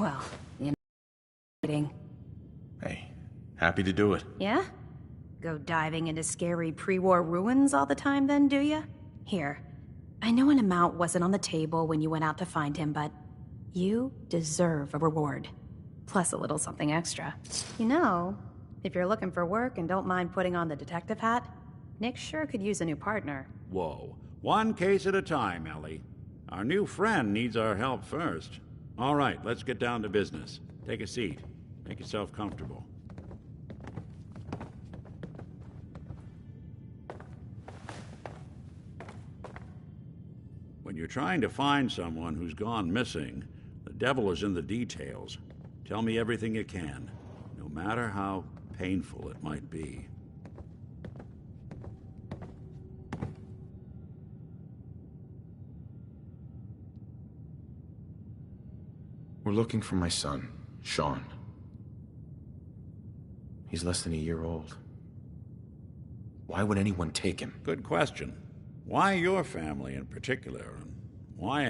Well, you know, Hey, happy to do it. yeah? Go diving into scary pre-war ruins all the time then, do ya? Here, I know an amount wasn't on the table when you went out to find him, but you deserve a reward. Plus a little something extra. You know, if you're looking for work and don't mind putting on the detective hat, Nick sure could use a new partner. Whoa. One case at a time, Ellie. Our new friend needs our help first. All right, let's get down to business. Take a seat. Make yourself comfortable. When you're trying to find someone who's gone missing, the devil is in the details. Tell me everything you can, no matter how painful it might be. We're looking for my son, Sean. He's less than a year old. Why would anyone take him? Good question. Why your family in particular, and why...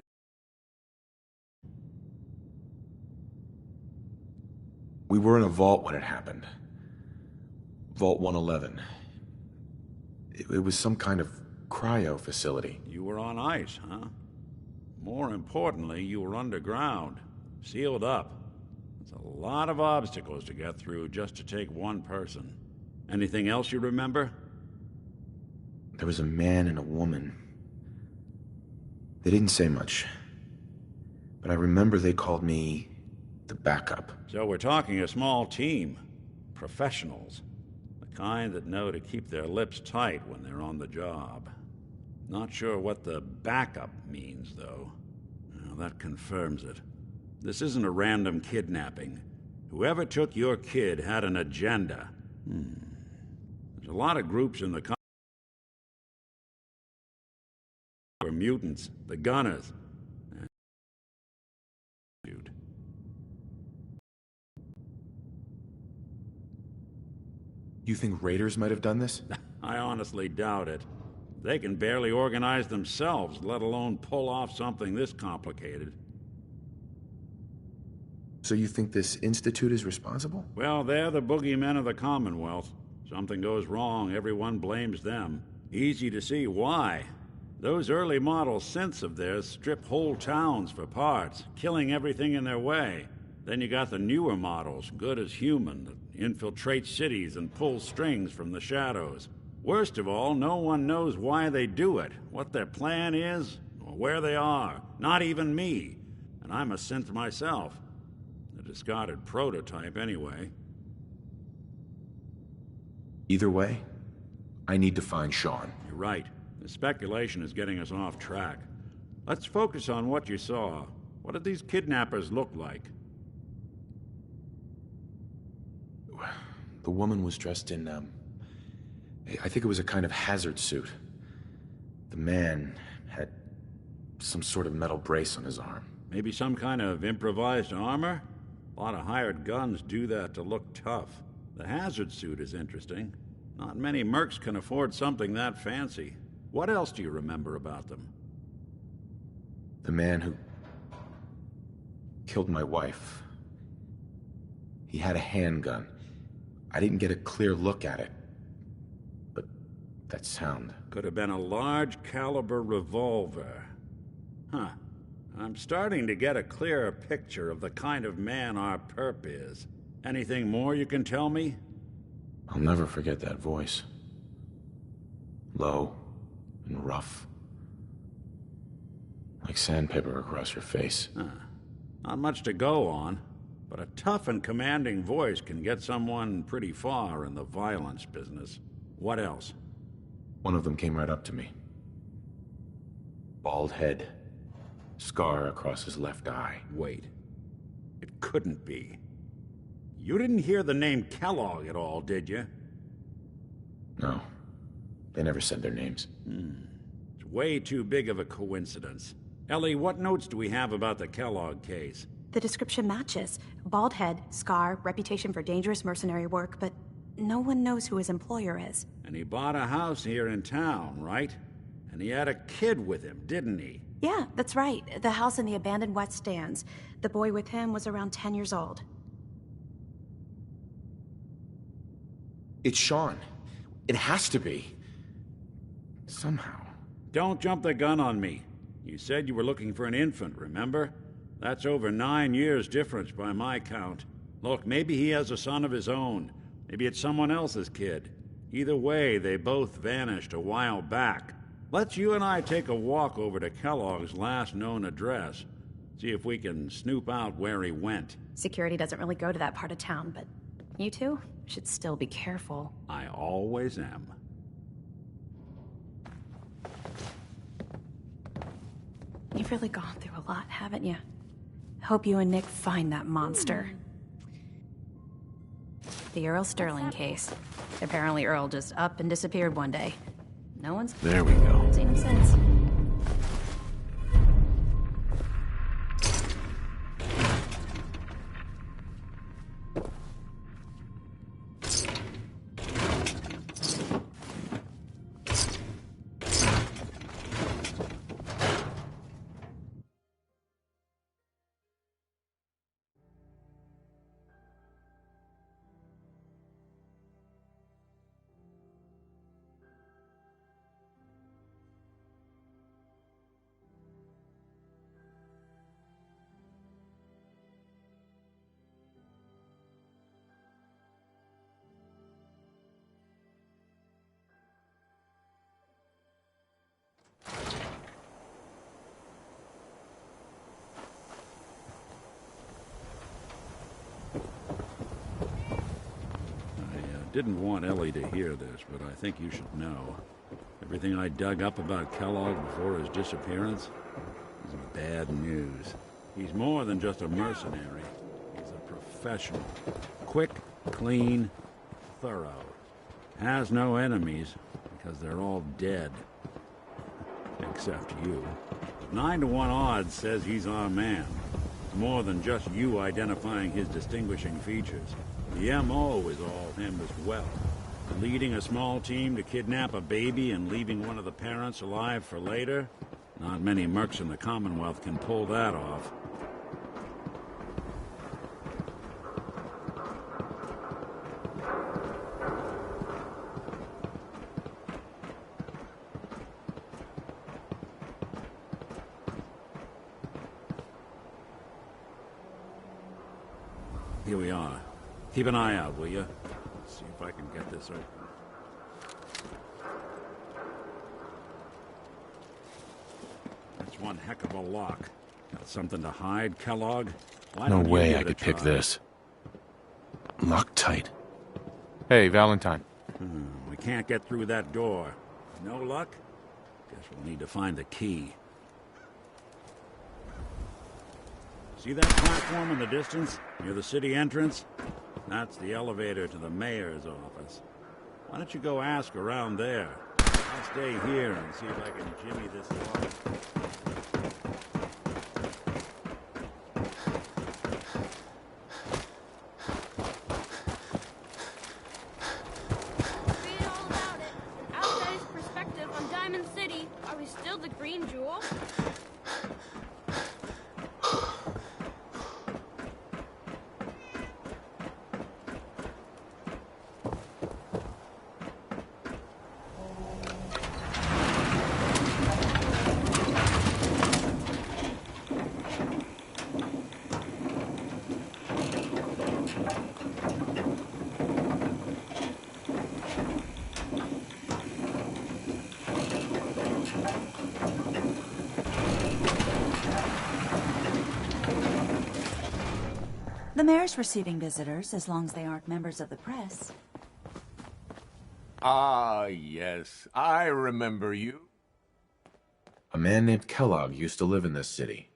We were in a vault when it happened. Vault 111. It was some kind of cryo facility. You were on ice, huh? More importantly, you were underground, sealed up. There's a lot of obstacles to get through just to take one person. Anything else you remember? There was a man and a woman. They didn't say much. But I remember they called me the backup. So we're talking a small team. Professionals. The kind that know to keep their lips tight when they're on the job. Not sure what the backup means, though. Well, that confirms it. This isn't a random kidnapping. Whoever took your kid had an agenda. There's a lot of groups in the country. Were mutants, the Gunners. Dude. You think raiders might have done this? I honestly doubt it. They can barely organize themselves, let alone pull off something this complicated. So you think this institute is responsible? Well, they're the boogeymen of the Commonwealth. Something goes wrong, everyone blames them. Easy to see why. Those early model synths of theirs strip whole towns for parts, killing everything in their way. Then you got the newer models, good as human, that infiltrate cities and pull strings from the shadows. Worst of all, no one knows why they do it, what their plan is, or where they are. Not even me. And I'm a synth myself. A discarded prototype, anyway. Either way, I need to find Sean. You're right. The speculation is getting us off track. Let's focus on what you saw. What did these kidnappers look like? The woman was dressed in, I think it was a kind of hazard suit. The man had some sort of metal brace on his arm. Maybe some kind of improvised armor? A lot of hired guns do that to look tough. The hazard suit is interesting. Not many mercs can afford something that fancy. What else do you remember about them? The man who killed my wife. He had a handgun. I didn't get a clear look at it. But that sound... Could have been a large caliber revolver. Huh. I'm starting to get a clearer picture of the kind of man our perp is. Anything more you can tell me? I'll never forget that voice. Low and rough. Like sandpaper across your face. Not much to go on, but a tough and commanding voice can get someone pretty far in the violence business. What else? One of them came right up to me. Bald head. Scar across his left eye. Wait. It couldn't be. You didn't hear the name Kellogg at all, did you? No. They never said their names. It's way too big of a coincidence. Ellie, what notes do we have about the Kellogg case? The description matches. Bald head, scar, reputation for dangerous mercenary work, but no one knows who his employer is. And he bought a house here in town, right? And he had a kid with him, didn't he? Yeah, that's right. The house in the abandoned West Stands. The boy with him was around 10 years old. It's Sean. It has to be. Somehow. Don't jump the gun on me. You said you were looking for an infant, remember? That's over 9 years difference by my count. Look, maybe he has a son of his own. Maybe it's someone else's kid. Either way, they both vanished a while back. Let's you and I take a walk over to Kellogg's last known address. See if we can snoop out where he went. Security doesn't really go to that part of town, but you two should still be careful. I always am. You've really gone through a lot, haven't you? Hope you and Nick find that monster. The Earl Sterling case. Apparently Earl just up and disappeared one day. No one's There we go. seen him since. Didn't want Ellie to hear this, but I think you should know. Everything I dug up about Kellogg before his disappearance is bad news. He's more than just a mercenary. He's a professional. Quick, clean, thorough. Has no enemies, because they're all dead. Except you. 9 to 1 odds says he's our man. More than just you identifying his distinguishing features. The M.O. is all him as well. Leading a small team to kidnap a baby and leaving one of the parents alive for later? Not many mercs in the Commonwealth can pull that off. Here we are. Keep an eye out, will you? Let's see if I can get this open. That's one heck of a lock. Got something to hide, Kellogg? Why No don't you way give I it a could pick try? this. Locked tight. Hey, Valentine. We can't get through that door. No luck? Guess we'll need to find the key. See that platform in the distance, near the city entrance? That's the elevator to the mayor's office. Why don't you go ask around there? I'll stay here and see if I can jimmy this lock. Read all about it. An outsider's perspective on Diamond City. Are we still the Green Jewel? The mayor's receiving visitors, as long as they aren't members of the press. Ah, yes. I remember you. A man named Kellogg used to live in this city.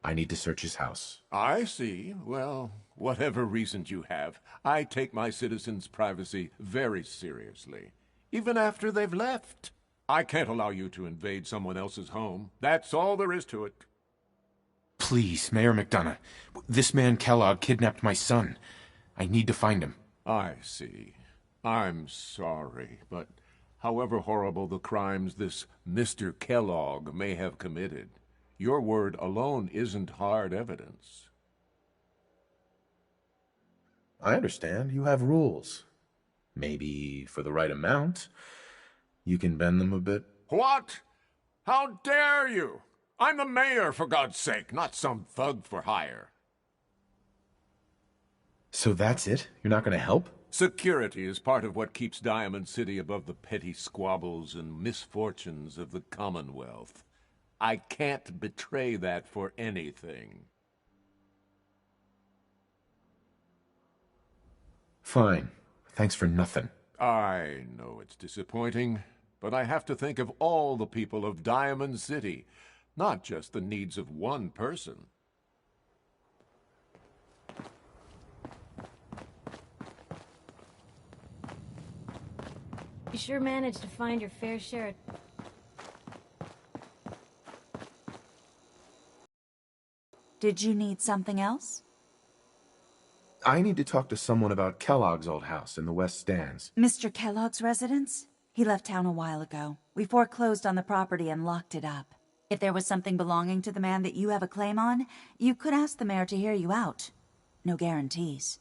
I need to search his house. I see. Well, whatever reasons you have, I take my citizens' privacy very seriously. Even after they've left. I can't allow you to invade someone else's home. That's all there is to it. Please, Mayor McDonough. This man Kellogg kidnapped my son. I need to find him. I see. I'm sorry, but However horrible the crimes this Mr. Kellogg may have committed, your word alone isn't hard evidence. I understand. You have rules. Maybe for the right amount, you can bend them a bit. What? How dare you? I'm the mayor, for God's sake, not some thug for hire. So that's it? You're not going to help? Security is part of what keeps Diamond City above the petty squabbles and misfortunes of the Commonwealth. I can't betray that for anything. Fine. Thanks for nothing. I know it's disappointing, but I have to think of all the people of Diamond City, not just the needs of one person. You sure managed to find your fair share of... Did you need something else? I need to talk to someone about Kellogg's old house in the West Stands. Mr. Kellogg's residence? He left town a while ago. We foreclosed on the property and locked it up. If there was something belonging to the man that you have a claim on, you could ask the mayor to hear you out. No guarantees.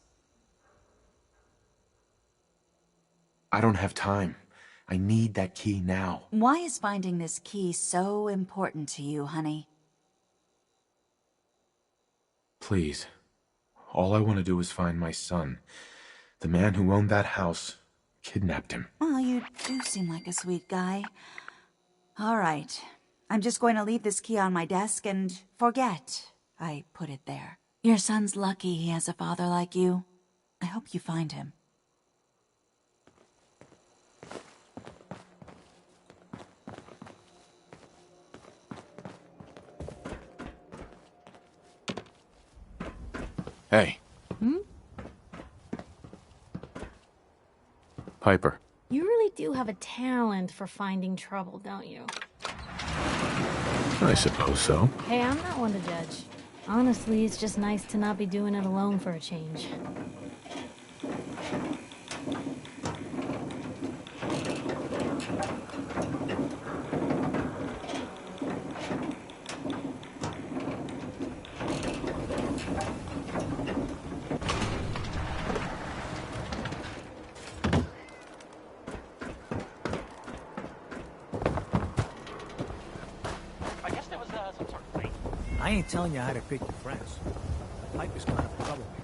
I don't have time. I need that key now. Why is finding this key so important to you, honey? Please. All I want to do is find my son. The man who owned that house kidnapped him. Well, you do seem like a sweet guy. All right. I'm just going to leave this key on my desk and forget I put it there. Your son's lucky he has a father like you. I hope you find him. Hey. Piper. You really do have a talent for finding trouble, don't you? I suppose so. Hey, I'm not one to judge. Honestly, it's just nice to not be doing it alone for a change. I ain't telling you how to pick your friends. Pipe is kind of a troublemaker.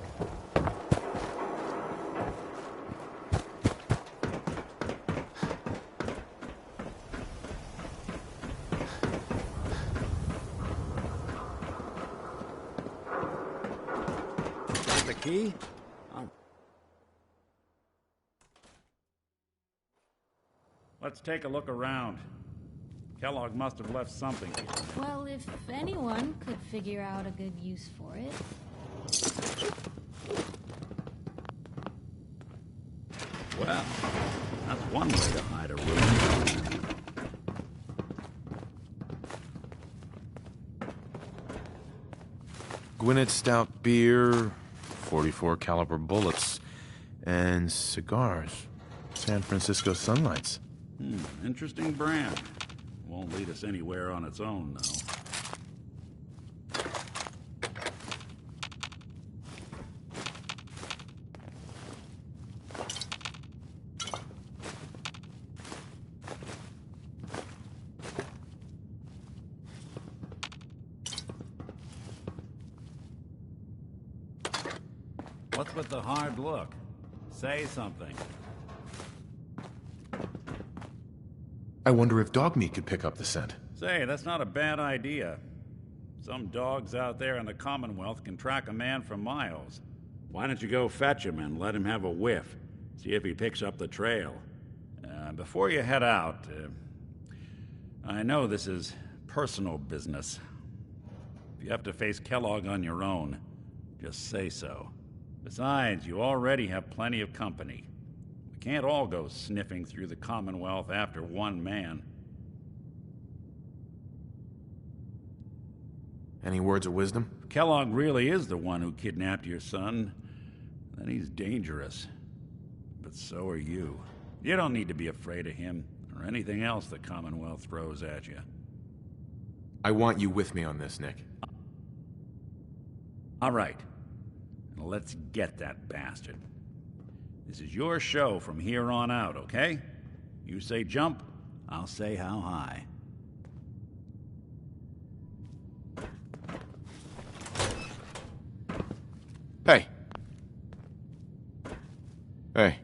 Got the key? Let's take a look around. Kellogg must have left something here. Well, if anyone could figure out a good use for it. Well, that's one way to hide a room. Gwinnett Stout beer, 44 caliber bullets, and cigars. San Francisco Sunlights. Interesting brand. Won't lead us anywhere on its own, though. What's with the hard look? Say something. I wonder if dog meat could pick up the scent. Say, that's not a bad idea. Some dogs out there in the Commonwealth can track a man for miles. Why don't you go fetch him and let him have a whiff? See if he picks up the trail. Before you head out, I know this is personal business. If you have to face Kellogg on your own, just say so. Besides, you already have plenty of company. We can't all go sniffing through the Commonwealth after one man. Any words of wisdom? If Kellogg really is the one who kidnapped your son, then he's dangerous. But so are you. You don't need to be afraid of him, or anything else the Commonwealth throws at you. I want you with me on this, Nick. All right. Now let's get that bastard. This is your show from here on out, okay? You say jump, I'll say how high. Hey. Hey.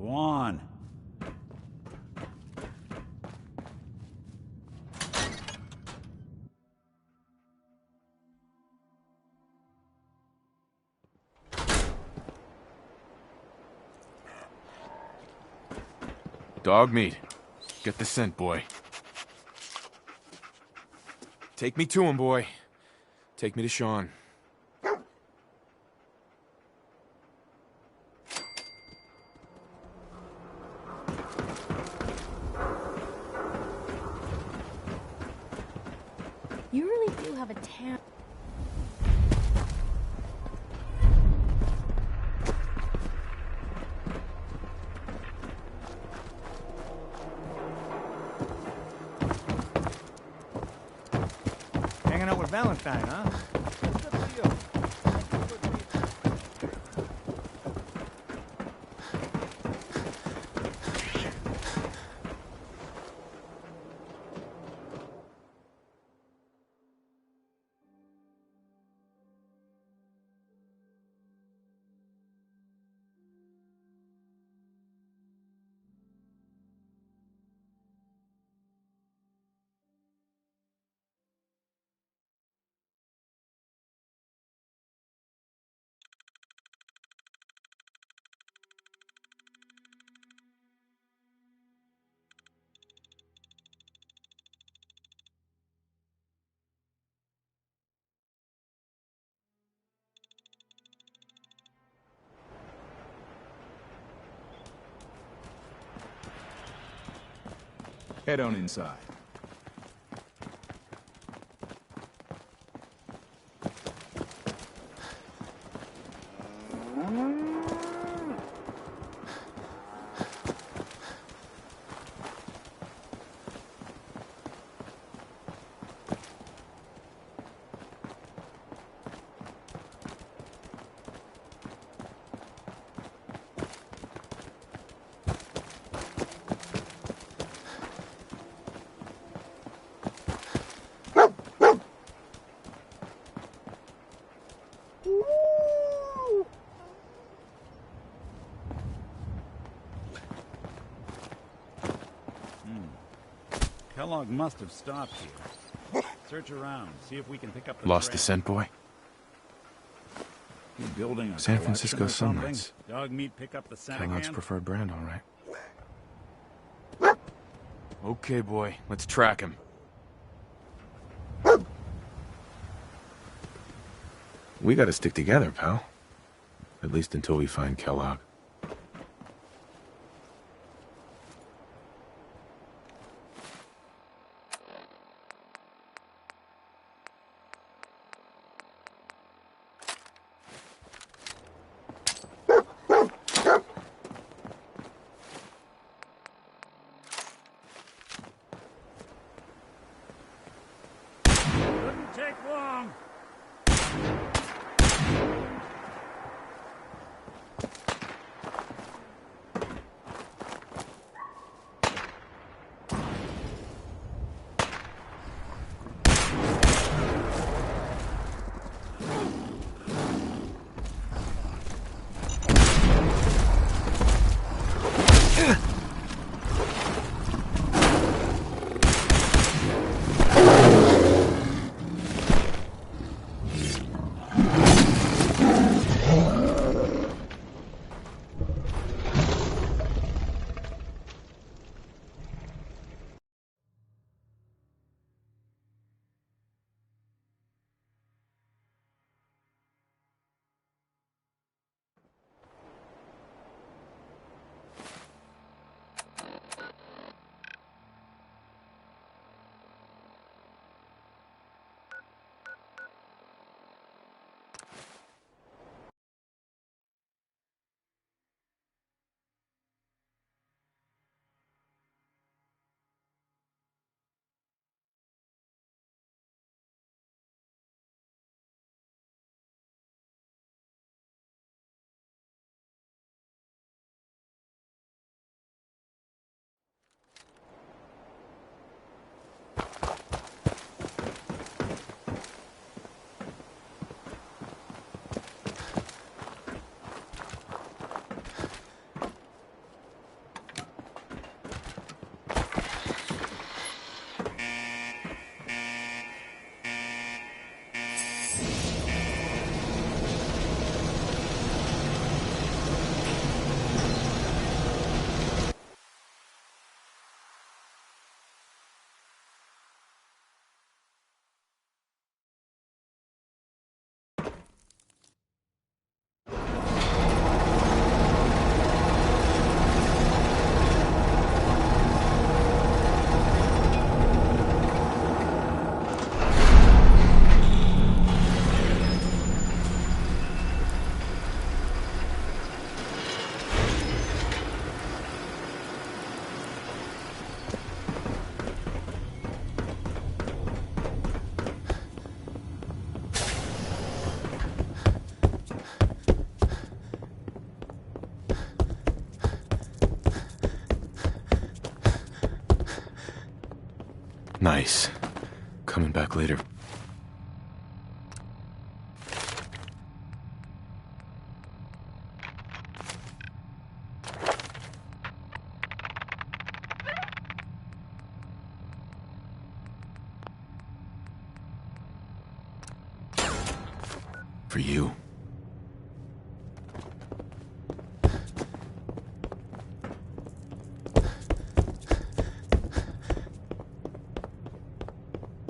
Go on. Dog meat. Get the scent, boy. Take me to him, boy. Take me to Sean. You really do have a tan. Hanging out with Valentine, huh? Good for you. Head on inside. Kellogg must have stopped here. Search around, see if we can pick up the Lost the trail. scent, boy? You building a San collection Francisco or something? Sunlights. Dog meat pick up the scent Kellogg's again? preferred brand, all right. Okay, boy. Let's track him. We gotta stick together, pal. At least until we find Kellogg. Couldn't take long. Nice. Coming back later. For you.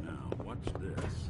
Now, what's this?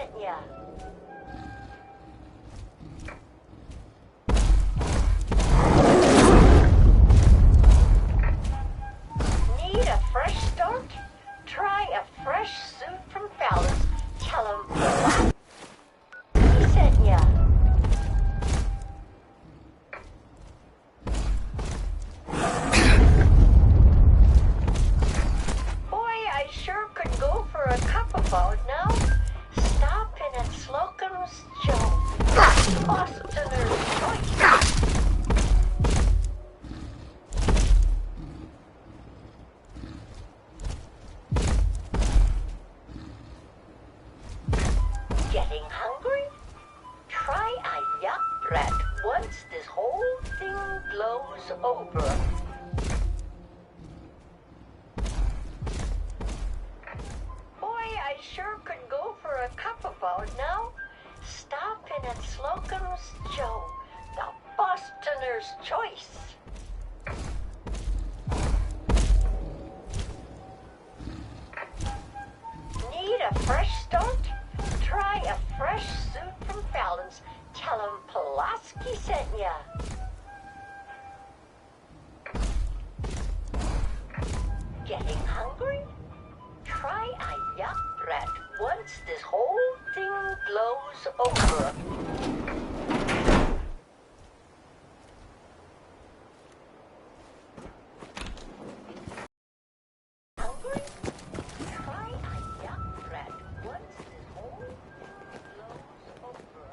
sent ya. Need a fresh start? Try a fresh suit from Fallout4. Tell him he sent ya. Boy, I sure could go for a cup about now. Stop in at Slocum's Joe. Bostoner's choice. Getting hungry? Try a yuck bread once this whole thing blows over. Boy, I sure could go for a cup about now. Stop in at Slocum's Joe, the Bostoner's choice. Need a fresh start? Try a fresh suit from Fallon's. Tell him Pulaski sent ya. Getting hungry? Try a yuck bread once this whole thing blows over. Hungry? Try a yuck bread once this whole thing blows over.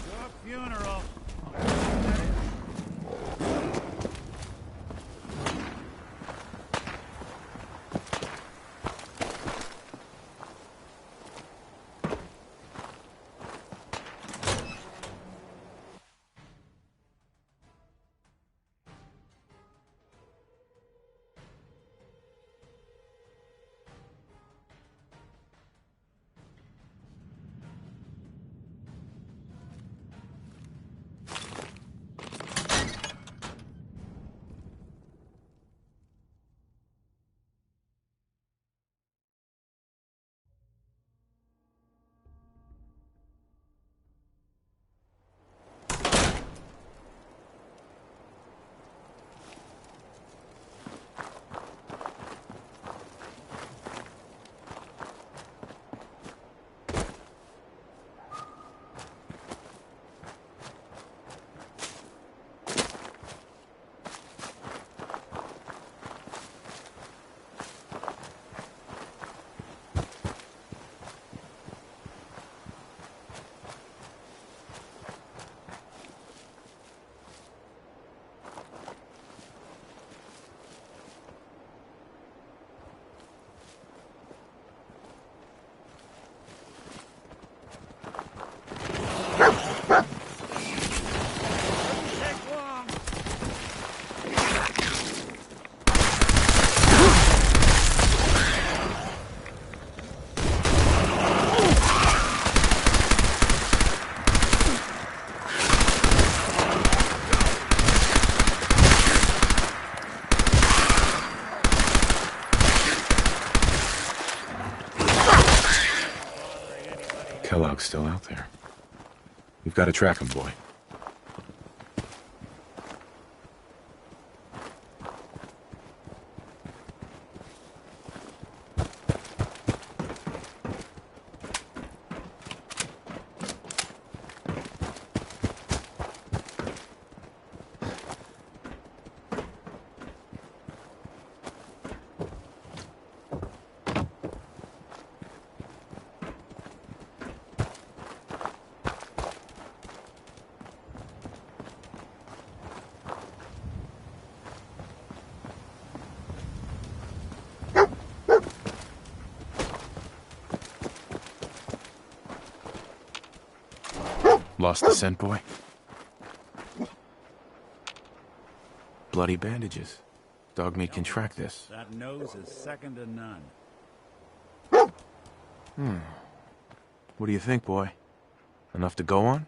Your funeral. Kellogg's still out there. We've got to track him, boy. Lost the scent, boy? Bloody bandages. Dog meat can track this. That nose is second to none. What do you think, boy? Enough to go on?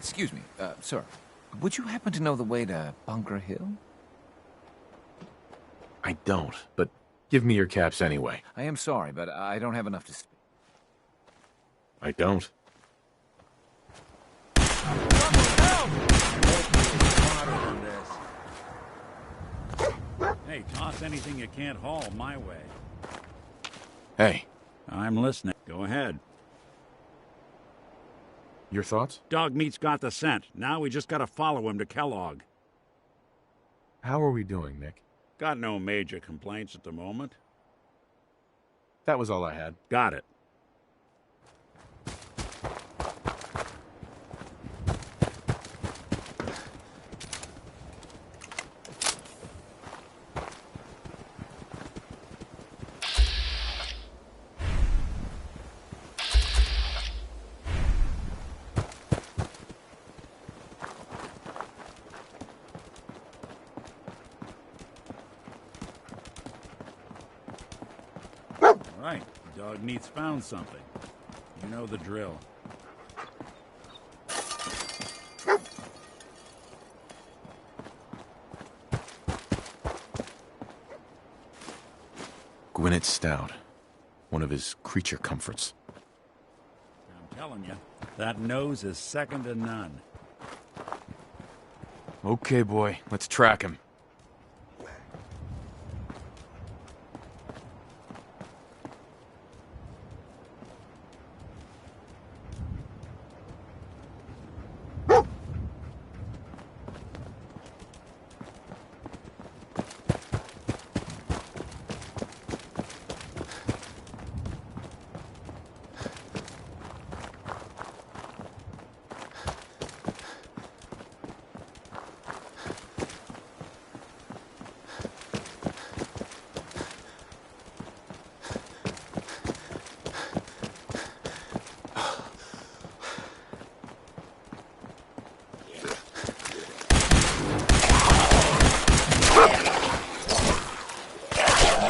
Excuse me, sir. Would you happen to know the way to Bunker Hill? I don't, but give me your caps anyway. I am sorry, but I don't have enough to... I don't. Hey, toss anything you can't haul my way. Hey. I'm listening. Go ahead. Your thoughts? Dogmeat's got the scent. Now we just gotta follow him to Kellogg. How are we doing, Nick? Got no major complaints at the moment. That was all I had. Got it. Right. Dogmeat's found something. You know the drill. Gwyneth Stout. One of his creature comforts. I'm telling you, that nose is second to none. Okay, boy. Let's track him.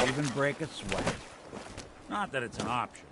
Even break a sweat. Not that it's an option.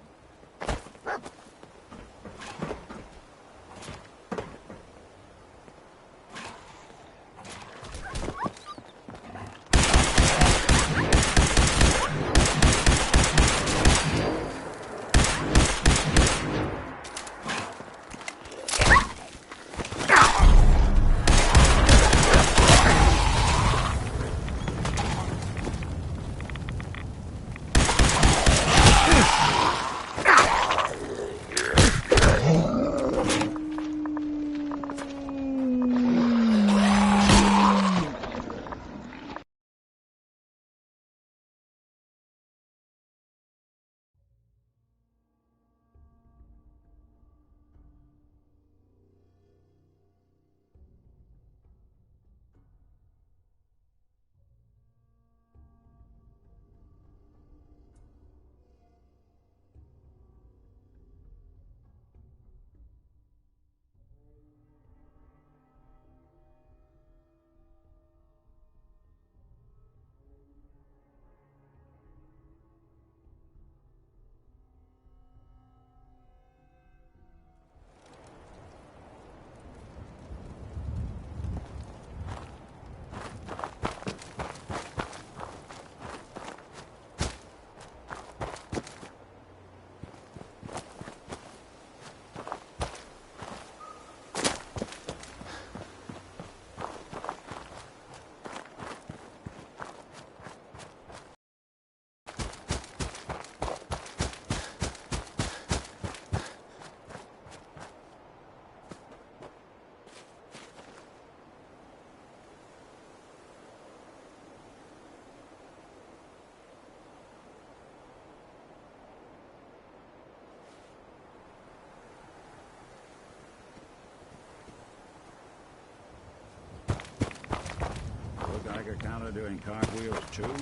Geiger counter doing cartwheels too?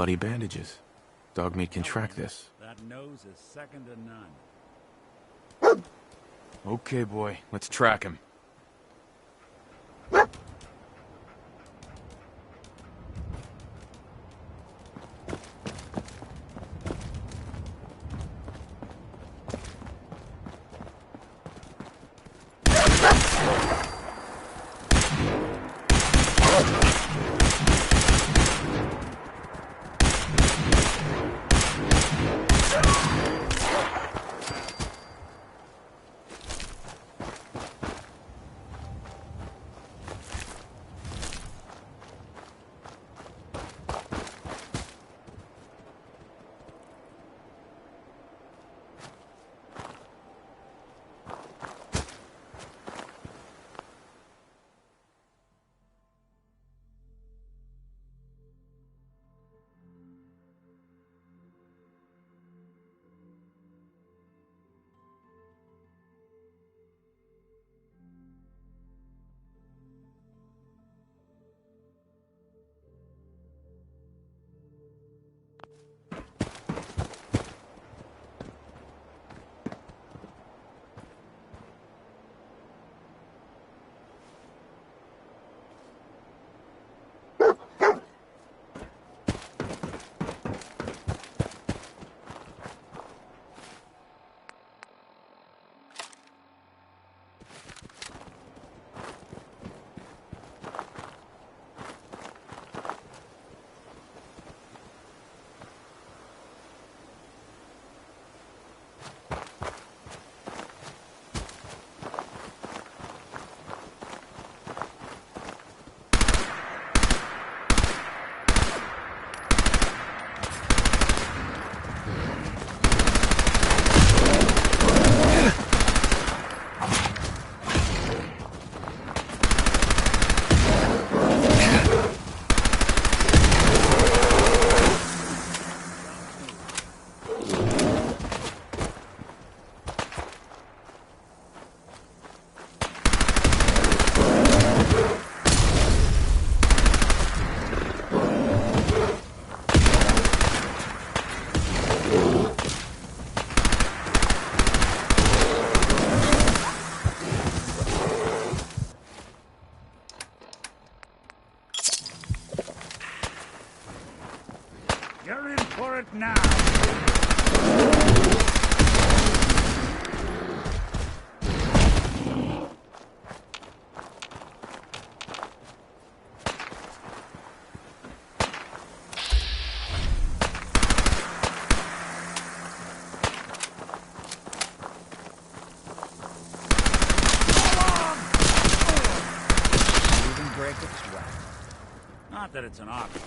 bloody bandages. Dogmeat can track this. That nose is second to none. Okay, boy. Let's track him. You're in for it now. Even break a sweat. Not that it's an option.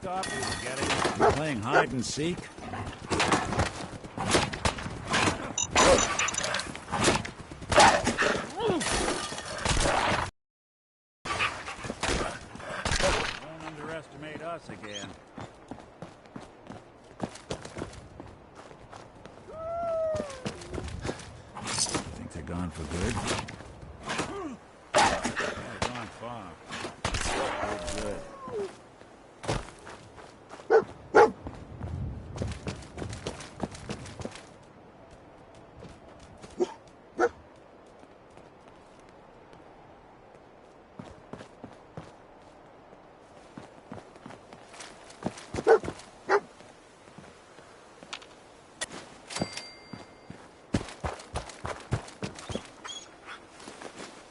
stop you getting playing hide and seek? Don't underestimate us again. Think they're gone for good? They're gone far. Good, good.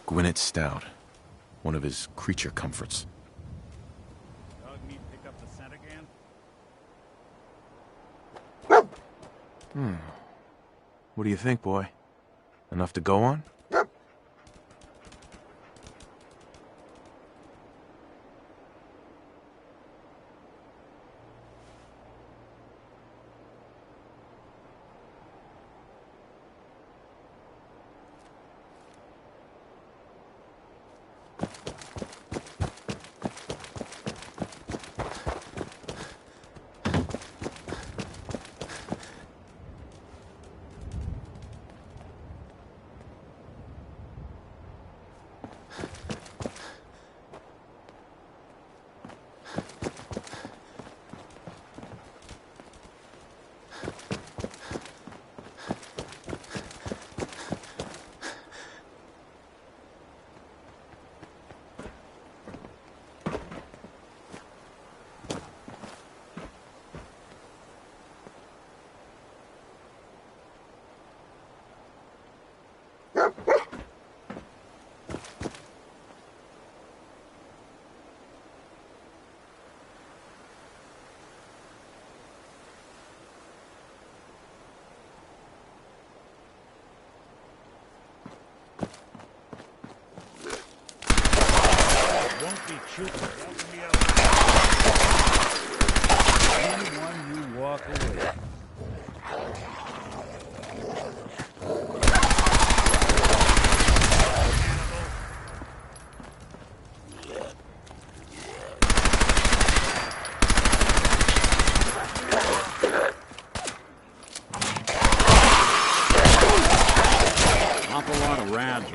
Gwyneth Stout. One of his creature comforts. Dog meat pick up the scent again? What do you think, boy? Enough to go on? Don't be choopy. Anyone you walk away. Awful lot of rads.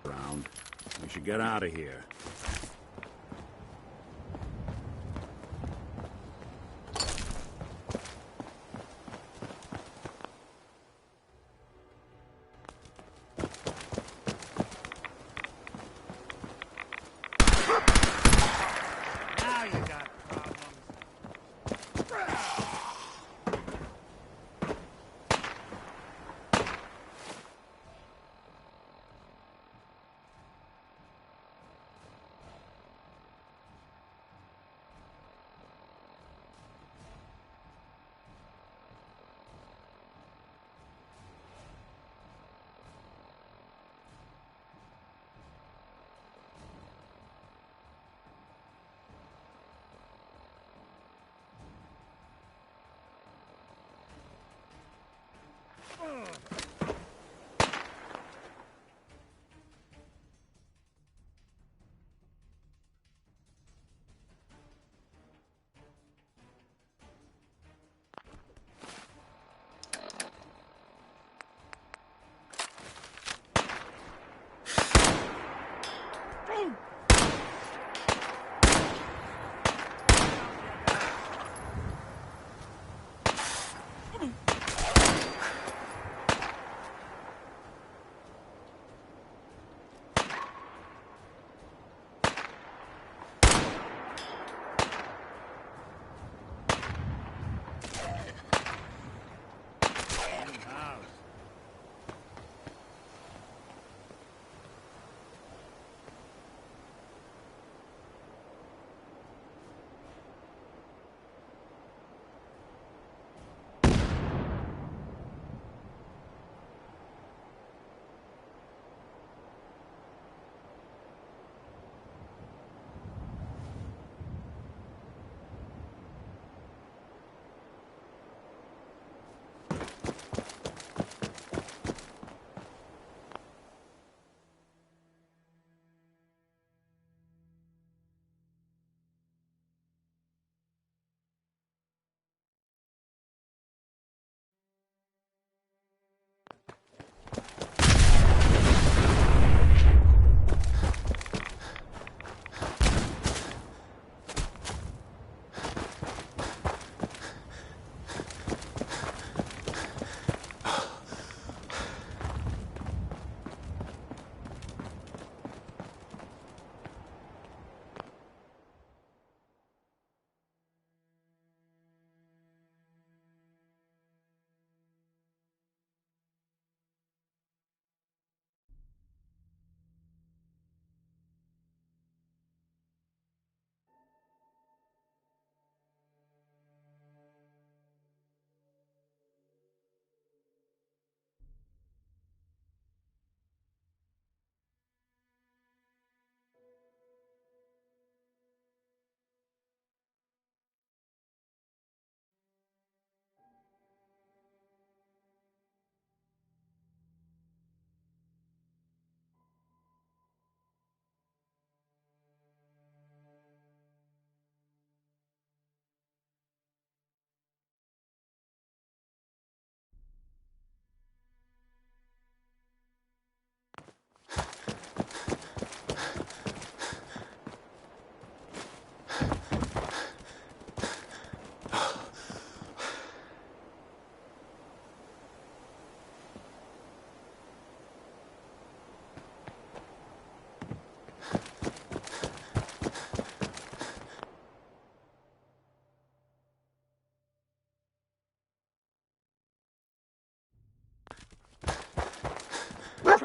Around. We should get out of here. Now you got problems.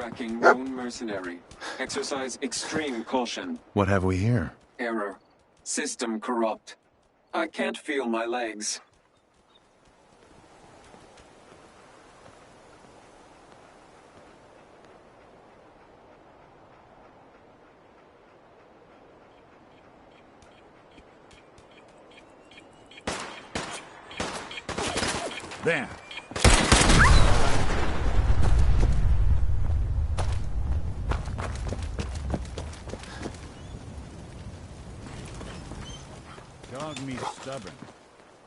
tracking known mercenary. Exercise extreme caution. What have we here? Error. System corrupt. I can't feel my legs. There. Dog me's stubborn.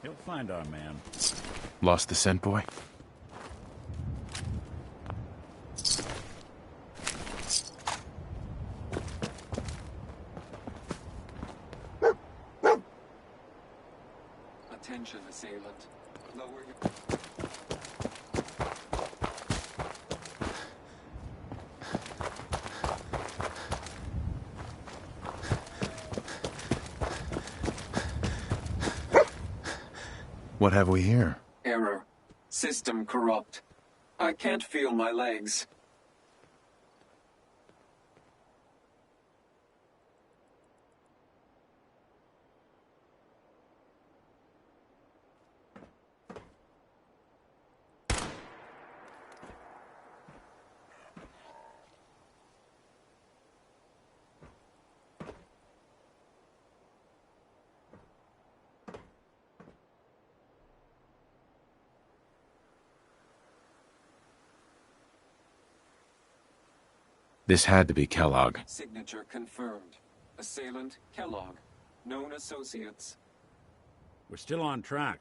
He'll find our man. Lost the scent, boy? Attention, assailant. Lower your... What have we here? Error. System corrupt. I can't feel my legs. This had to be Kellogg. Signature confirmed. Assailant, Kellogg. Known associates. We're still on track.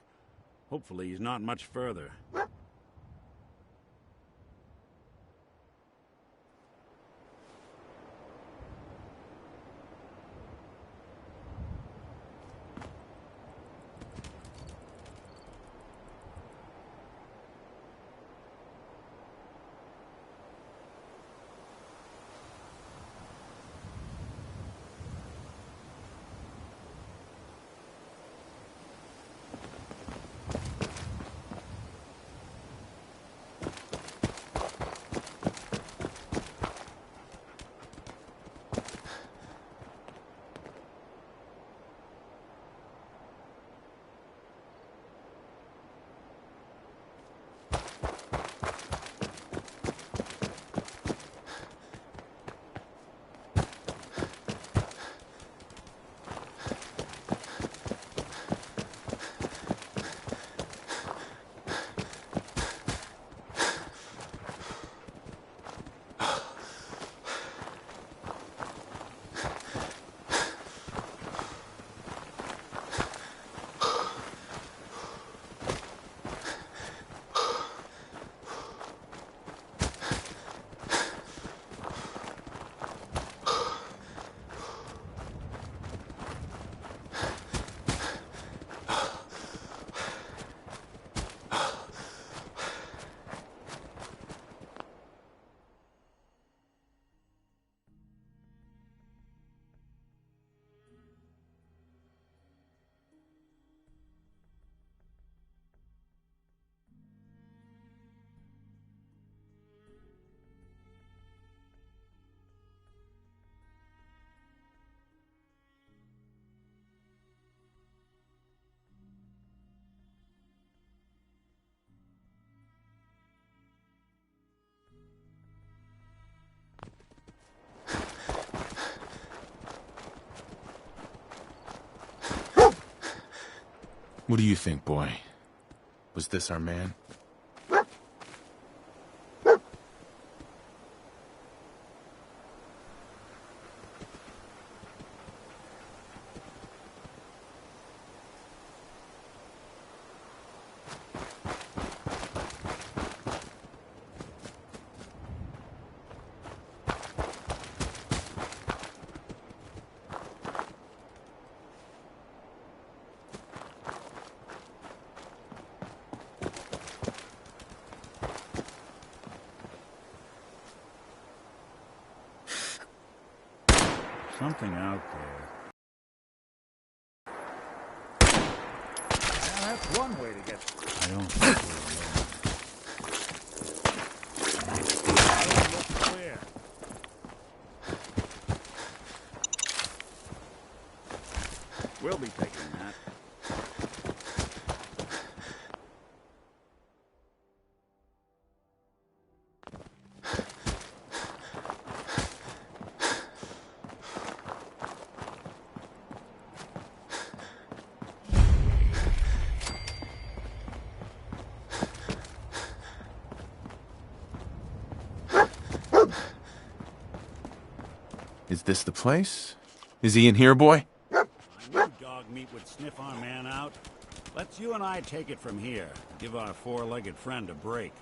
Hopefully he's not much further. What do you think, boy? Was this our man? Something out there. Now that's one way to get... I don't think we're alone. I don't look clear. We'll be taking that. Is this the place? Is he in here, boy? I knew dog meat would sniff our man out. Let's you and I take it from here. Give our four-legged friend a break.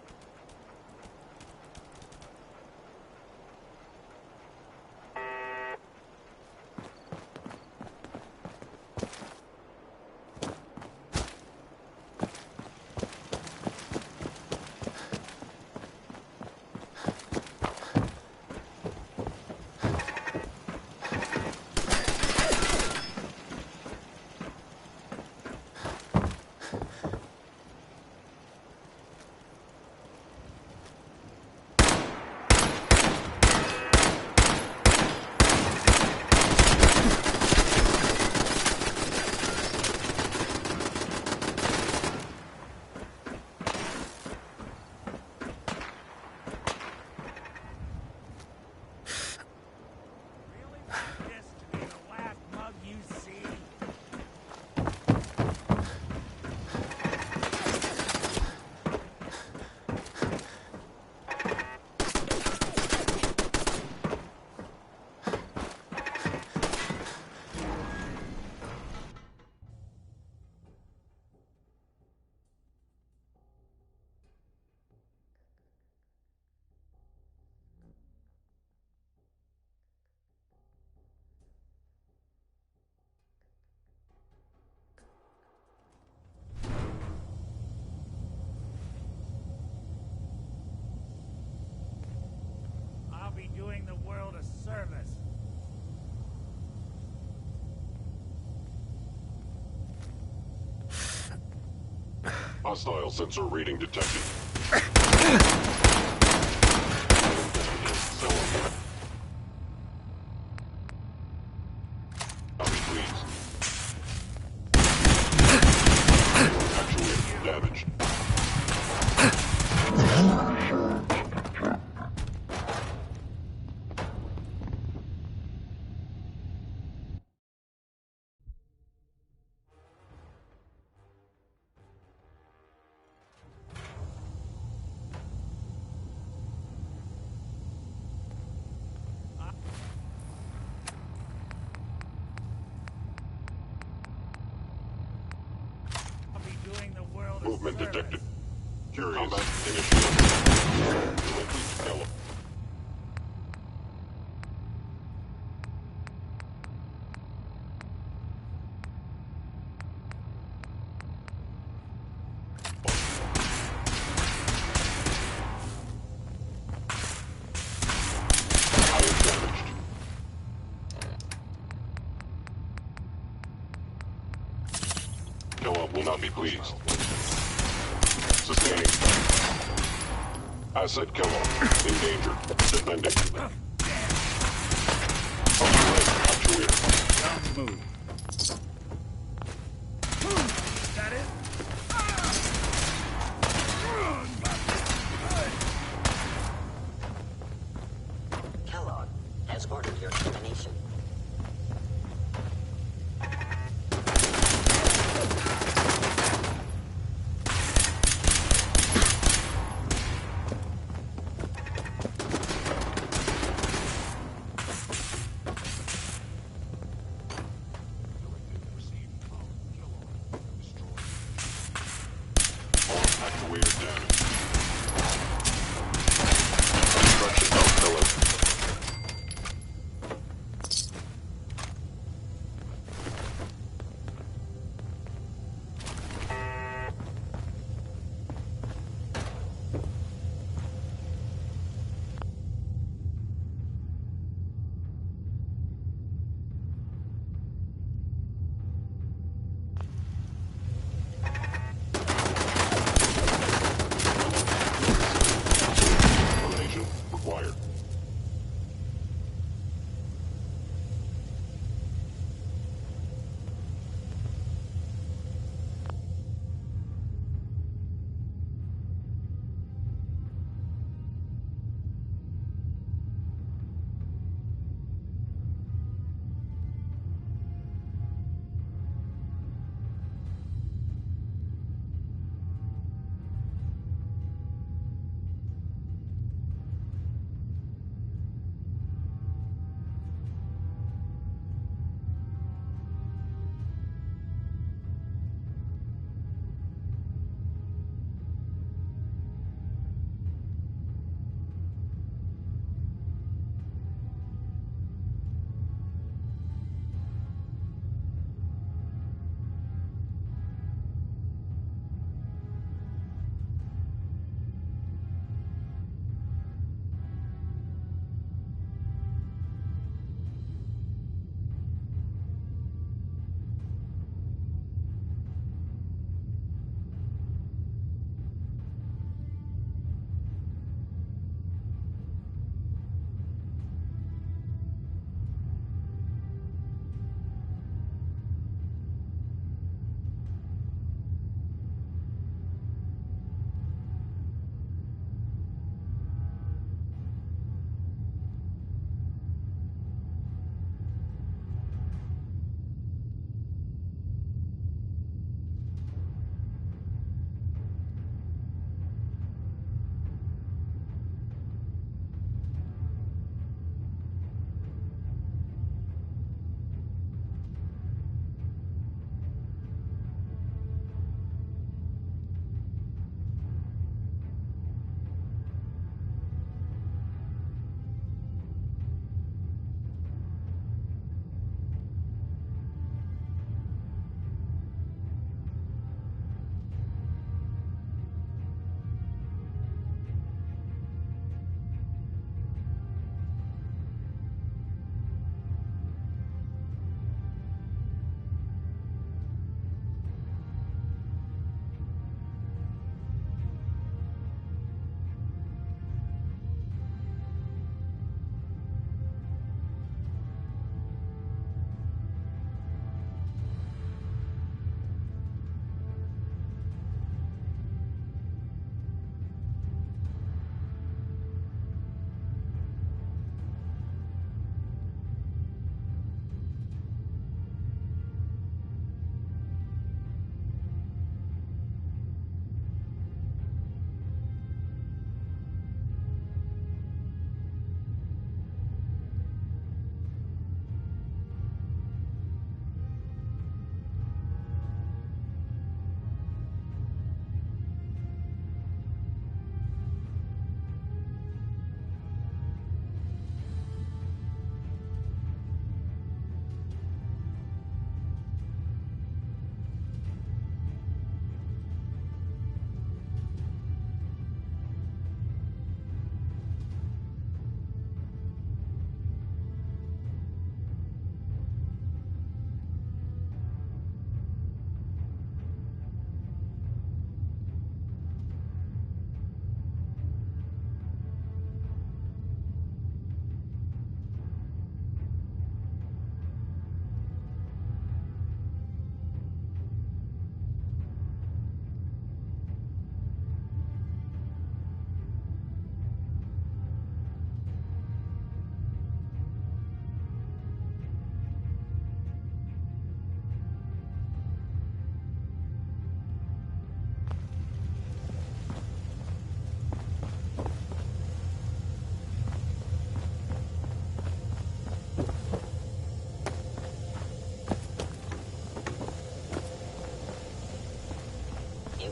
Doing the world a service. Hostile sensor reading detected. Copy, please. Actually, damaged. Movement detected. Curious. Combat initiated. Develop. Co-op will not be pleased. Sustaining. Asset co-op. Endangered. Defending. Actuator. Don't move. That it? Kellogg has ordered your termination.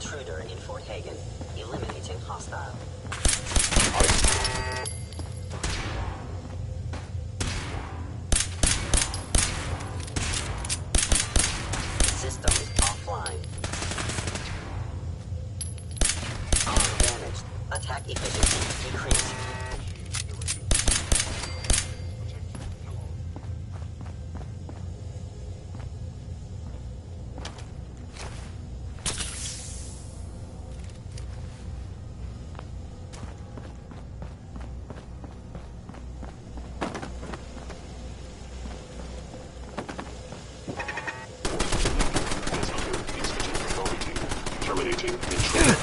intruder in Fort Hagen. Eliminating hostile. System offline. Arm damaged. Attack efficiency decreased. Terminating intruder.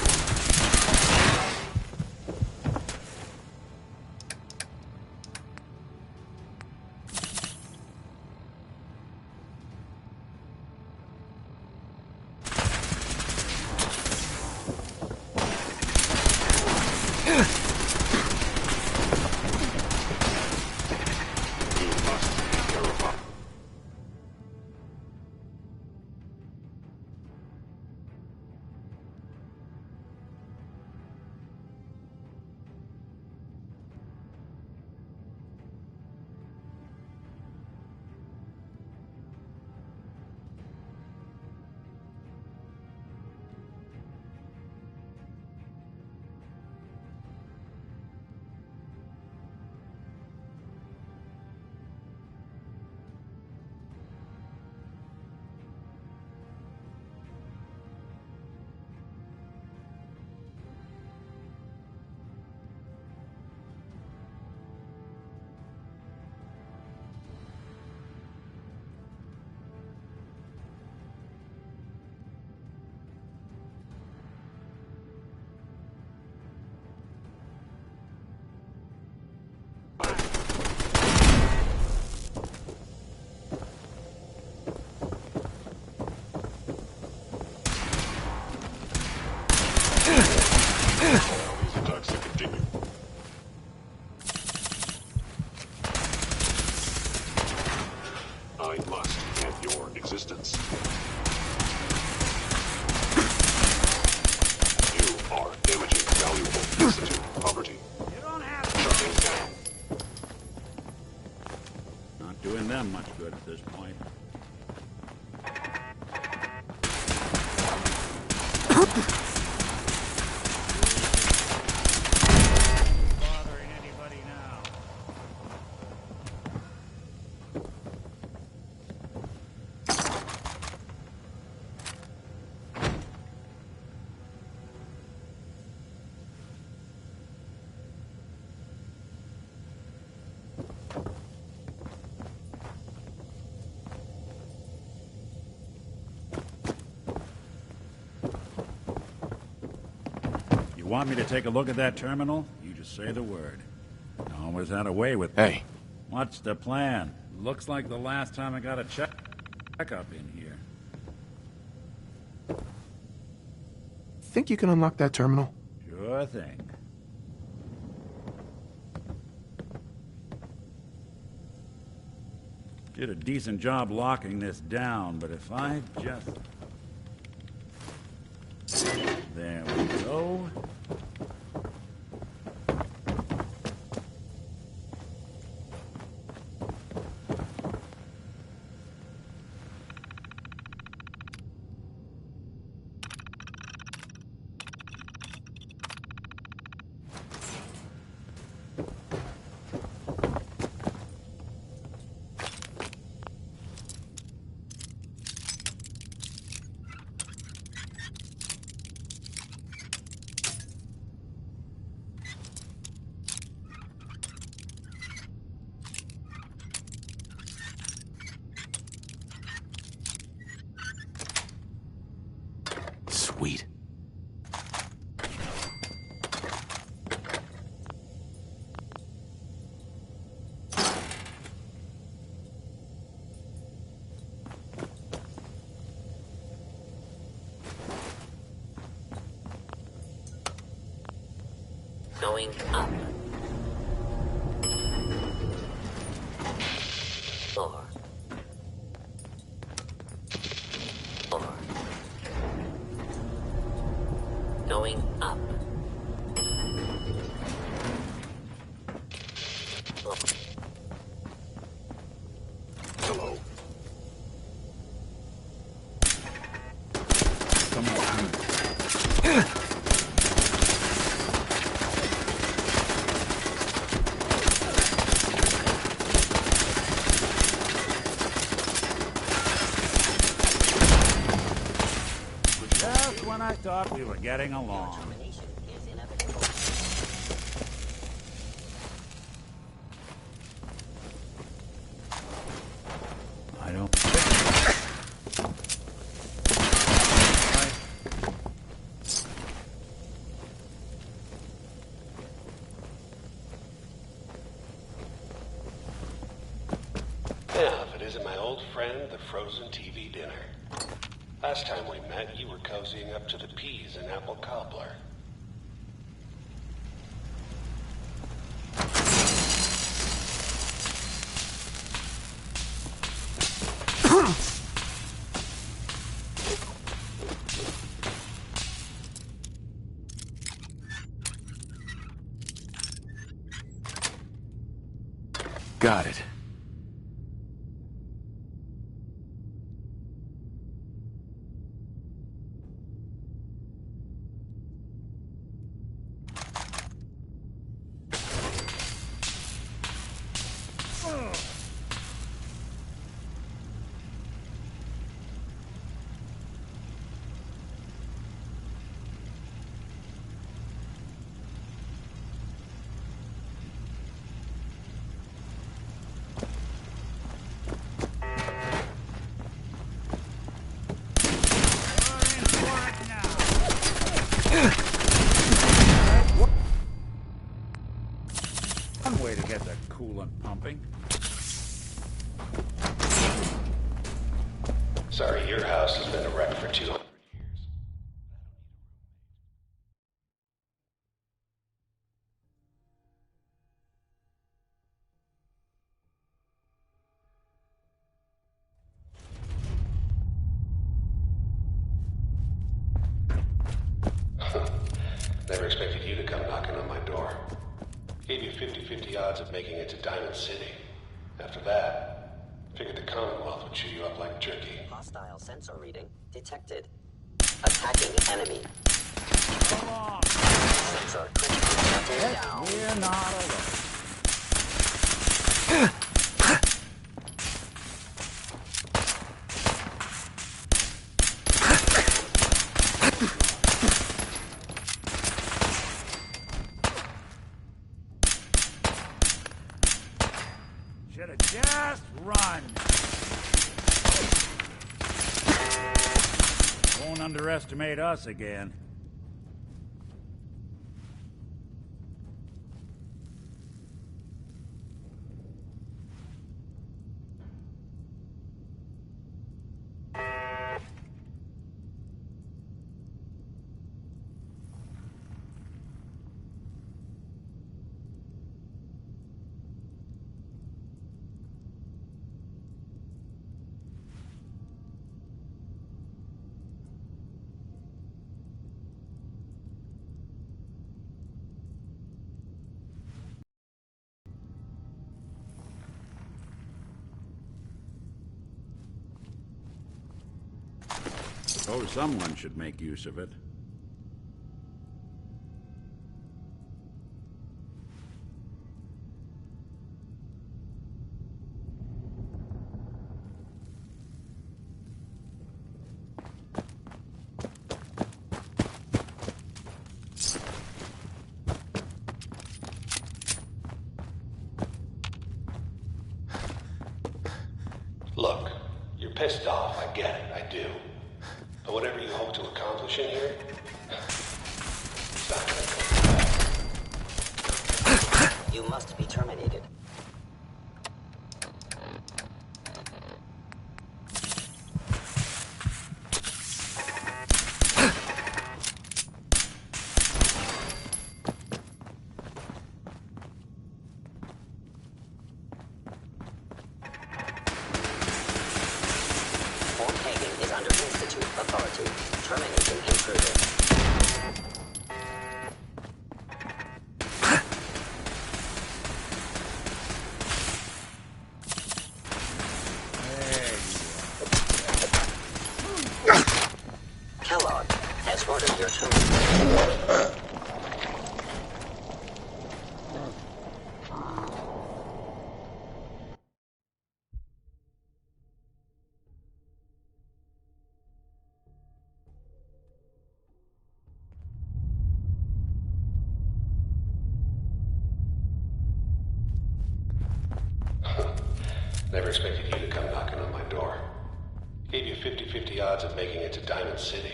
These attacks to continue. I must end your existence. You are damaging valuable institute property. You don't have Shutting down. Not doing them much good at this point. Bothering anybody now. You want me to take a look at that terminal? You just say the word. Always had a way with... Hey. What's the plan? Looks like the last time I got a checkup in here. Think you can unlock that terminal? Sure thing. Did a decent job locking this down, but if I just... There we go. Sweet. Going up. 4. 4. going up. Hello. Just when I thought we were getting along. I don't... Yeah, if it isn't my old friend, the frozen TV dinner. Last time we met, you were cozying up to the peas and apple cobbler. Got it. One way to get the coolant pumping. Sorry, your house has been a wreck for 200 years. Never expected you to come knocking on my door. Gave you 50-50 odds of making it to Diamond City. After that, figured the Commonwealth would chew you up like jerky. Hostile sensor reading detected. Attacking enemy. Come on! Sensor critically shutting down. We're not alone. Should've just run. Won't underestimate us again. Suppose someone should make use of it. Look, you're pissed off, I get it, I do. But whatever you hope to accomplish in here, it's not gonna come back. You must be terminated. Terminating intruder. Kellogg has ordered your food. Never expected you to come knocking on my door. Gave you 50-50 odds of making it to Diamond City.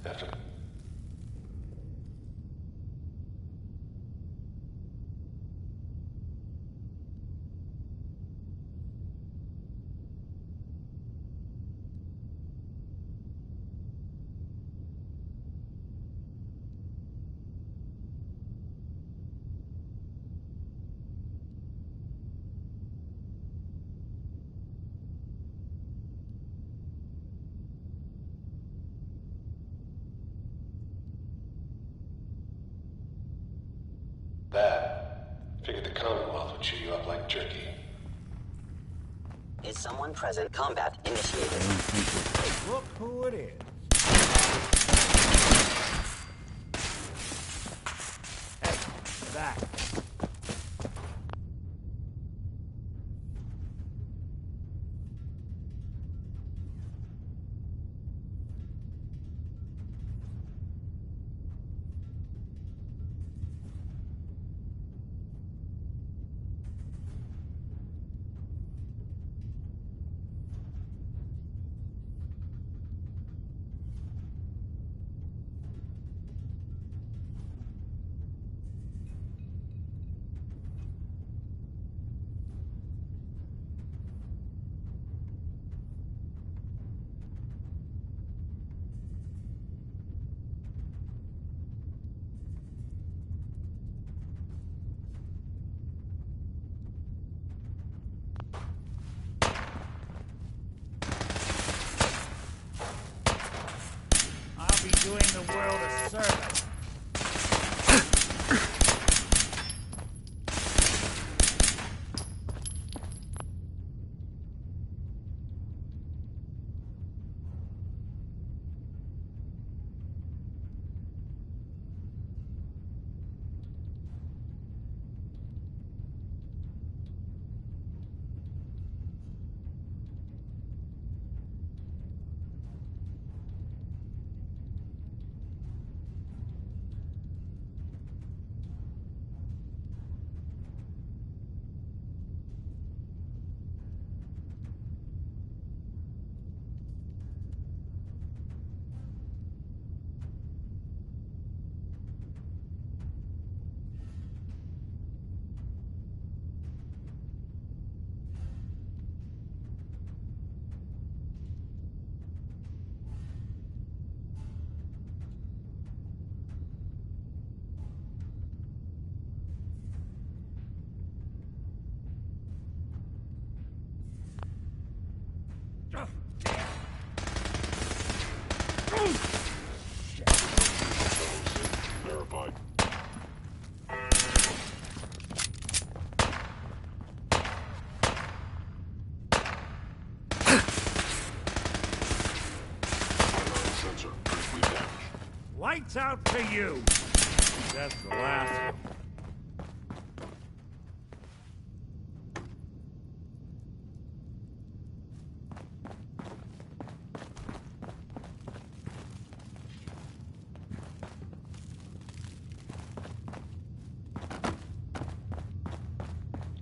After... that, figured the Commonwealth would chew you up like jerky. Is someone present? Combat initiated. Look who it is. Hey, back. I'll be doing the world a service. Lights out to you! That's the last one.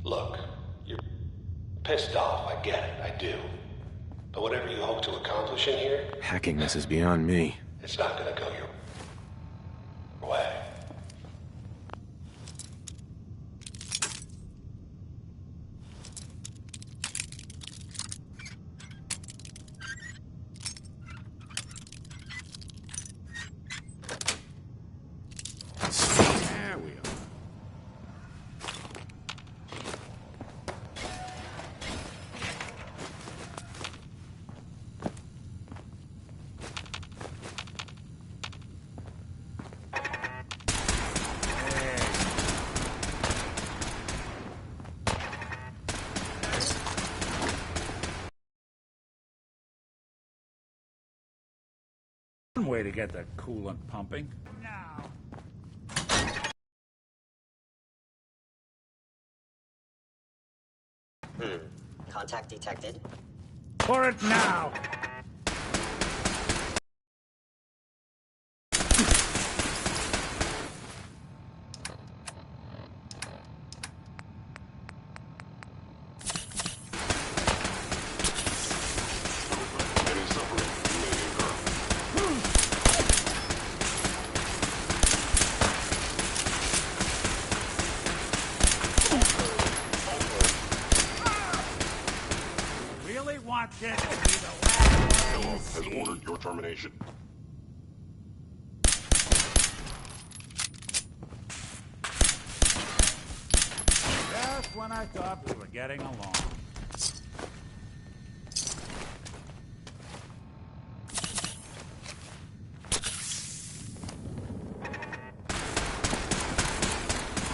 Look, you're pissed off, I get it, I do. But whatever you hope to accomplish in here, Hacking this is beyond me. it's not gonna go your way. There we are. way to get the coolant pumping. Contact detected. For it now! This to be the last. Hello has ordered your termination. Just when I thought we were getting along.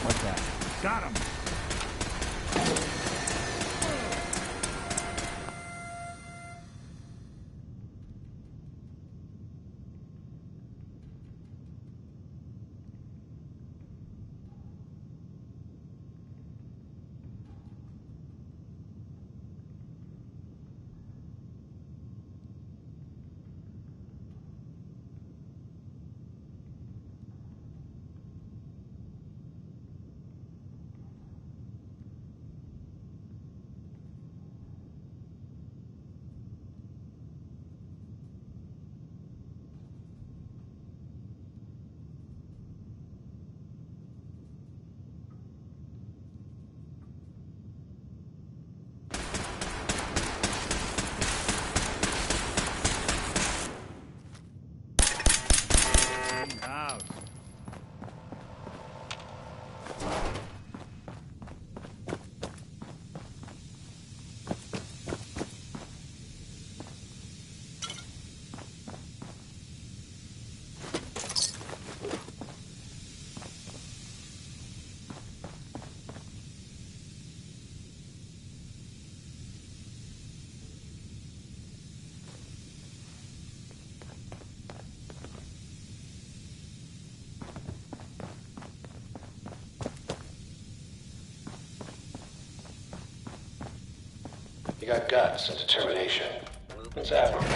What's that? Got him! Out. You got guts and determination. It's admirable.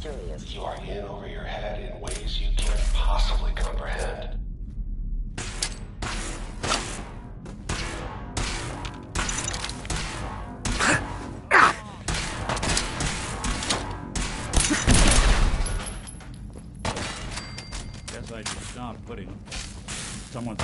Curious. You are in over your head in ways you can't possibly comprehend. Guess I should stop putting someone's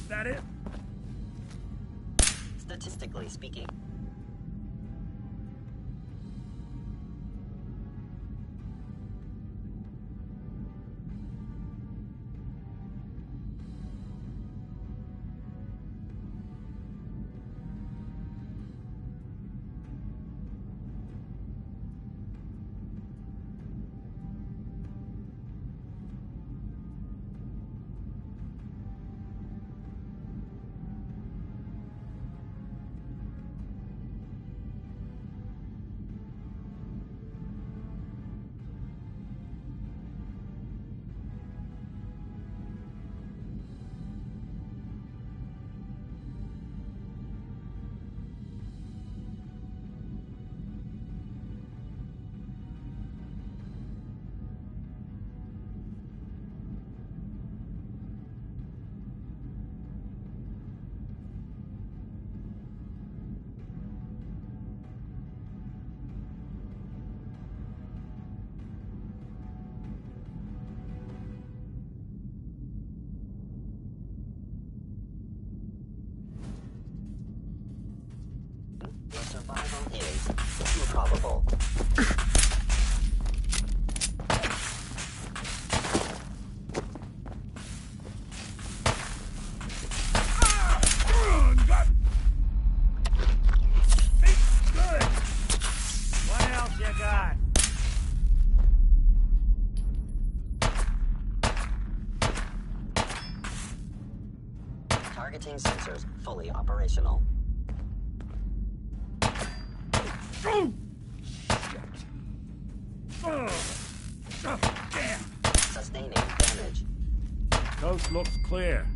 That it? Statistically speaking. Your survival is improbable. What else you got? Targeting sensors fully operational. Sustaining damage. Coast looks clear.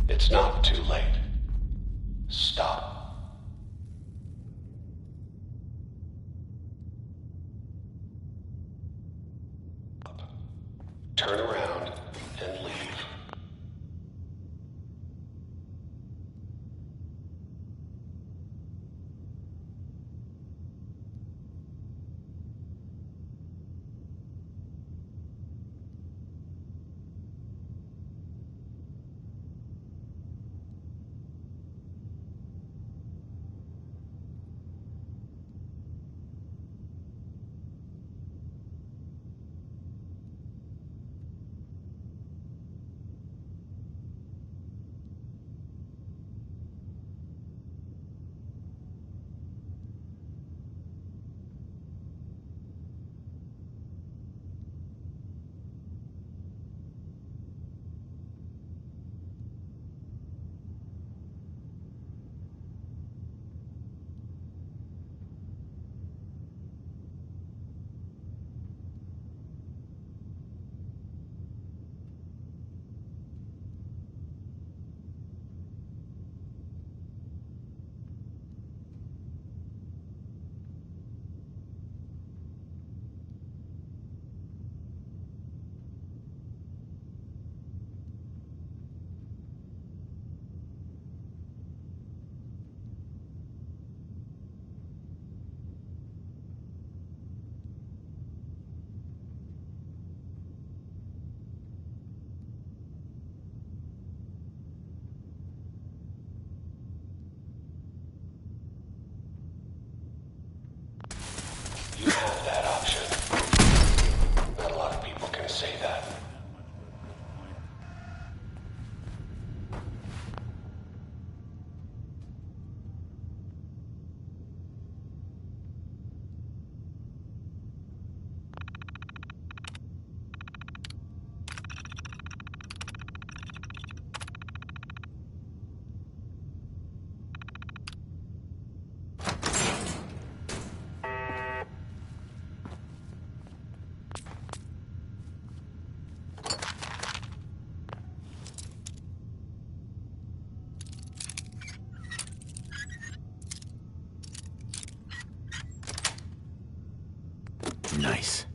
It's not too late. Stop. Turn around and leave. Nice.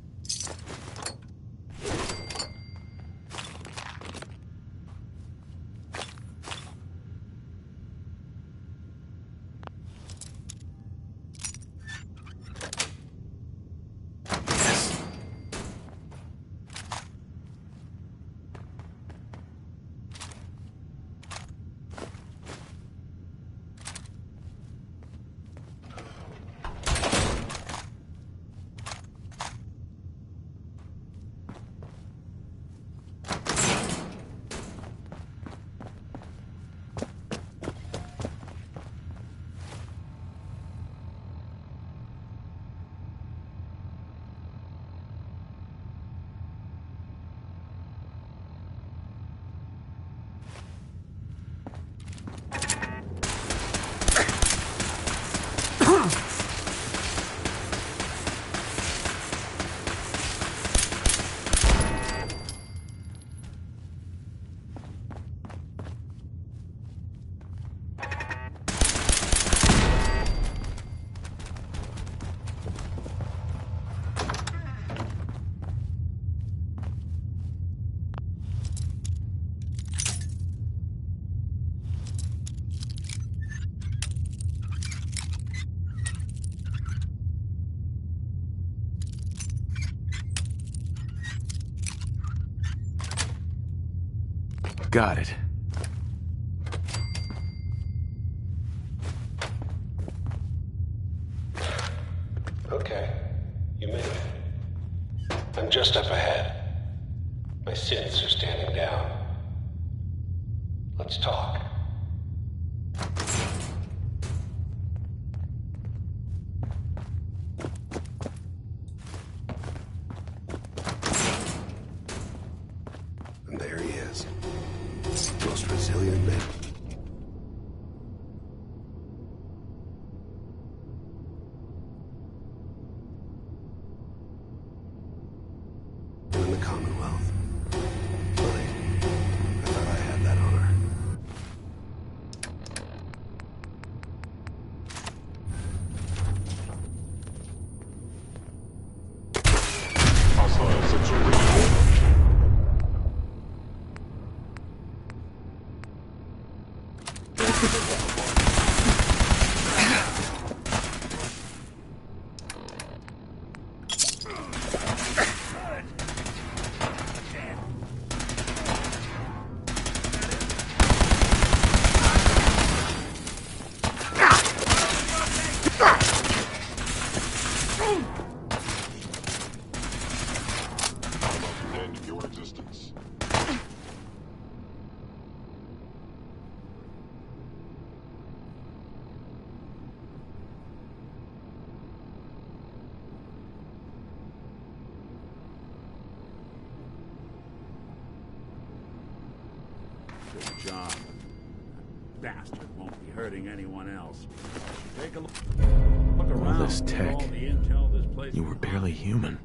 Got it. Okay, you made it. I'm just up ahead. My synths are standing down. Let's talk. And there he is. Most resilient man. In the Commonwealth. Funny. I thought I had that honor. Hostile sensor reading. End your existence. Good job. Bastard won't be hurting anyone else. Take a look All around. this Look at tech. all the intel this place You were barely human.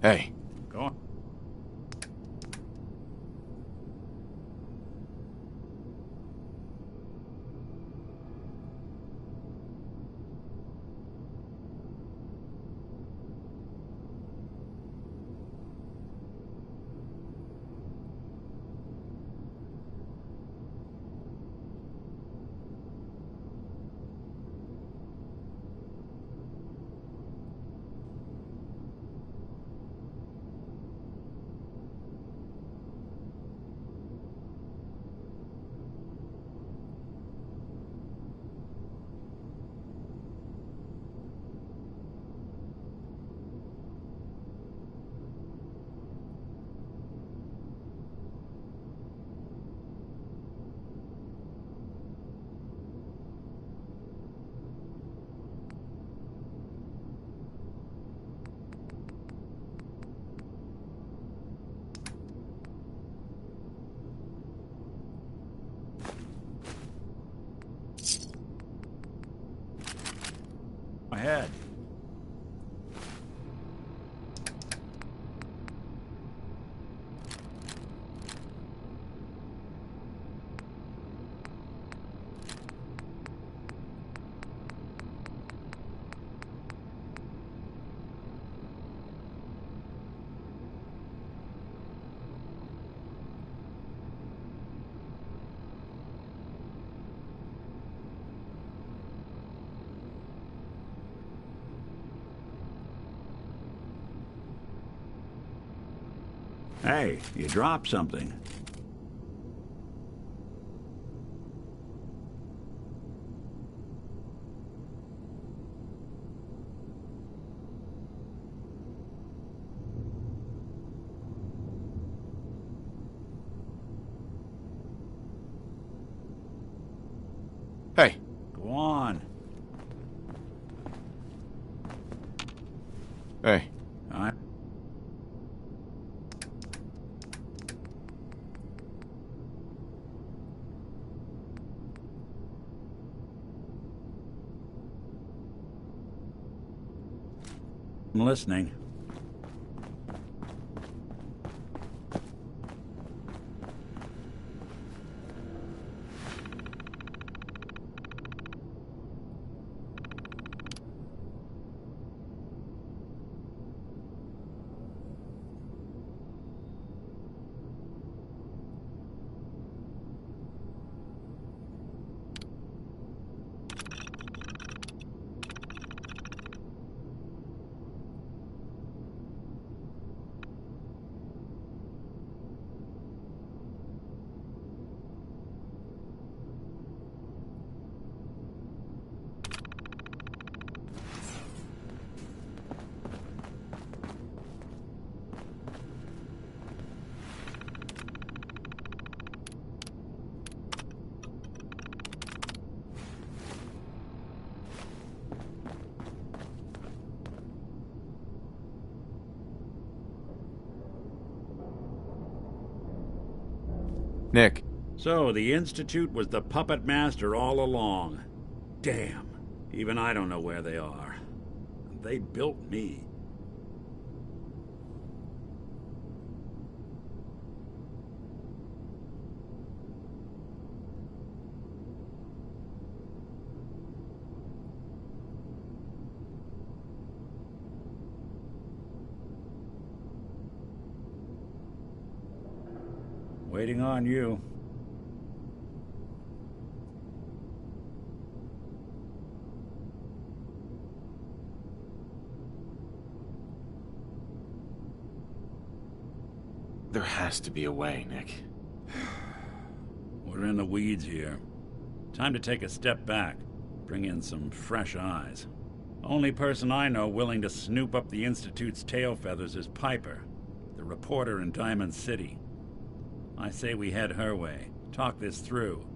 Hey. Go on. Ahead. Hey, you dropped something. Hey. Go on. Hey. I'm listening. Nick. So, the Institute was the puppet master all along. Damn. Even I don't know where they are. They built me. Waiting on you. There has to be a way, Nick. We're in the weeds here. Time to take a step back. Bring in some fresh eyes. Only person I know willing to snoop up the Institute's tail feathers is Piper, the reporter in Diamond City. I say we head her way. Talk this through.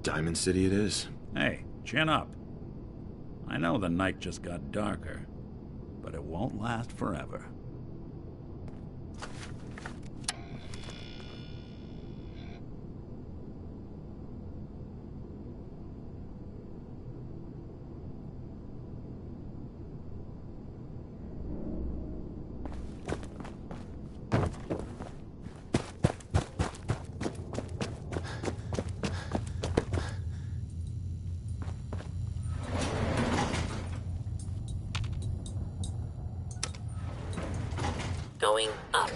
Diamond City it is. Hey, chin up. I know the night just got darker, but it won't last forever. going up.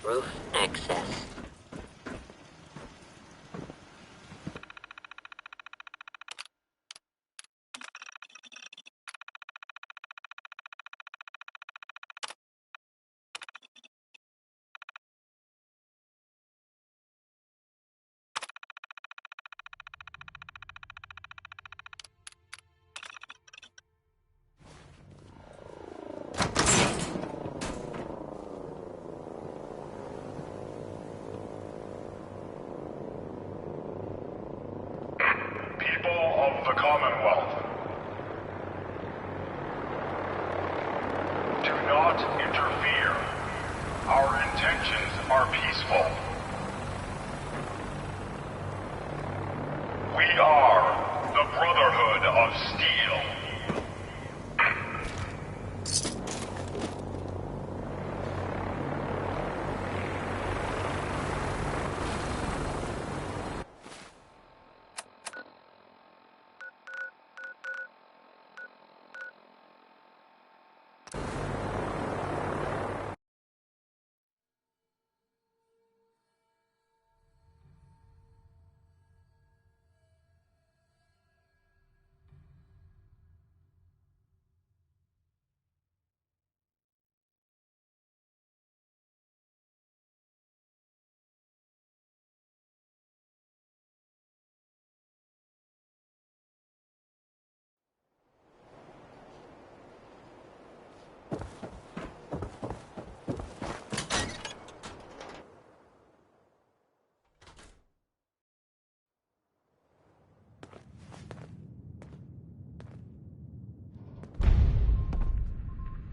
Roof access. Of the Commonwealth. Do not interfere. Our intentions are peaceful. We are the Brotherhood of Steel.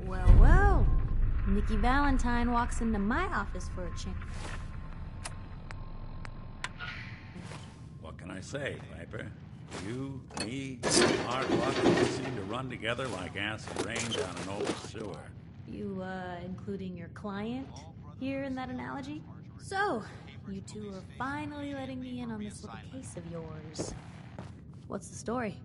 Well, well. Nikki Valentine walks into my office for a change. What can I say, Viper? You, me, hard luck, we seem to run together like acid rain down an old sewer. You, including your client here in that analogy? So, you two are finally letting me in on this little case of yours. What's the story?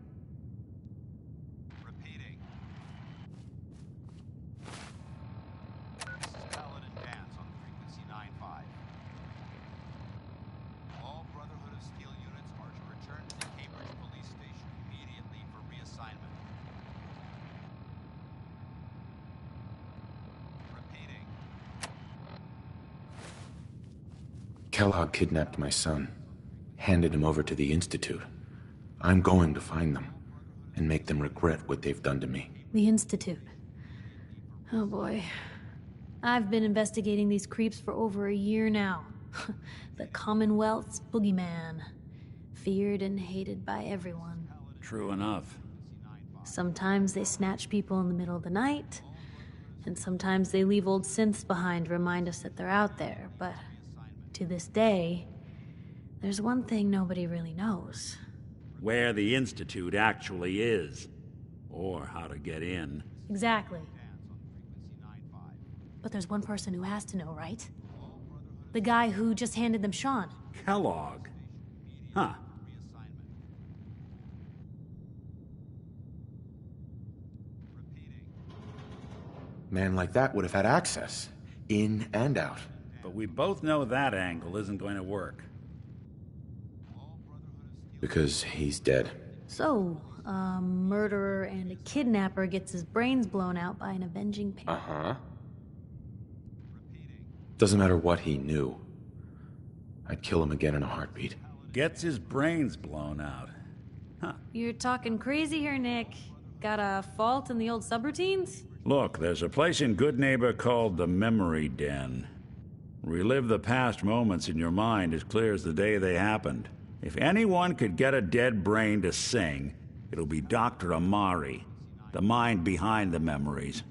Kellogg kidnapped my son, handed him over to the Institute. I'm going to find them and make them regret what they've done to me. The Institute. Oh boy. I've been investigating these creeps for over a year now. The Commonwealth's boogeyman. Feared and hated by everyone. True enough. Sometimes they snatch people in the middle of the night, and sometimes they leave old synths behind to remind us that they're out there, but to this day, there's one thing nobody really knows. Where the Institute actually is. Or how to get in. Exactly. But there's one person who has to know, right? The guy who just handed them Sean. Kellogg? Huh. Man like that would have had access, in and out. But we both know that angle isn't going to work. Because he's dead. So, a murderer and a kidnapper gets his brains blown out by an avenging parent. Uh-huh. Doesn't matter what he knew. I'd kill him again in a heartbeat. Gets his brains blown out. Huh. You're talking crazy here, Nick. Got a fault in the old subroutines? Look, there's a place in Good Neighbor called the Memory Den. Relive the past moments in your mind as clear as the day they happened. If anyone could get a dead brain to sing, it'll be Dr. Amari, the mind behind the memories.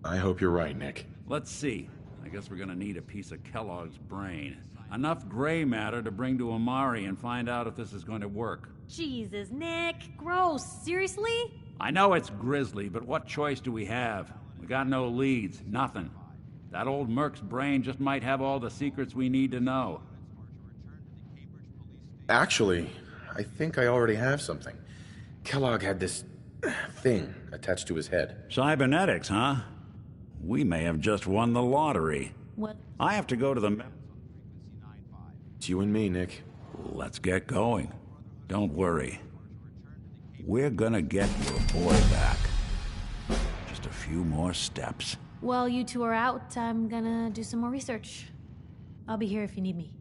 I hope you're right, Nick. Let's see. I guess we're gonna need a piece of Kellogg's brain. Enough gray matter to bring to Amari and find out if this is going to work. Jesus, Nick. Gross. Seriously? I know it's grisly, but what choice do we have? We got no leads, nothing. That old Merc's brain just might have all the secrets we need to know. Actually, I think I already have something. Kellogg had this thing attached to his head. Cybernetics, huh? We may have just won the lottery. What? I have to go to the... It's you and me, Nick. Let's get going. Don't worry. We're gonna get your boy back. Just a few more steps. While you two are out, I'm gonna do some more research. I'll be here if you need me.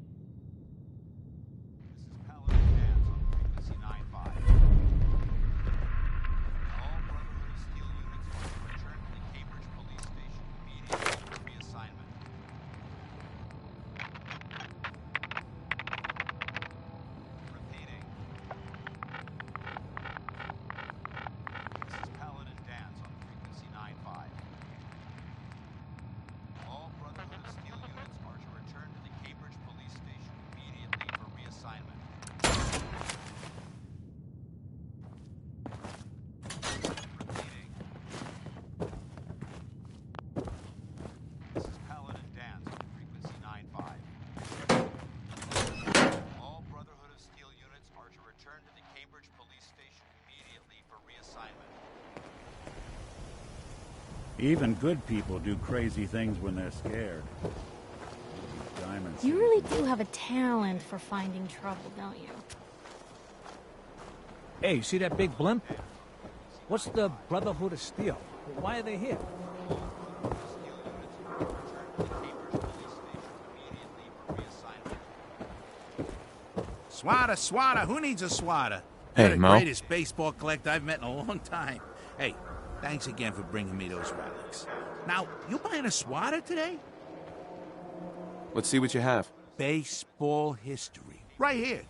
Even good people do crazy things when they're scared. You really do have a talent for finding trouble, don't you? Hey, you see that big blimp? What's the Brotherhood of Steel? Why are they here? Swatter, swatter. Who needs a swatter? Hey, You're the Mo. greatest baseball collector I've met in a long time. Hey, thanks again for bringing me those relics. Now, you buying a swatter today? Let's see what you have. Baseball history. Right here.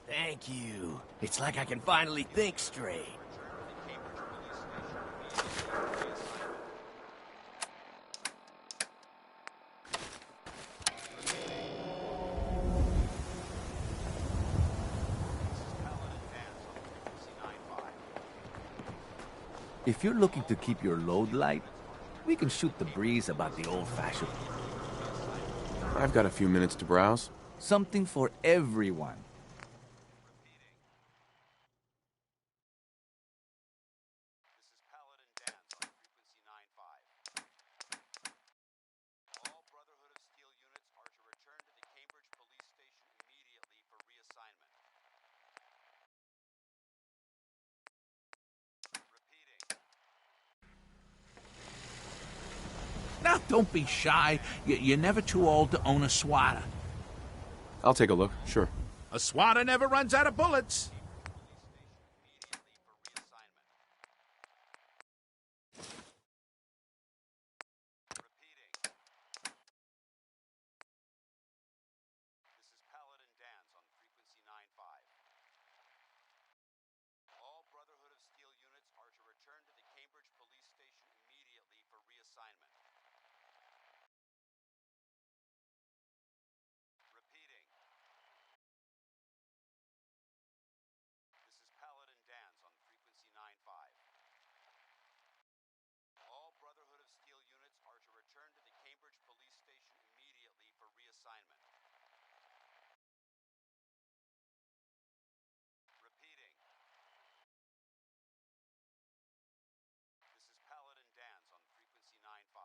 Thank you. It's like I can finally think straight. If you're looking to keep your load light, we can shoot the breeze about the old-fashioned. I've got a few minutes to browse. Something for everyone. Now, don't be shy. You're never too old to own a swatter. I'll take a look, sure. A swatter never runs out of bullets. reassignment. Repeating. This is Paladin Dan's on frequency 9-5. All Brotherhood of Steel units are to return to the Cambridge Police Station immediately for reassignment. Repeating. This is Paladin Dan's on frequency 9-5.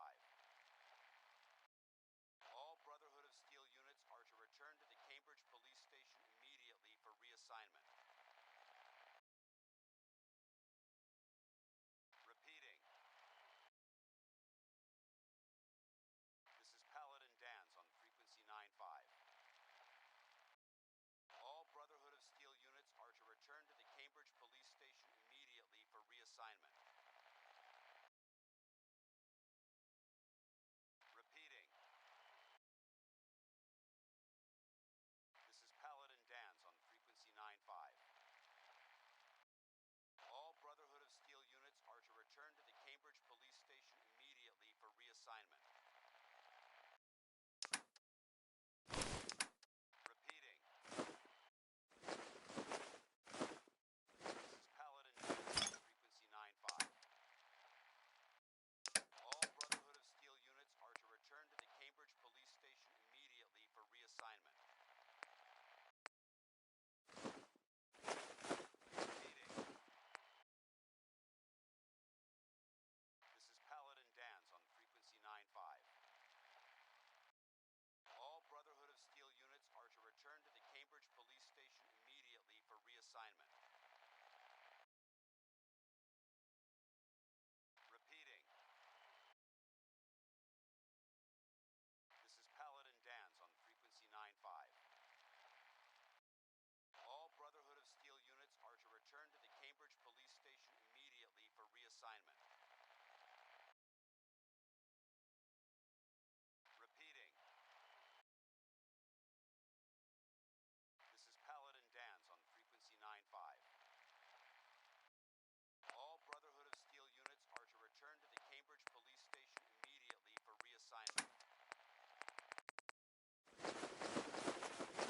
All Brotherhood of Steel units are to return to the Cambridge Police Station immediately for reassignment. Repeating. This is Paladin Dan's on frequency 9-5. All Brotherhood of Steel units are to return to the Cambridge Police Station immediately for reassignment. Repeating. This is Paladin Dan's on frequency 9-5. All Brotherhood of Steel units are to return to the Cambridge Police Station immediately for reassignment. Repeating. This is Paladin Dan's on frequency 9-5. All Brotherhood of Steel units are to return to the Cambridge Police Station immediately for reassignment. This is Paladin Dan's on frequency 9-5. All Brotherhood of Steel units are to return to the Cambridge Police Station immediately for reassignment. Repeating. This is Paladin Dan's on frequency 9-5. All Brotherhood of Steel units are to return to the Cambridge Police Station immediately for reassignment. Repeating. This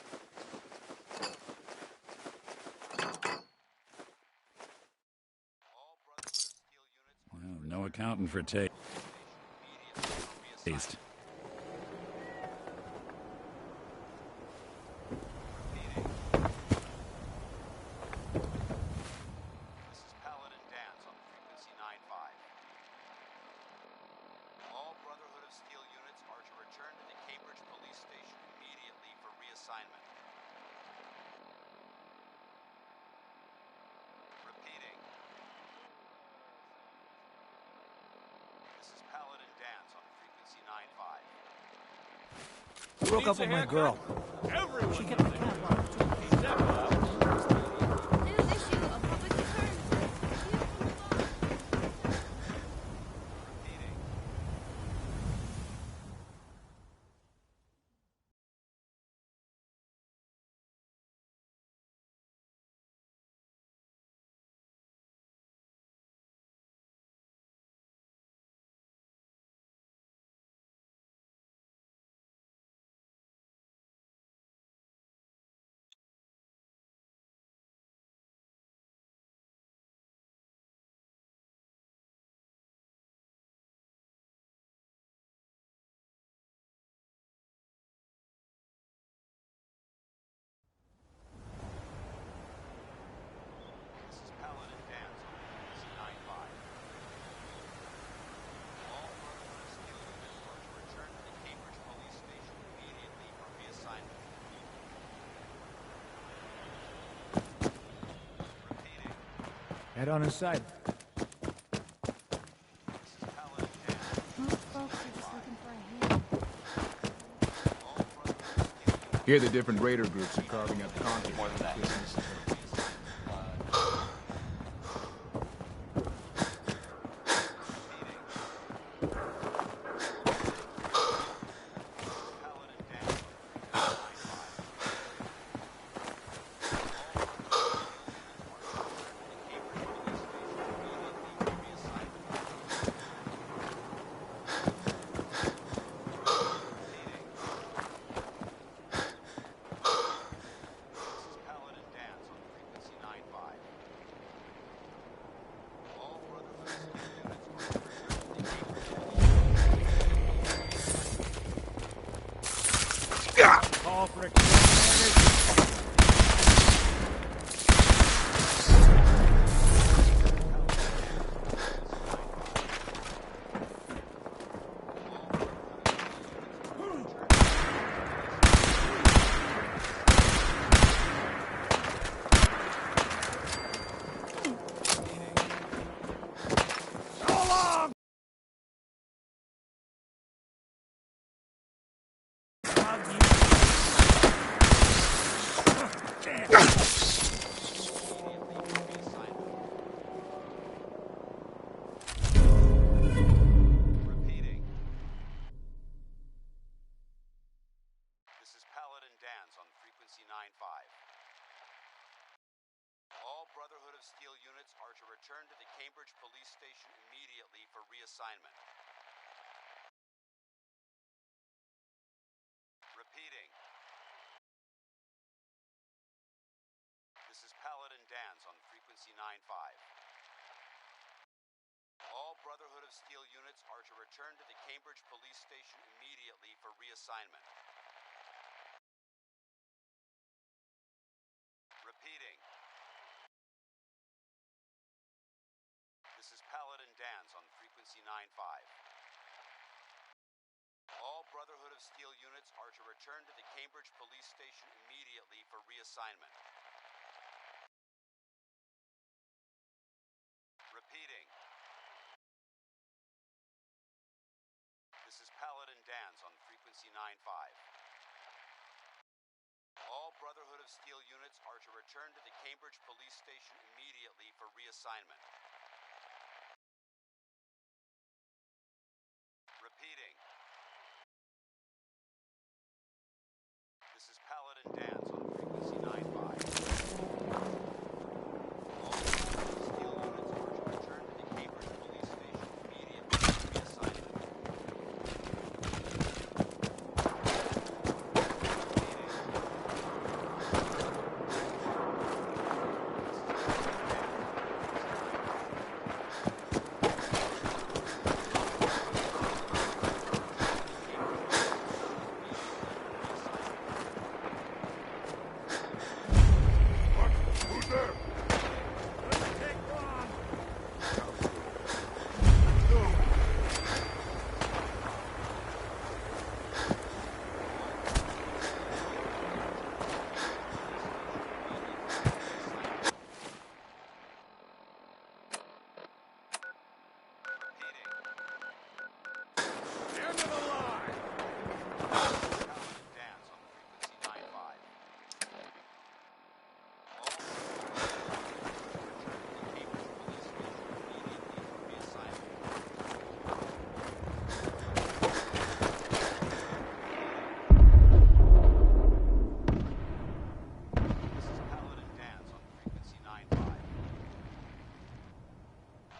is Paladin Dan's on frequency 9-5. All Brotherhood of Steel units are to return to the Cambridge Police Station immediately for reassignment. No accounting for taste. This is Paladin Dan's on frequency 9-5. All Brotherhood of Steel units are to return to the Cambridge Police Station immediately for reassignment. Repeating. This is Paladin Dan's on frequency 9-5. Broke up with my girl. She kept the cat locked. News issue of public concern. This is Paladin Dan's on frequency 9-5. All Brotherhood of Steel units are to return to the Cambridge Police Station immediately for reassignment. Repeating. Head on his side. This is Paladin Dan. Most folks are just looking for a hand. Here the different raider groups are carving up content. More than that. All for exterminators. All Brotherhood of Steel units are to return to the Cambridge Police Station immediately for reassignment. Repeating. This is Paladin Dan's on frequency 95. All Brotherhood of Steel units are to return to the Cambridge Police Station immediately for reassignment. Repeating. This is Paladin Dan's on frequency 95. All Brotherhood of Steel units are to return to the Cambridge Police Station immediately for reassignment. Repeating. This is Paladin Dan's on frequency 95. All Brotherhood of Steel units are to return to the Cambridge Police Station immediately for reassignment. Repeating. This is Paladin Dan's on frequency 95.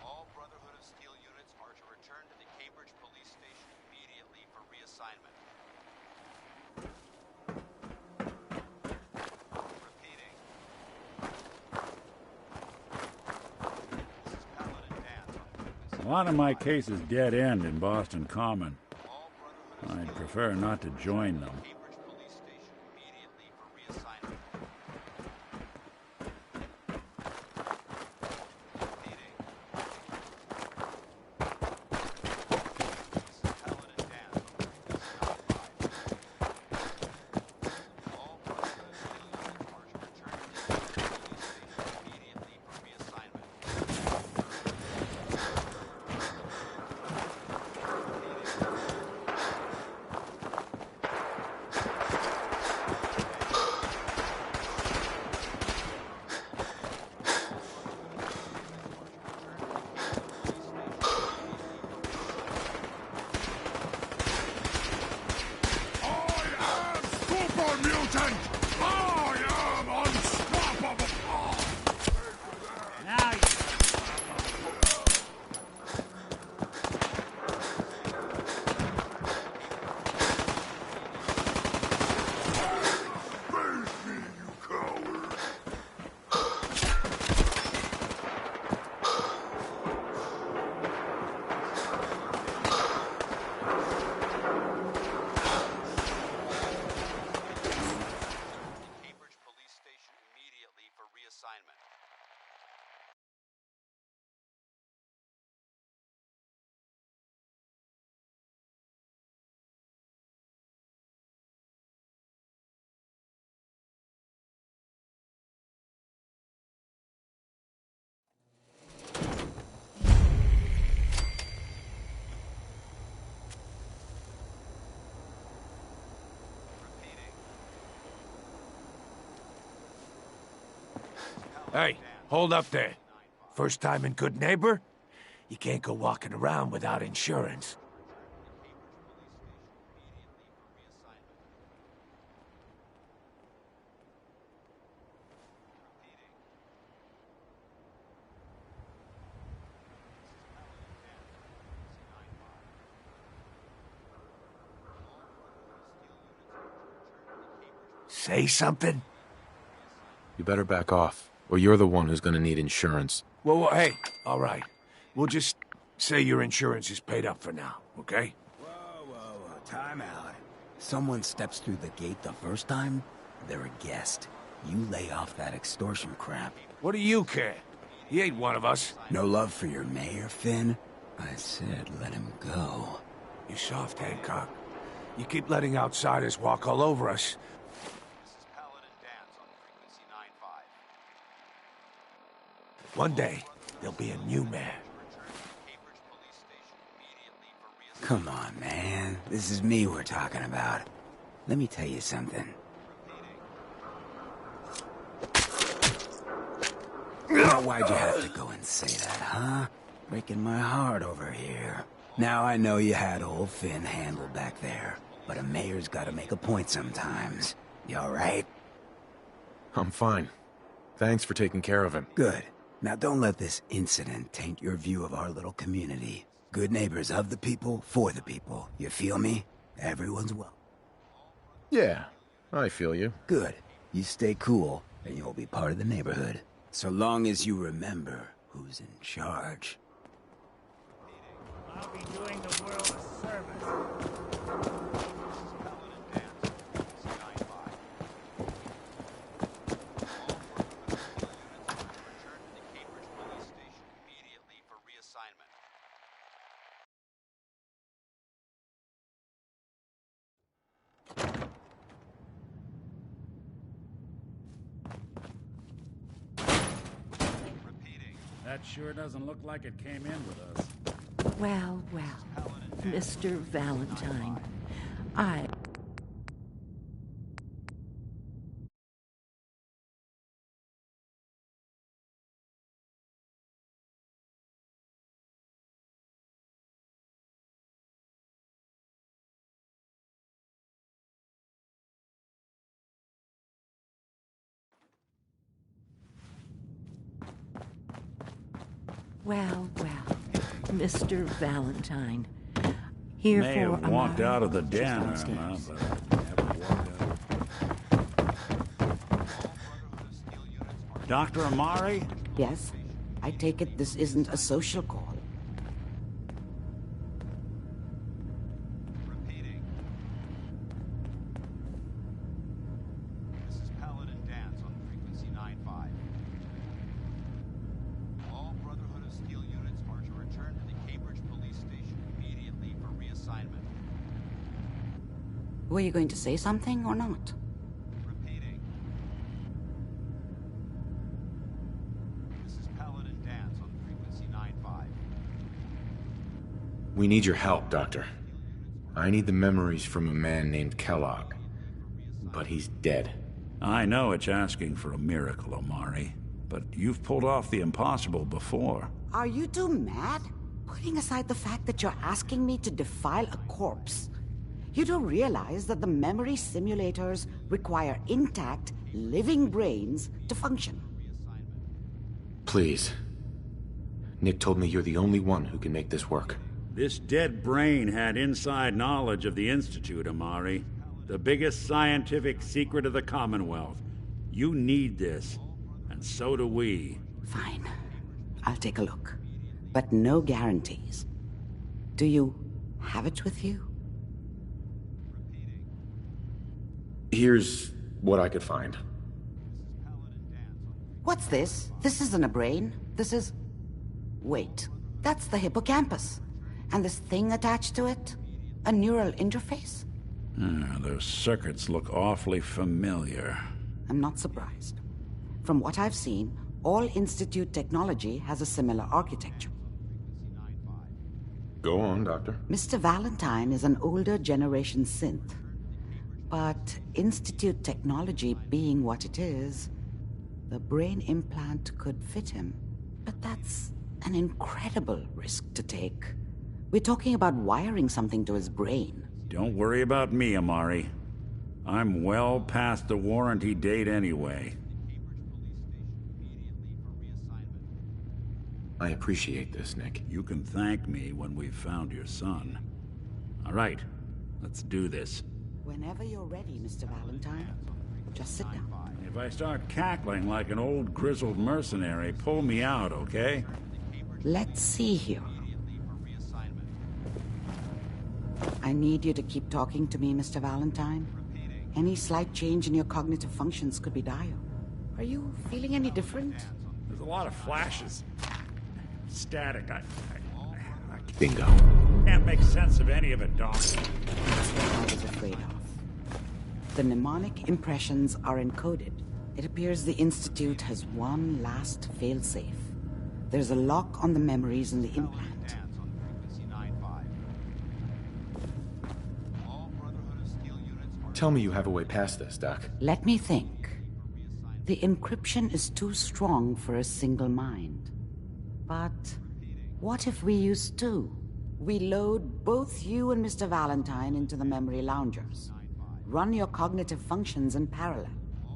All Brotherhood of Steel units are to return to the Cambridge Police Station immediately for reassignment. A lot of my cases dead end in Boston Common. I'd prefer not to join them. Hey, hold up there. First time in Good Neighbor? You can't go walking around without insurance. Say something? You better back off, or you're the one who's gonna need insurance. Well, hey, all right. We'll just say your insurance is paid up for now, okay? Whoa, time out. Someone steps through the gate the first time, they're a guest. You lay off that extortion crap. What do you care? He ain't one of us. No love for your mayor, Finn? I said let him go. You soft, Hancock. You keep letting outsiders walk all over us. One day, there'll be a new mayor. Come on, man. This is me we're talking about. Let me tell you something. Now, why'd you have to go and say that, huh? Breaking my heart over here. Now I know you had old Finn handled back there, but a mayor's gotta make a point sometimes. You alright? I'm fine. Thanks for taking care of him. Good. Now don't let this incident taint your view of our little community. Good neighbors of the people, for the people. You feel me? Everyone's welcome. Yeah, I feel you. Good. You stay cool, and you'll be part of the neighborhood. So long as you remember who's in charge. I'll be doing the world a service. That sure doesn't look like it came in with us. Well, Mr. Valentine, I... Well, Mr. Valentine, here May for have walked out of the den, Irma, but never walked out. Dr. Amari? Yes? I take it this isn't a social call. Were you going to say something or not? Repeating. This is Paladin Dance on frequency 95. We need your help, Doctor. I need the memories from a man named Kellogg. But he's dead. I know it's asking for a miracle, Amari, but you've pulled off the impossible before. Are you two mad? Putting aside the fact that you're asking me to defile a corpse, you do realize that the memory simulators require intact, living brains to function. Please. Nick told me you're the only one who can make this work. This dead brain had inside knowledge of the Institute, Amari. The biggest scientific secret of the Commonwealth. You need this, and so do we. Fine. I'll take a look. But no guarantees. Do you have it with you? Here's what I could find. What's this? This isn't a brain. This is... Wait. That's the hippocampus. And this thing attached to it? A neural interface? Those circuits look awfully familiar. I'm not surprised. From what I've seen, all Institute technology has a similar architecture. Go on, Doctor. Mr. Valentine is an older generation synth. But Institute technology being what it is, the brain implant could fit him. But that's an incredible risk to take. We're talking about wiring something to his brain. Don't worry about me, Amari. I'm well past the warranty date anyway. I appreciate this, Nick. You can thank me when we've found your son. All right, let's do this. Whenever you're ready, Mr. Valentine. Just sit down. If I start cackling like an old grizzled mercenary, pull me out, okay? Let's see here. I need you to keep talking to me, Mr. Valentine. Any slight change in your cognitive functions could be dire. Are you feeling any different? There's a lot of flashes. Static. I Bingo. can't make sense of any of it, Doc. That's what I was afraid of. The mnemonic impressions are encoded. It appears the Institute has one last failsafe. There's a lock on the memories in the implant. Tell me you have a way past this, Doc. Let me think. The encryption is too strong for a single mind. But what if we use two? We load both you and Mr. Valentine into the memory loungers. Run your cognitive functions in parallel.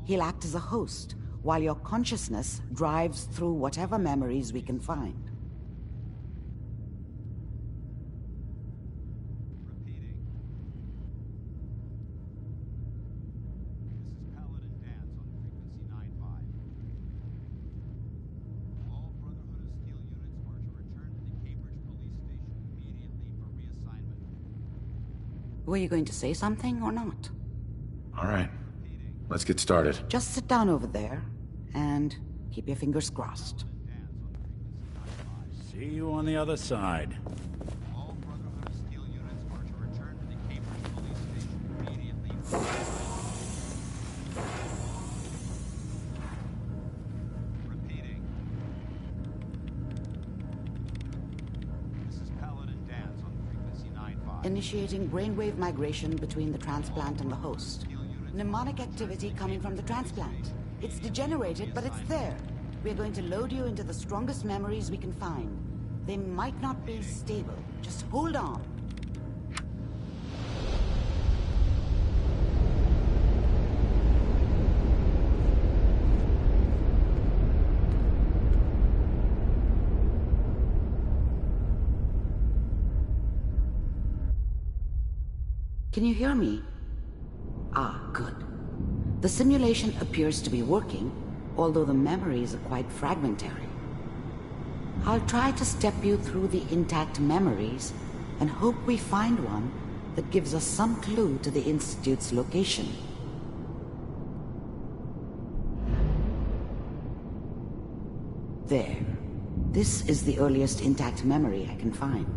He'll act as a host, while your consciousness drives through whatever memories we can find. Were you going to say something or not? All right. Let's get started. Just sit down over there and keep your fingers crossed. See you on the other side. Initiating brainwave migration between the transplant and the host. Mnemonic activity coming from the transplant. It's degenerated, but it's there. We're going to load you into the strongest memories we can find. They might not be stable. Just hold on. Can you hear me? Ah, good. The simulation appears to be working, although the memories are quite fragmentary. I'll try to step you through the intact memories and hope we find one that gives us some clue to the Institute's location. There. This is the earliest intact memory I can find.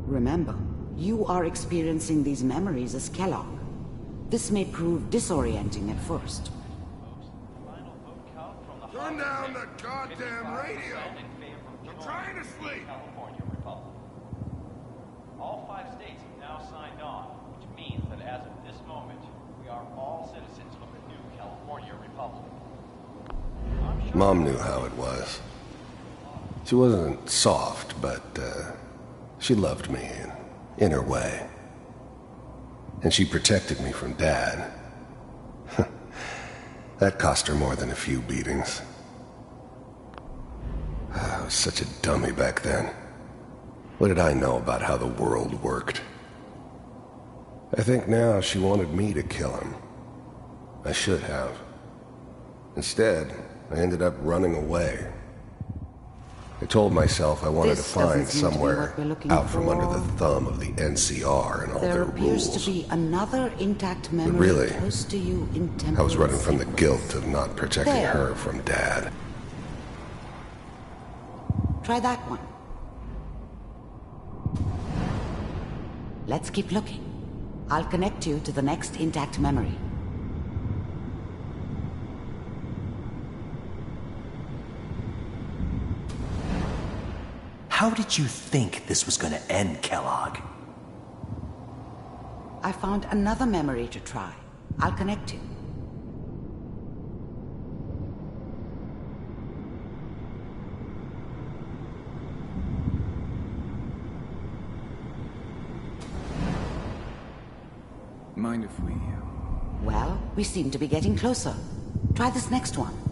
Remember, you are experiencing these memories as Kellogg. This may prove disorienting at first. Turn down the goddamn radio! I'm trying to sleep! All 5 states have now signed on, which means that as of this moment, we are all citizens of the new California Republic. Mom knew how it was. She wasn't soft, but, she loved me in her way. And she protected me from Dad. That cost her more than a few beatings. I was such a dummy back then. What did I know about how the world worked? I think now she wanted me to kill him. I should have. Instead, I ended up running away. I told myself I wanted to find somewhere out from under the thumb of the NCR and all their rules. There appears to be another intact memory really, close to you in temporal I was running from the sequence. guilt of not protecting her from Dad. Try that one. Let's keep looking. I'll connect you to the next intact memory. How did you think this was gonna end, Kellogg? I found another memory to try. I'll connect you. Mind if we... Well, we seem to be getting closer. Try this next one.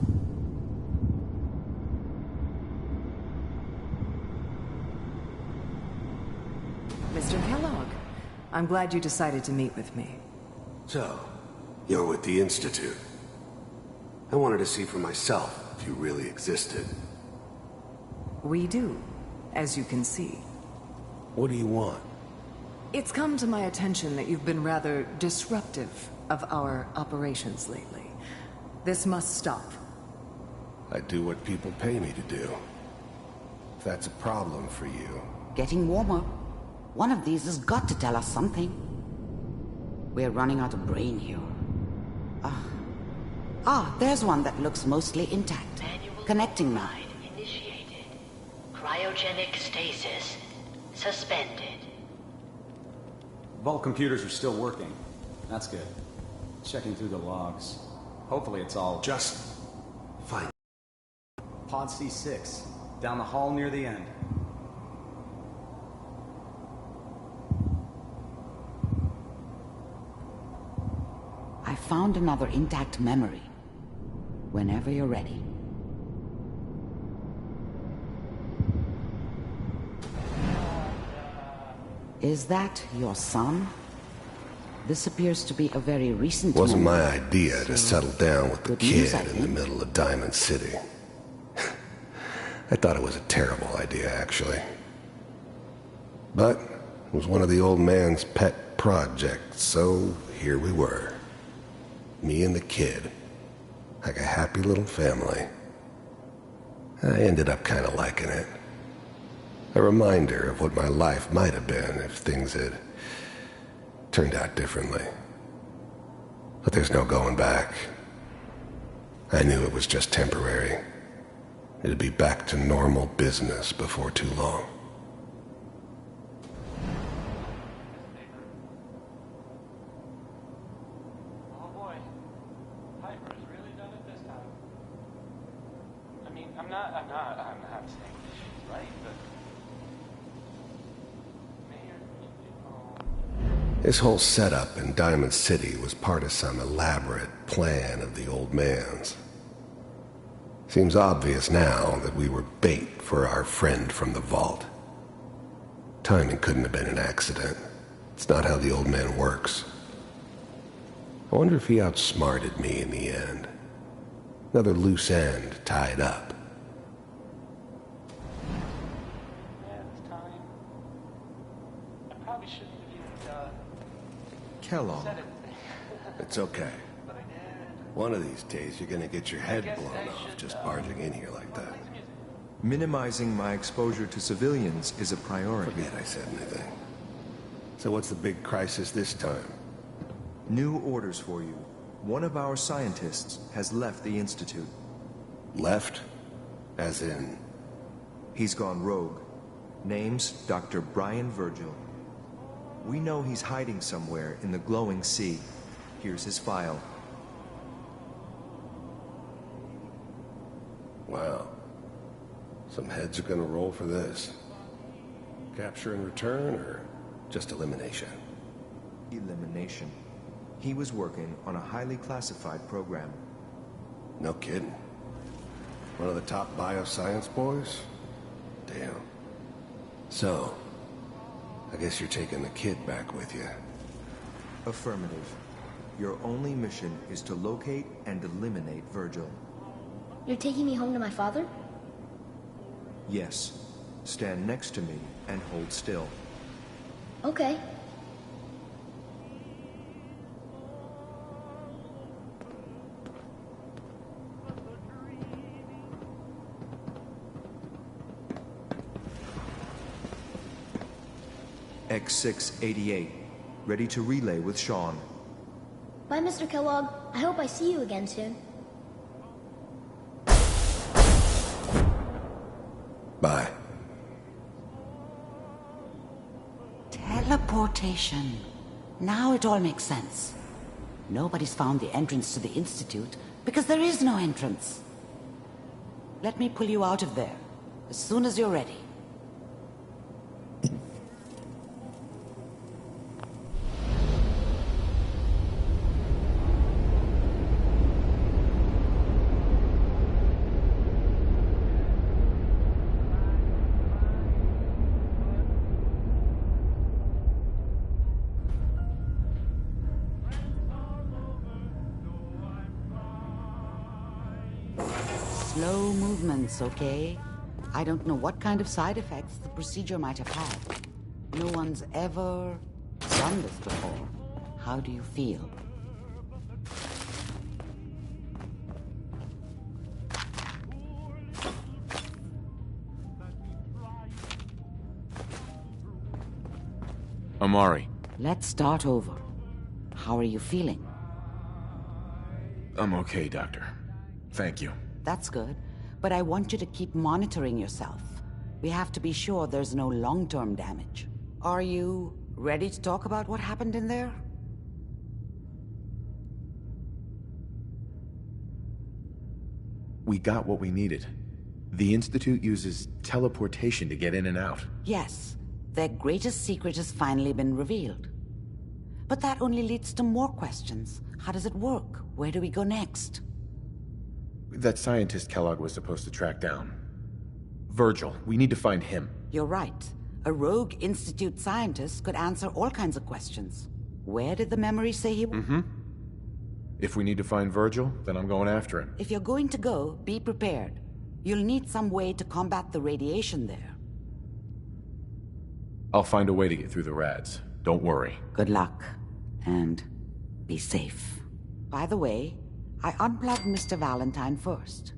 Mr. Kellogg, I'm glad you decided to meet with me. So, you're with the Institute. I wanted to see for myself if you really existed. We do, as you can see. What do you want? It's come to my attention that you've been rather disruptive of our operations lately. This must stop. I do what people pay me to do. If that's a problem for you. Getting warmer. One of these has got to tell us something. We're running out of brain here. There's one that looks mostly intact. Connecting now. Initiated. Cryogenic stasis. Suspended. Vault computers are still working. That's good. Checking through the logs. Hopefully it's all... Just... fine. Pod C6. Down the hall near the end. I found another intact memory. Whenever you're ready. Is that your son? This appears to be a very recent... Wasn't my memory. idea to settle down with the kid in the middle of Diamond City. I thought it was a terrible idea, actually. But it was one of the old man's pet projects, so here we were. Me and the kid. Like a happy little family. I ended up kind of liking it. A reminder of what my life might have been if things had turned out differently. But there's no going back. I knew it was just temporary. It'd be back to normal business before too long. Oh boy. Piper's really done it this time. I mean, I'm not saying she's right, but... This whole setup in Diamond City was part of some elaborate plan of the old man's. Seems obvious now that we were bait for our friend from the vault. Timing couldn't have been an accident. It's not how the old man works. I wonder if he outsmarted me in the end. Another loose end tied up. Kellogg. It's okay. One of these days you're gonna get your head blown off just barging in here like that. Minimizing my exposure to civilians is a priority. Forget I said anything. So what's the big crisis this time? New orders for you. One of our scientists has left the Institute. Left? As in? He's gone rogue. Name's Dr. Brian Virgil. We know he's hiding somewhere in the glowing sea. Here's his file. Wow. Some heads are gonna roll for this. Capture and return, or just elimination? Elimination. He was working on a highly classified program. No kidding. One of the top bioscience boys? Damn. So, I guess you're taking the kid back with you. Affirmative. Your only mission is to locate and eliminate Virgil. You're taking me home to my father? Yes. Stand next to me and hold still. Okay. X688. Ready to relay with Sean. Bye, Mr. Kellogg. I hope I see you again soon. Bye. Teleportation. Now it all makes sense. Nobody's found the entrance to the Institute because there is no entrance. Let me pull you out of there as soon as you're ready. Slow movements, okay? I don't know what kind of side effects the procedure might have had. No one's ever done this before. How do you feel? Amari. Let's start over. How are you feeling? I'm okay, Doctor. Thank you. That's good, but I want you to keep monitoring yourself. We have to be sure there's no long-term damage. Are you ready to talk about what happened in there? We got what we needed. The Institute uses teleportation to get in and out. Yes, their greatest secret has finally been revealed. But that only leads to more questions. How does it work? Where do we go next? That scientist Kellogg was supposed to track down. Virgil, we need to find him. You're right. A rogue Institute scientist could answer all kinds of questions. Where did the memory say he... If we need to find Virgil, then I'm going after him. If you're going to go, be prepared. You'll need some way to combat the radiation there. I'll find a way to get through the rads. Don't worry. Good luck. And be safe. By the way, I unplugged Mr. Valentine first.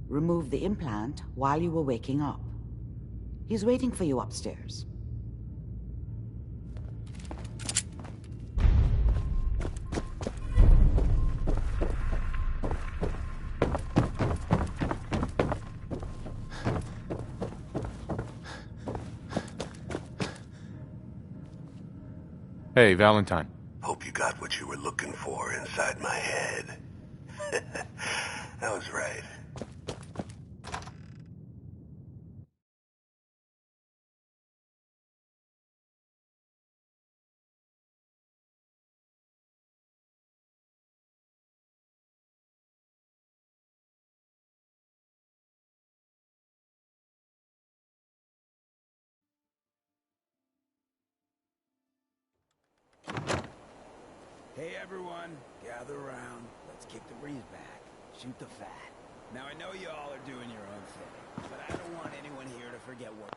Removed the implant while you were waking up. He's waiting for you upstairs. Hey, Valentine. Hope you got what you were looking for inside my head. That was right. Hey everyone, gather around. Let's kick the breeze back. Shoot the fat. Now I know you all are doing your own thing, but I don't want anyone here to forget what...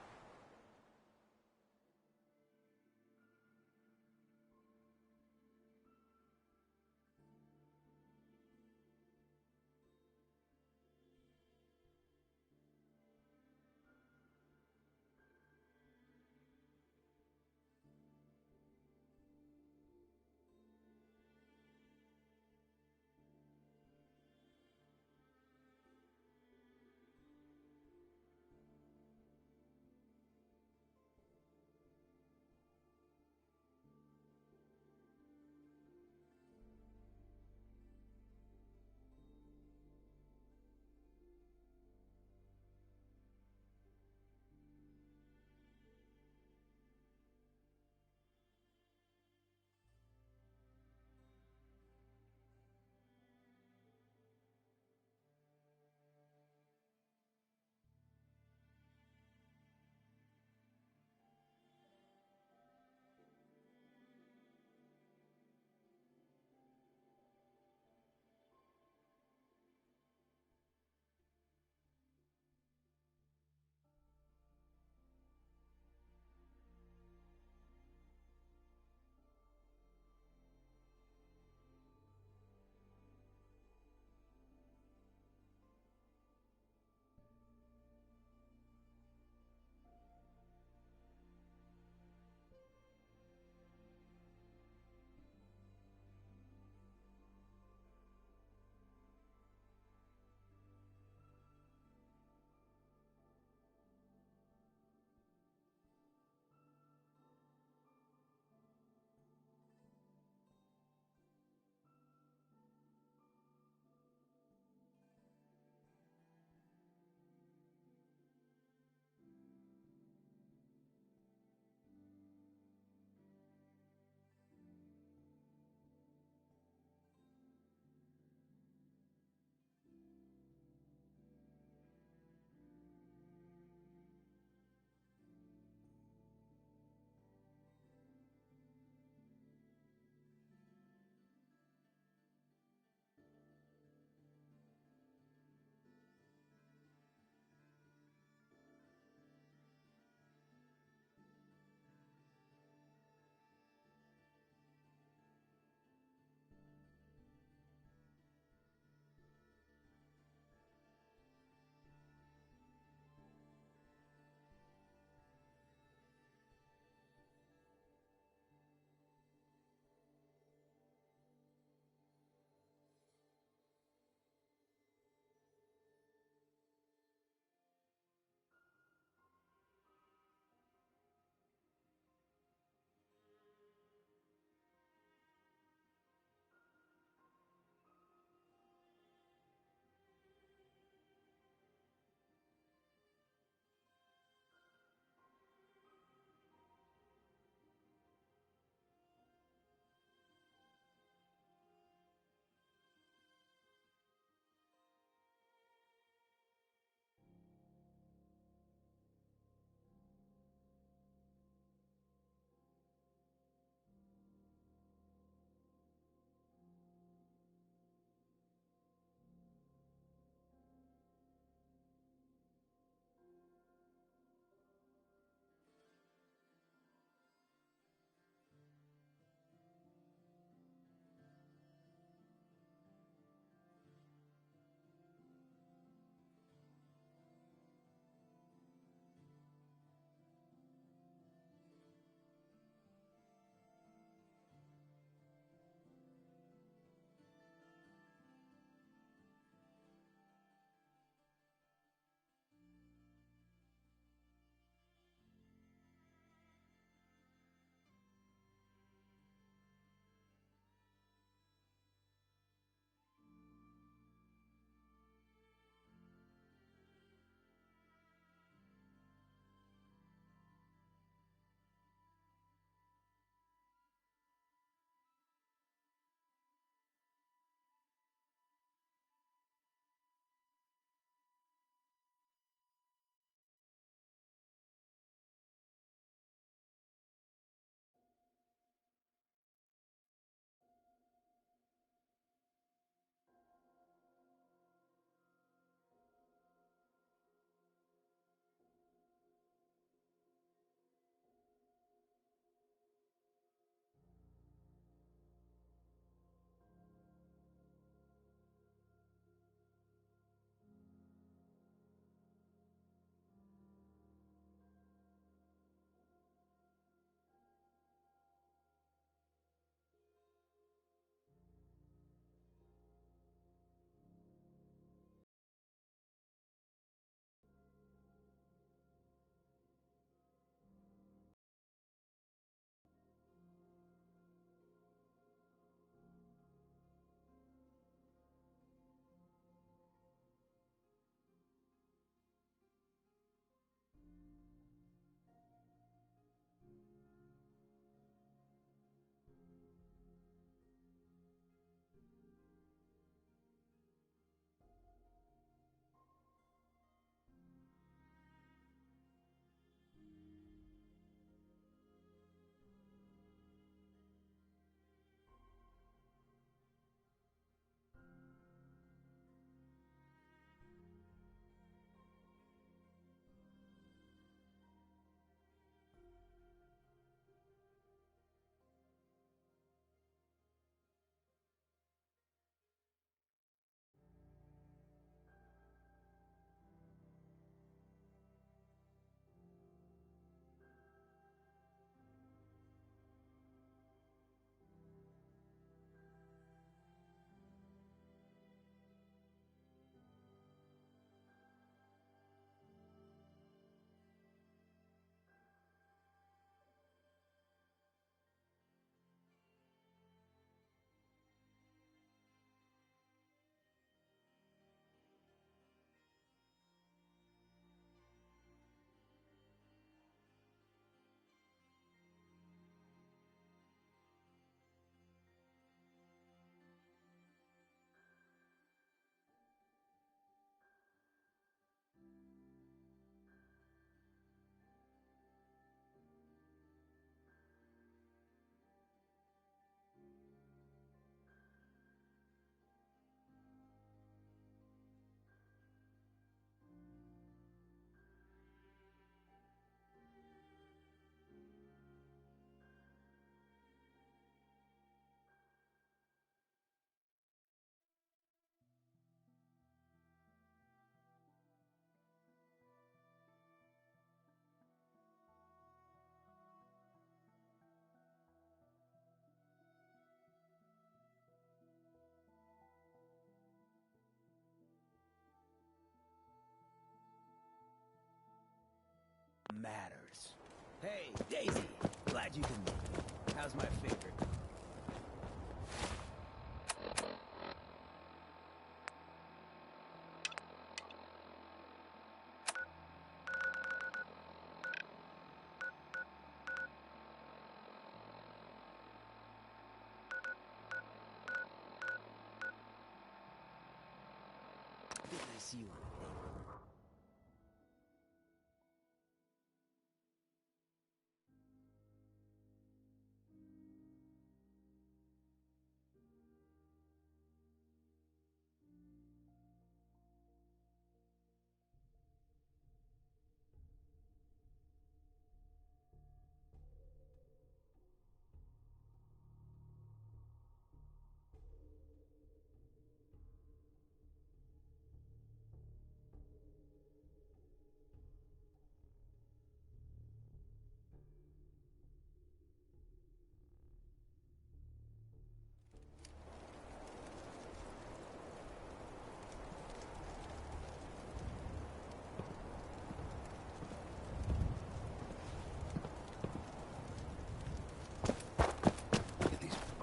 Hey, Daisy. Glad you can make it. How's my finger? Didn't I see you on a date?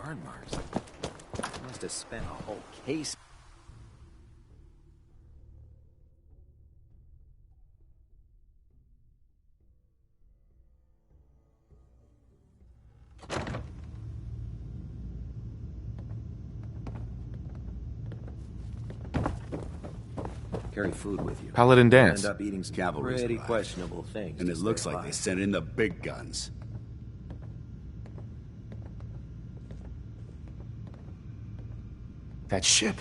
Burn marks. I must have spent a whole case. Carry food with you. Paladin dance. End up eating some Cavalry's pretty arrived. questionable things. And to it looks stay like they alive. sent in the big guns. That ship.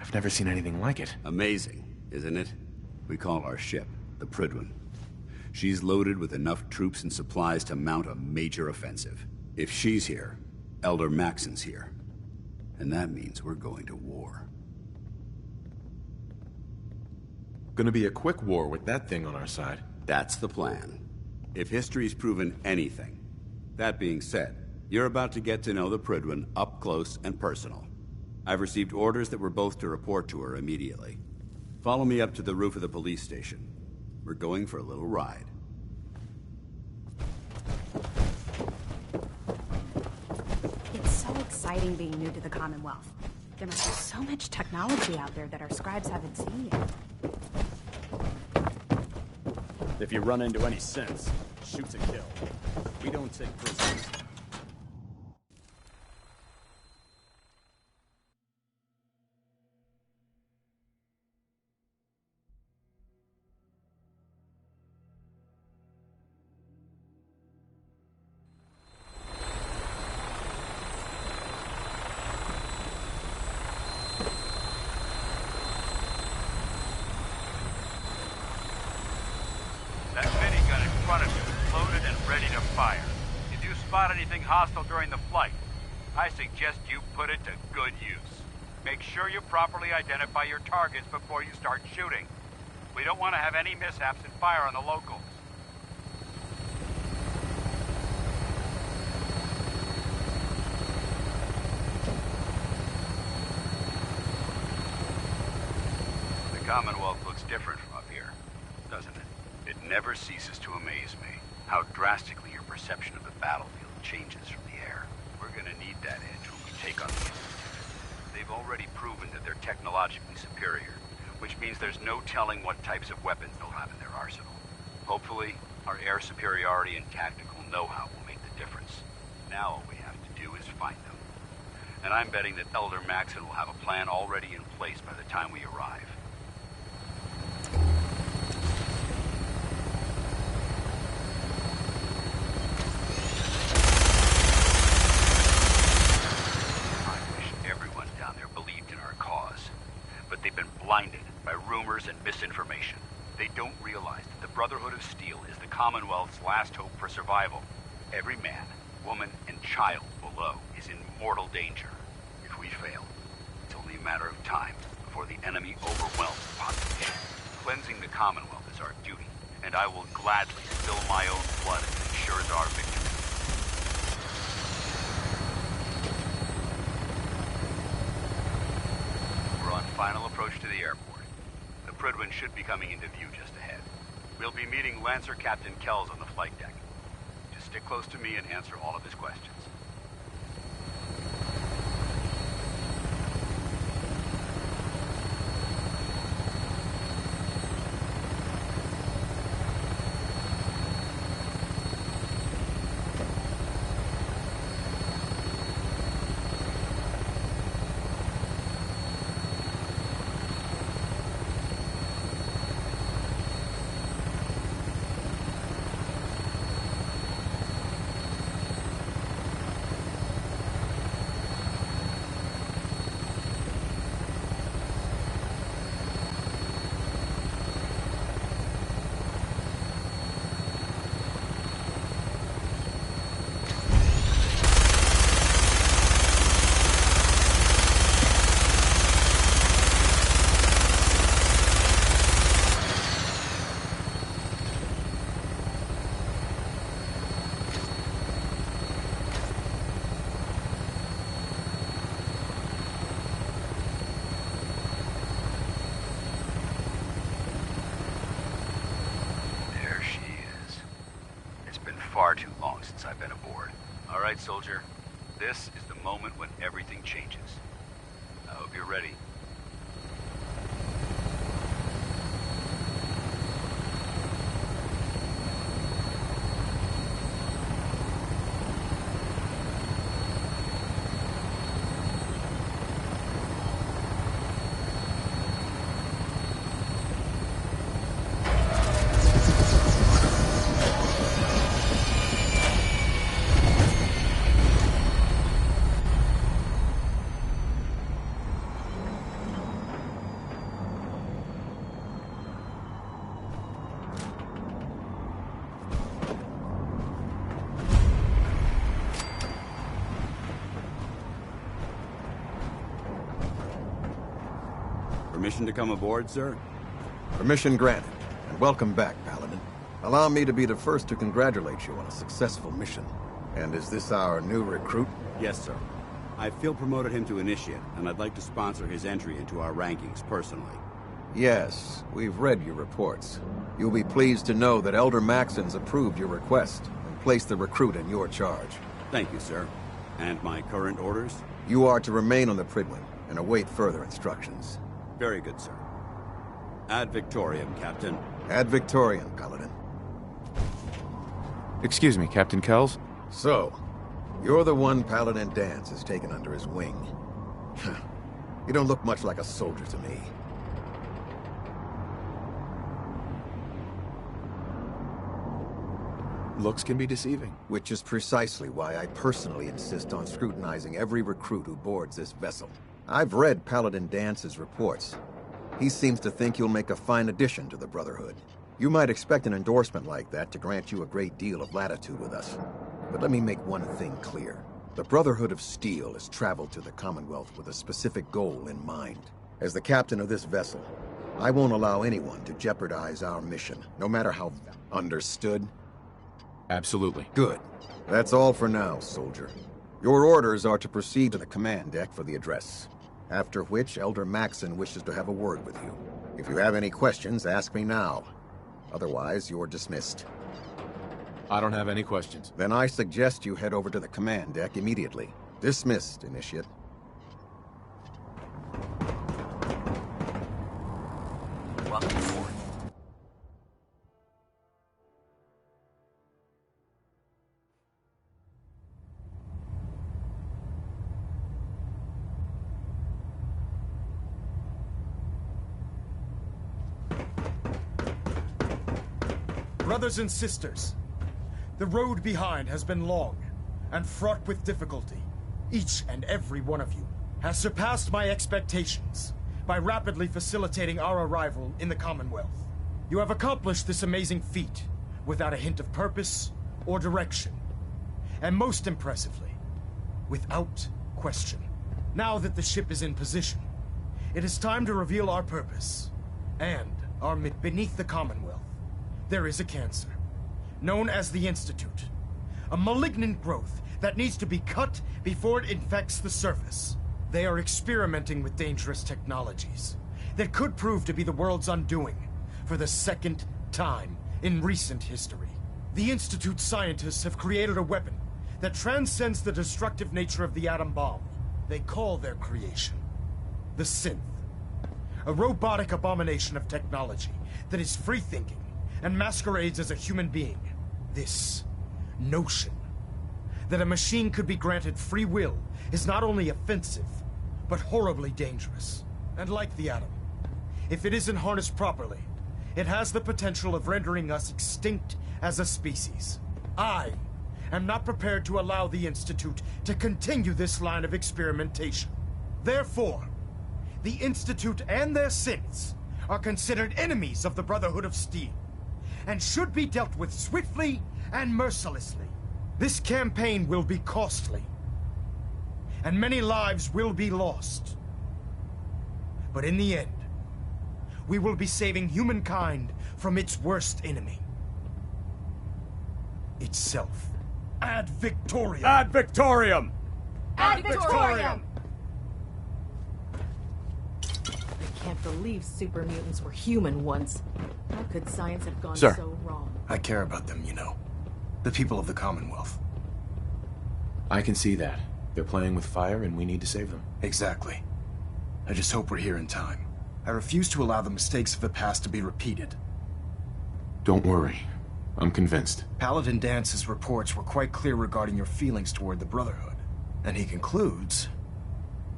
I've never seen anything like it. Amazing, isn't it? We call our ship the Prydwen. She's loaded with enough troops and supplies to mount a major offensive. If she's here, Elder Maxon's here. And that means we're going to war. Gonna be a quick war with that thing on our side. That's the plan. If history's proven anything. That being said, you're about to get to know the Prydwen up close and personal. I've received orders that we're both to report to her immediately. Follow me up to the roof of the police station. We're going for a little ride. It's so exciting being new to the Commonwealth. There must be so much technology out there that our scribes haven't seen yet. If you run into any sense, shoot to kill. We don't take prisoners. That minigun in front of you is loaded and ready to fire. If you spot anything hostile during the flight, I suggest you put it to good use. Make sure you properly identify your targets before you start shooting. We don't want to have any mishaps and fire on the locals. The Commonwealth looks different from up here, doesn't it? It never ceases to amaze me how drastically your perception of the battlefield changes from the air. We're gonna need that edge when we take on the enemy. They've already proven that they're technologically superior, which means there's no telling what types of weapons they'll have in their arsenal. Hopefully, our air superiority and tactical know-how will make the difference. Now all we have to do is find them. And I'm betting that Elder Maxon will have a plan already in place by the time we arrive. Blinded by rumors and misinformation. They don't realize that the Brotherhood of Steel is the Commonwealth's last hope for survival. Every man, woman, and child below is in mortal danger. If we fail, it's only a matter of time before the enemy overwhelms the population. Cleansing the Commonwealth is our duty, and I will gladly spill my own blood if it ensures our victory. Final approach to the airport. The Prydwen should be coming into view just ahead. We'll be meeting Lancer Captain Kells on the flight deck. Stick close to me and answer all of his questions. Far too long since I've been aboard. All right, soldier. This is the moment when everything changes. I hope you're ready. Permission to come aboard, sir? Permission granted, and welcome back, Paladin. Allow me to be the first to congratulate you on a successful mission. And is this our new recruit? Yes, sir. I feel promoted him to initiate, and I'd like to sponsor his entry into our rankings personally. Yes, we've read your reports. You'll be pleased to know that Elder Maxon's approved your request and placed the recruit in your charge. Thank you, sir. And my current orders? You are to remain on the Pridwin and await further instructions. Very good, sir. Ad Victoriam, Captain. Ad Victoriam, Paladin. Excuse me, Captain Kells? So, you're the one Paladin Danse has taken under his wing. You don't look much like a soldier to me. Looks can be deceiving. Which is precisely why I personally insist on scrutinizing every recruit who boards this vessel. I've read Paladin Dance's reports. He seems to think you'll make a fine addition to the Brotherhood. You might expect an endorsement like that to grant you a great deal of latitude with us. But let me make one thing clear. The Brotherhood of Steel has traveled to the Commonwealth with a specific goal in mind. As the captain of this vessel, I won't allow anyone to jeopardize our mission, no matter how... Understood? Absolutely. Good. That's all for now, soldier. Your orders are to proceed to the command deck for the address. After which, Elder Maxon wishes to have a word with you. If you have any questions, ask me now. Otherwise, you're dismissed. I don't have any questions. Then I suggest you head over to the command deck immediately. Dismissed, Initiate. Welcome aboard. Brothers and sisters, the road behind has been long and fraught with difficulty. Each and every one of you has surpassed my expectations by rapidly facilitating our arrival in the Commonwealth. You have accomplished this amazing feat without a hint of purpose or direction. And most impressively, without question. Now that the ship is in position, it is time to reveal our purpose and our mission. Beneath the Commonwealth, there is a cancer, known as the Institute. A malignant growth that needs to be cut before it infects the surface. They are experimenting with dangerous technologies that could prove to be the world's undoing for the second time in recent history. The Institute scientists have created a weapon that transcends the destructive nature of the atom bomb. They call their creation the synth. A robotic abomination of technology that is free-thinking and masquerades as a human being. This notion that a machine could be granted free will is not only offensive, but horribly dangerous. And like the atom, if it isn't harnessed properly, it has the potential of rendering us extinct as a species. I am not prepared to allow the Institute to continue this line of experimentation. Therefore, the Institute and their synths are considered enemies of the Brotherhood of Steel, and should be dealt with swiftly and mercilessly. This campaign will be costly, and many lives will be lost. But in the end, we will be saving humankind from its worst enemy. Itself. Ad Victoriam! Ad Victoriam! Ad Victoriam! I can't believe super mutants were human once. How could science have gone Sir. so wrong? I care about them, you know. The people of the Commonwealth. I can see that. They're playing with fire and we need to save them. Exactly. I just hope we're here in time. I refuse to allow the mistakes of the past to be repeated. Don't worry. I'm convinced. Paladin Dance's reports were quite clear regarding your feelings toward the Brotherhood. And he concludes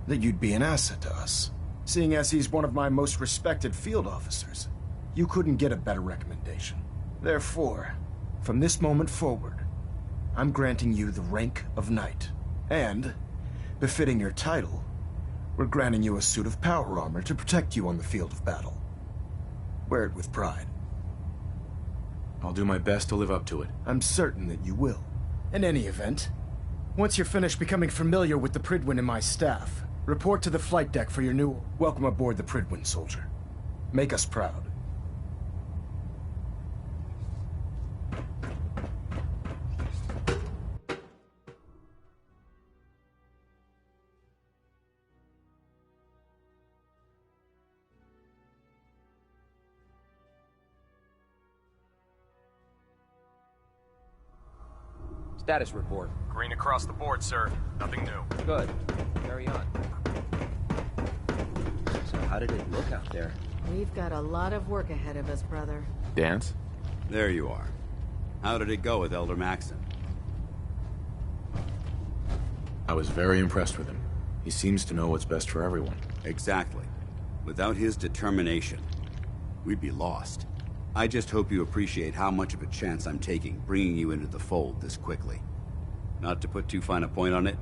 that you'd be an asset to us. Seeing as he's one of my most respected field officers, you couldn't get a better recommendation. Therefore, from this moment forward, I'm granting you the rank of Knight. And, befitting your title, we're granting you a suit of power armor to protect you on the field of battle. Wear it with pride. I'll do my best to live up to it. I'm certain that you will. In any event, once you're finished becoming familiar with the Pridwin and my staff, report to the flight deck for your new welcome aboard the Pridwin, soldier. Make us proud. Status report. Green across the board, sir. Nothing new. Good. Carry on. So how did it look out there? We've got a lot of work ahead of us, brother. Dance? There you are. How did it go with Elder Maxon? I was very impressed with him. He seems to know what's best for everyone. Exactly. Without his determination, we'd be lost. I just hope you appreciate how much of a chance I'm taking bringing you into the fold this quickly. Not to put too fine a point on it,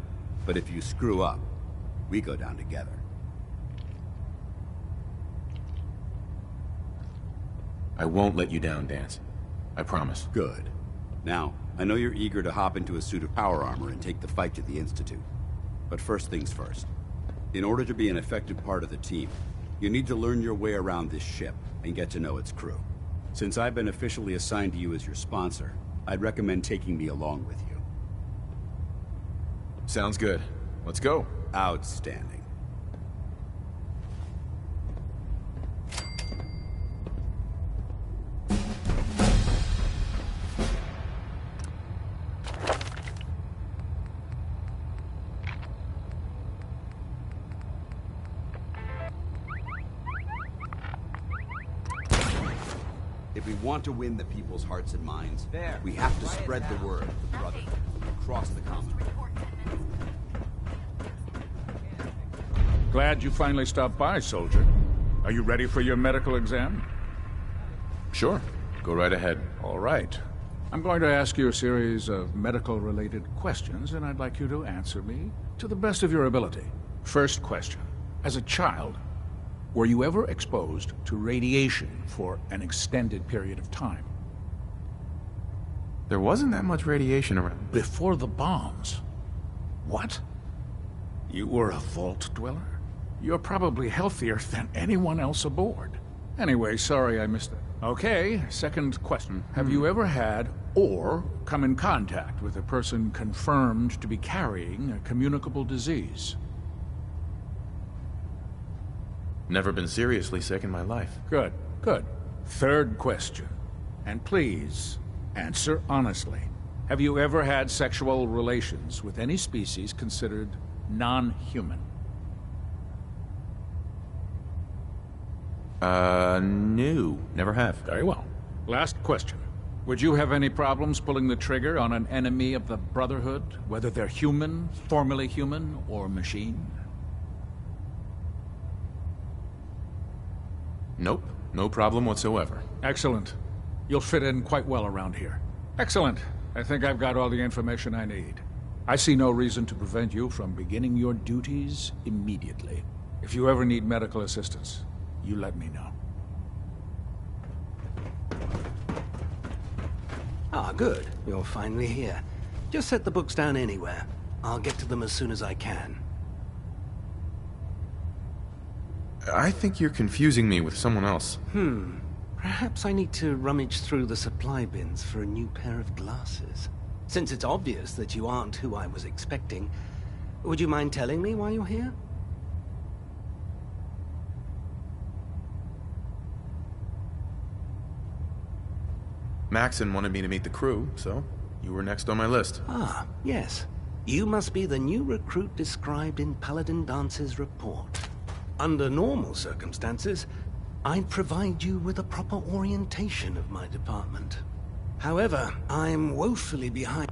but if you screw up, we go down together. I won't let you down, Dance. I promise. Good. Now, I know you're eager to hop into a suit of power armor and take the fight to the Institute. But first things first. In order to be an effective part of the team, you need to learn your way around this ship and get to know its crew. Since I've been officially assigned to you as your sponsor, I'd recommend taking me along with you. Sounds good. Let's go. Outstanding. If we want to win the people's hearts and minds, we have to spread the word of the Brotherhood across the Commonwealth. Glad you finally stopped by, soldier. Are you ready for your medical exam? Sure. Go right ahead. All right. I'm going to ask you a series of medical-related questions, and I'd like you to answer me to the best of your ability. First question. As a child, were you ever exposed to radiation for an extended period of time? There wasn't that much radiation around. Before the bombs? What? You were a vault dweller? You're probably healthier than anyone else aboard. Anyway, sorry I missed it. Okay, second question. Have you ever had or come in contact with a person confirmed to be carrying a communicable disease? Never been seriously sick in my life. Good, good. Third question. And please, Answer honestly. Have you ever had sexual relations with any species considered non-human? No. Never have. Very well. Last question. Would you have any problems pulling the trigger on an enemy of the Brotherhood, whether they're human, formerly human, or machine? Nope. No problem whatsoever. Excellent. You'll fit in quite well around here. Excellent. I think I've got all the information I need. I see no reason to prevent you from beginning your duties immediately. If you ever need medical assistance, you let me know. Ah, good. You're finally here. Just set the books down anywhere. I'll get to them as soon as I can. I think you're confusing me with someone else. Perhaps I need to rummage through the supply bins for a new pair of glasses. Since it's obvious that you aren't who I was expecting, would you mind telling me why you're here? Maxon wanted me to meet the crew, so you were next on my list. Ah, yes. You must be the new recruit described in Paladin Dance's report. Under normal circumstances, I'd provide you with a proper orientation of my department. However, I'm woefully behind.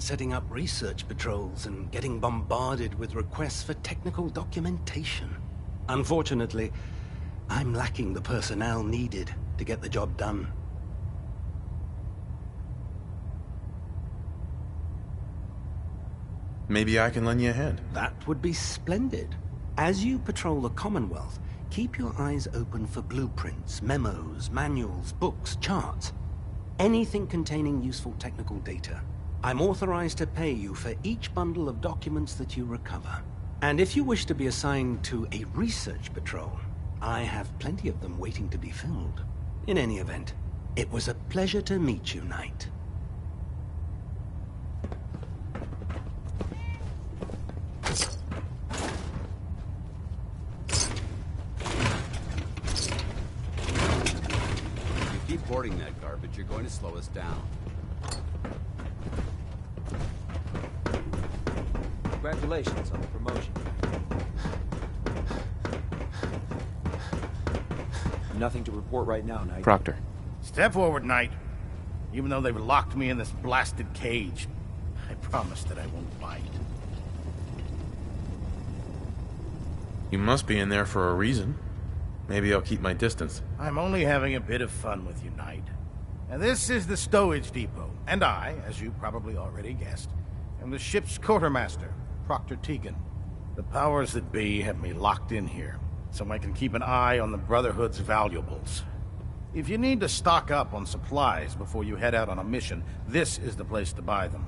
setting up research patrols and getting bombarded with requests for technical documentation. Unfortunately, I'm lacking the personnel needed to get the job done. Maybe I can lend you a hand. That would be splendid. As you patrol the Commonwealth, keep your eyes open for blueprints, memos, manuals, books, charts. Anything containing useful technical data. I'm authorized to pay you for each bundle of documents that you recover. And if you wish to be assigned to a research patrol, I have plenty of them waiting to be filled. In any event, it was a pleasure to meet you, Knight. Boarding that garbage, you're going to slow us down. Congratulations on the promotion. Nothing to report right now, Knight. Proctor. Step forward, Knight. Even though they've locked me in this blasted cage, I promise that I won't bite. You must be in there for a reason. Maybe I'll keep my distance. I'm only having a bit of fun with you, Knight. Now, this is the stowage depot, and I, as you probably already guessed, am the ship's quartermaster, Proctor Tegan. The powers that be have me locked in here, so I can keep an eye on the Brotherhood's valuables. If you need to stock up on supplies before you head out on a mission, this is the place to buy them.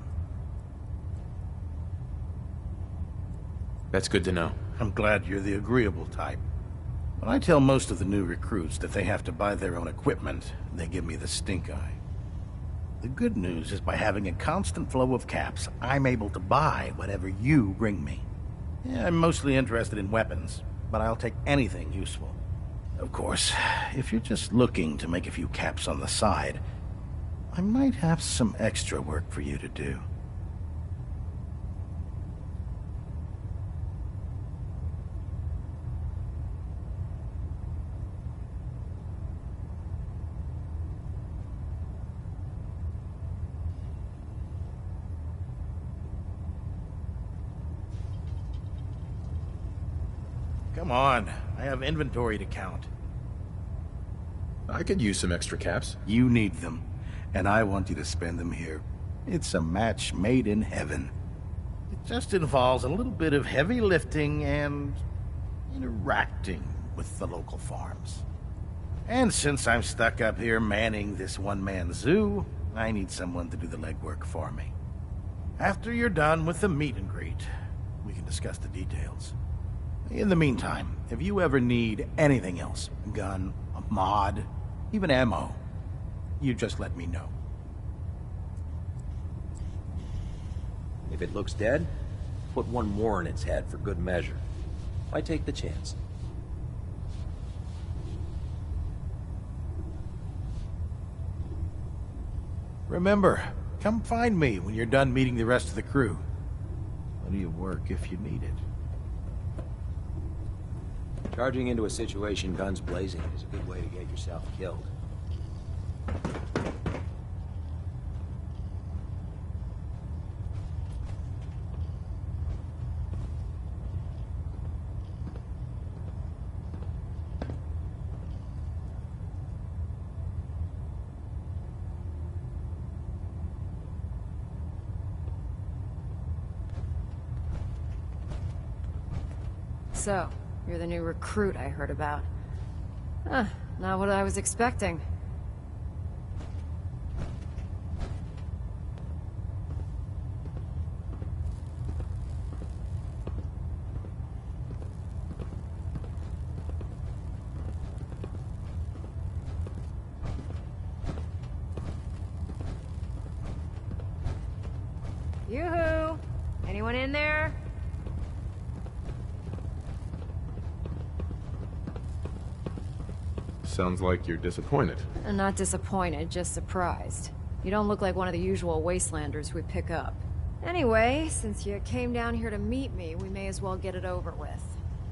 That's good to know. I'm glad you're the agreeable type. When I tell most of the new recruits that they have to buy their own equipment, they give me the stink eye. The good news is by having a constant flow of caps, I'm able to buy whatever you bring me. Yeah, I'm mostly interested in weapons, but I'll take anything useful. Of course, if you're just looking to make a few caps on the side, I might have some extra work for you to do. Come on, I have inventory to count. I could use some extra caps. You need them, and I want you to spend them here. It's a match made in heaven. It just involves a little bit of heavy lifting and interacting with the local farms. And since I'm stuck up here manning this one-man zoo, I need someone to do the legwork for me. After you're done with the meet and greet, we can discuss the details. In the meantime, if you ever need anything else, a gun, a mod, even ammo, you just let me know. If it looks dead, put one more in its head for good measure. Why take the chance? Remember, come find me when you're done meeting the rest of the crew. Plenty of work if you need it. Charging into a situation guns blazing is a good way to get yourself killed. So, you're the new recruit I heard about. Not what I was expecting. Yoo-hoo! Anyone in there? Sounds like you're disappointed. I'm not disappointed, just surprised. You don't look like one of the usual wastelanders we pick up. Anyway, since you came down here to meet me, we may as well get it over with.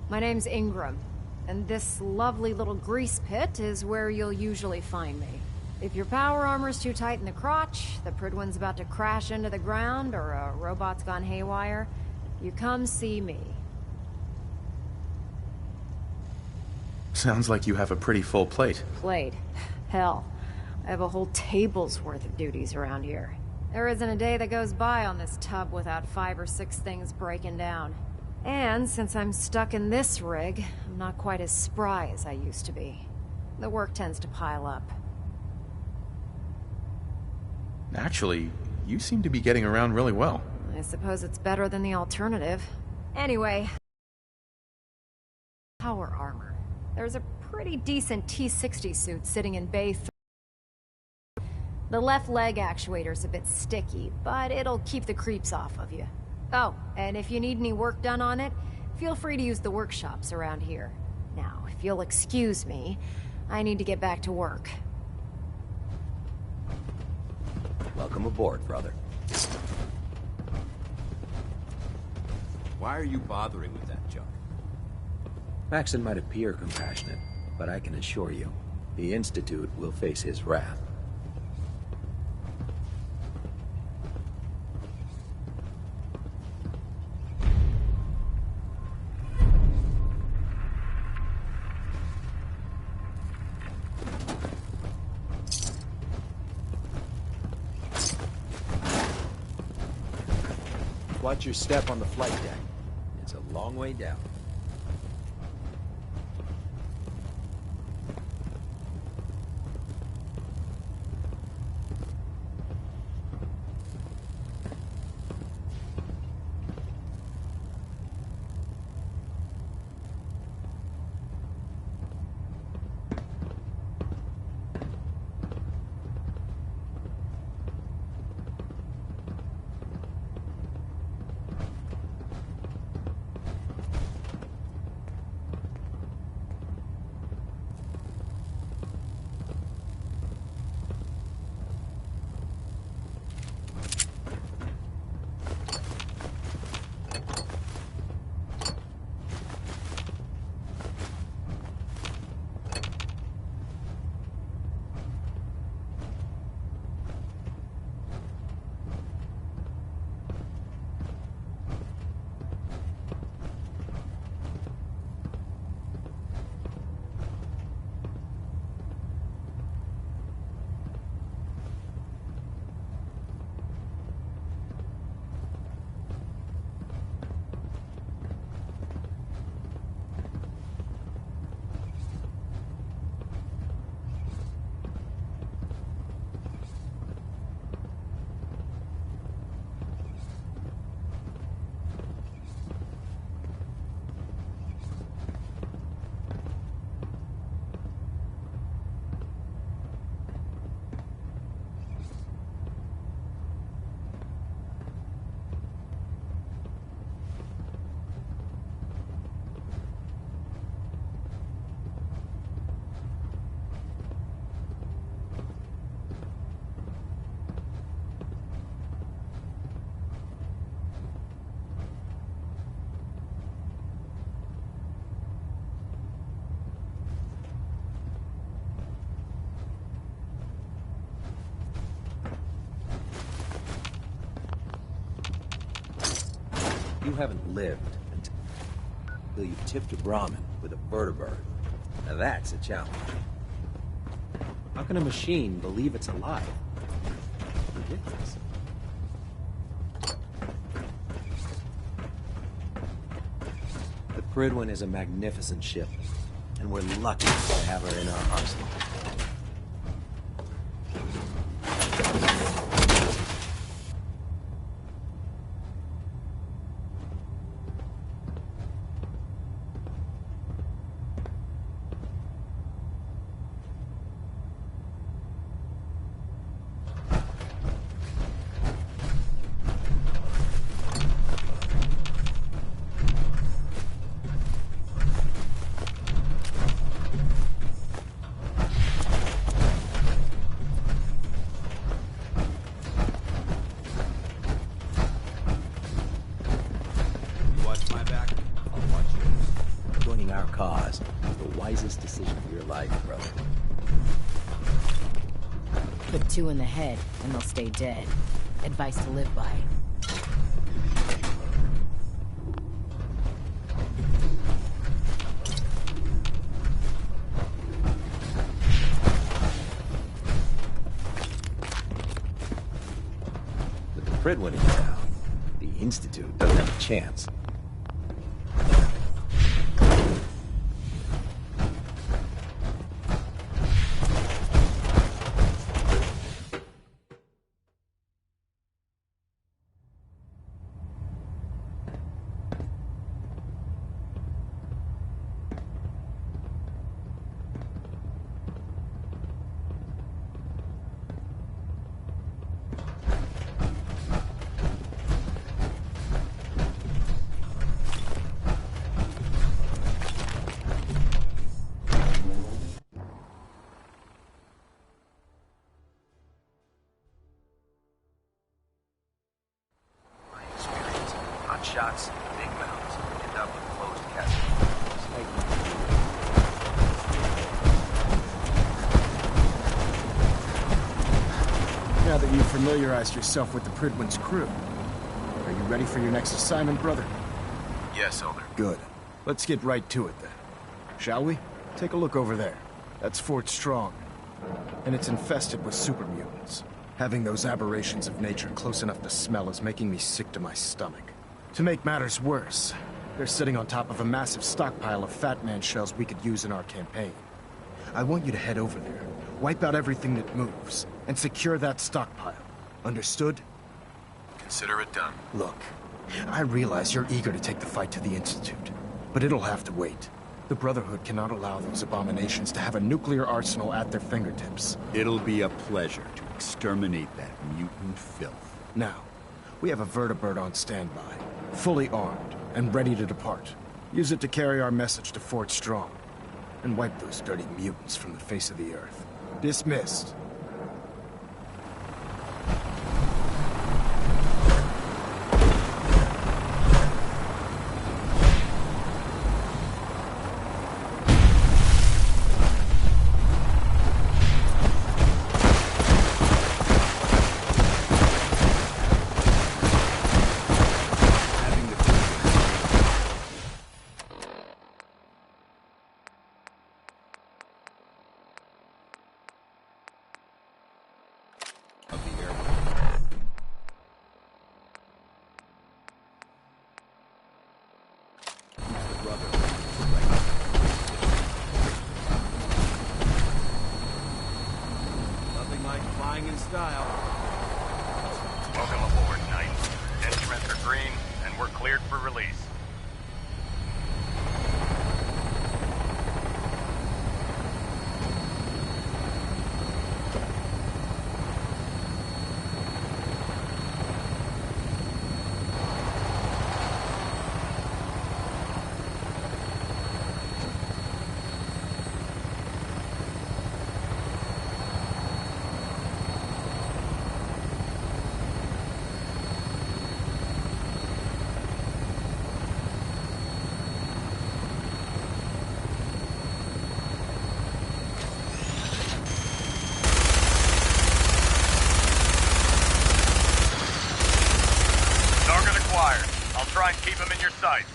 My name's Ingram, and this lovely little grease pit is where you'll usually find me. If your power armor's too tight in the crotch, the Pridwin's about to crash into the ground, or a robot's gone haywire, you come see me. Sounds like you have a pretty full plate. Plate? Hell, I have a whole table's worth of duties around here. There isn't a day that goes by on this tub without 5 or 6 things breaking down. And since I'm stuck in this rig, I'm not quite as spry as I used to be. The work tends to pile up. Actually, you seem to be getting around really well. I suppose it's better than the alternative. Anyway, power armor. There's a pretty decent T-60 suit sitting in Bay 3. The left leg actuator's a bit sticky, but it'll keep the creeps off of you. Oh, and if you need any work done on it, feel free to use the workshops around here. Now, if you'll excuse me, I need to get back to work. Welcome aboard, brother. Why are you bothering with that junk? Maxon might appear compassionate, but I can assure you, the Institute will face his wrath. Watch your step on the flight deck. It's a long way down. You haven't lived until you've tipped a Brahmin with a vertebrate. Now that's a challenge. How can a machine believe it's alive? Ridiculous. The Pridwin is a magnificent ship, and we're lucky to have her in our arsenal. Decision of your life, brother. Put 2 in the head, and they'll stay dead. Advice to live by. With the Pridwin in town, the Institute doesn't have a chance. Shots, big mounds, end up with closed casket. Now that you've familiarized yourself with the Pridwin's crew, are you ready for your next assignment, brother? Yes, Elder. Good. Let's get right to it then. Shall we? Take a look over there. That's Fort Strong. And it's infested with super mutants. Having those aberrations of nature close enough to smell is making me sick to my stomach. To make matters worse, they're sitting on top of a massive stockpile of Fat Man shells we could use in our campaign. I want you to head over there, wipe out everything that moves, and secure that stockpile. Understood? Consider it done. Look, I realize you're eager to take the fight to the Institute, but it'll have to wait. The Brotherhood cannot allow those abominations to have a nuclear arsenal at their fingertips. It'll be a pleasure to exterminate that mutant filth. Now, we have a vertibird on standby, fully armed and ready to depart. Use it to carry our message to Fort Strong, and wipe those dirty mutants from the face of the earth. Dismissed. Flying in style. Welcome aboard, Knight. Instruments are green, and we're cleared for release. I'll try and keep him in your sights.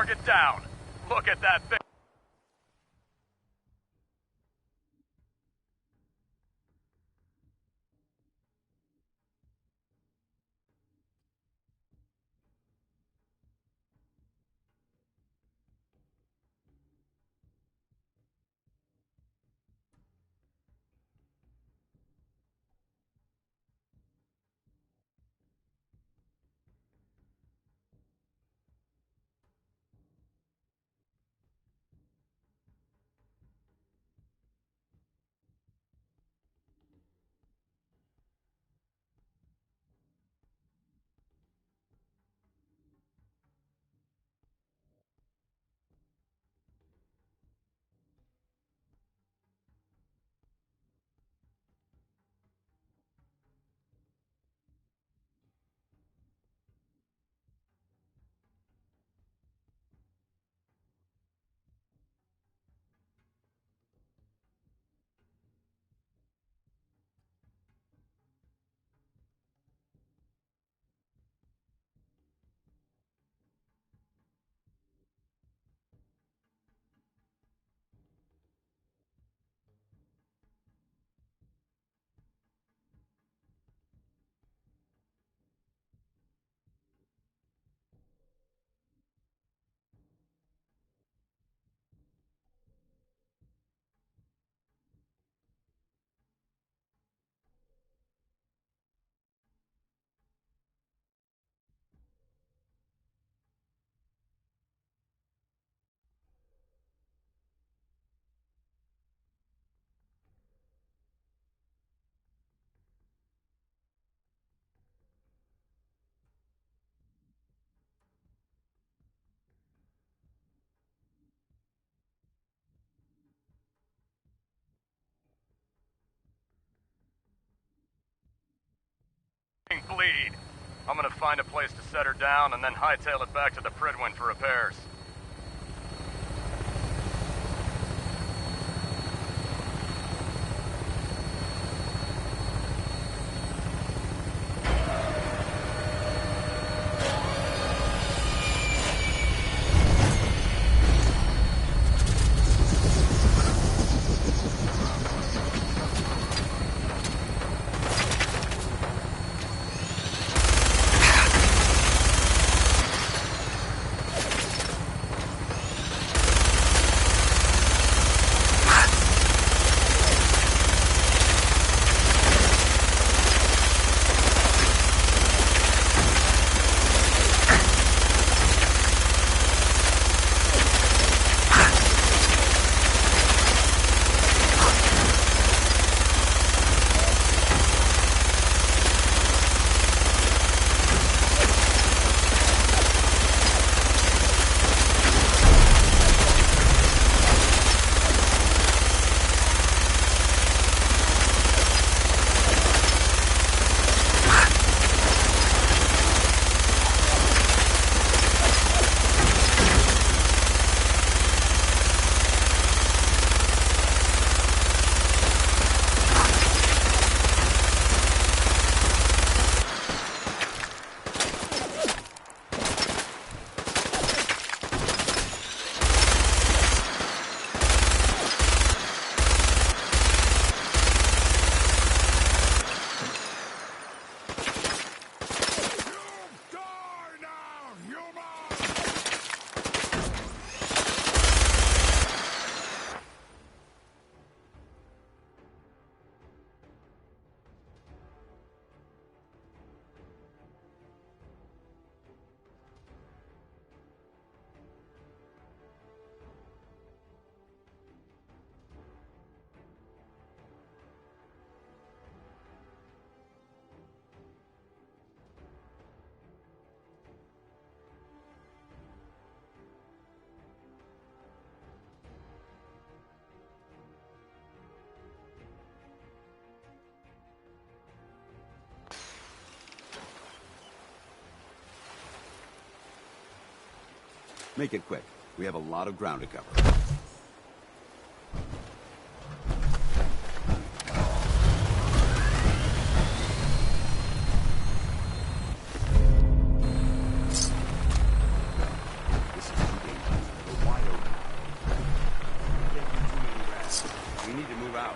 Target down. Look at that thing. Bleed. I'm gonna find a place to set her down and then hightail it back to the Pridwin for repairs. Make it quick. We have a lot of ground to cover. This is too dangerous. out.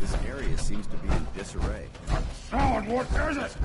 This area seems to be in disarray. Someone, what is it?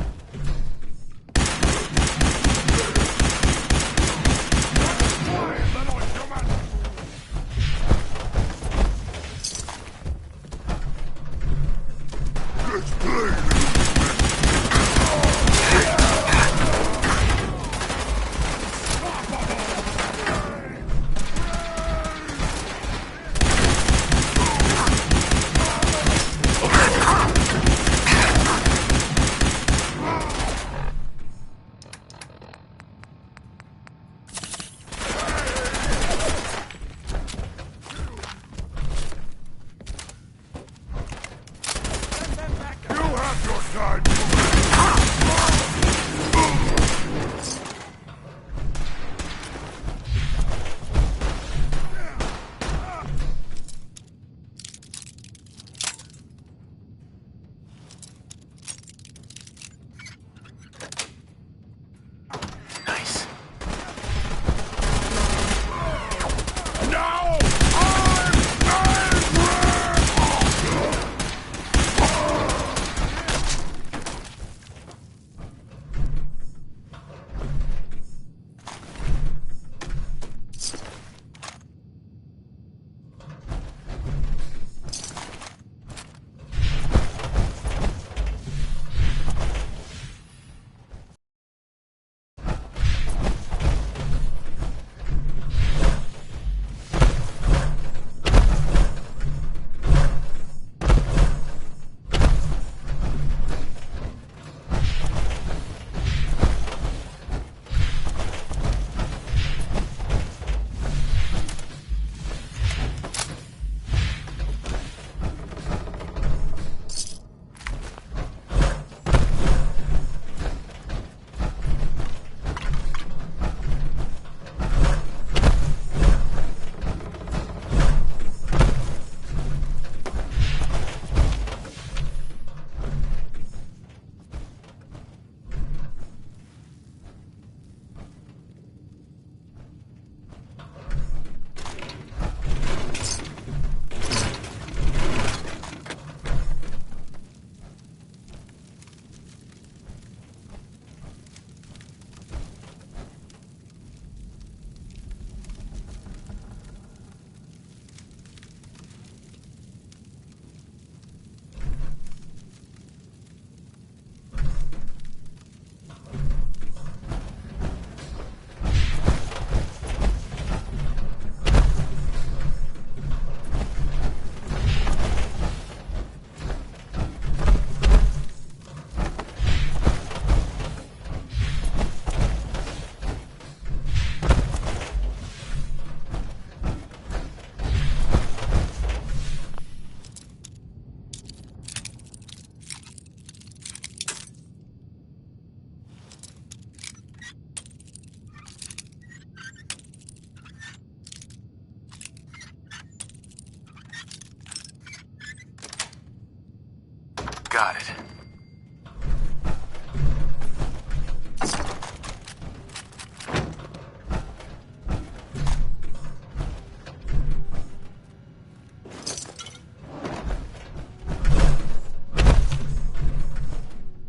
got it.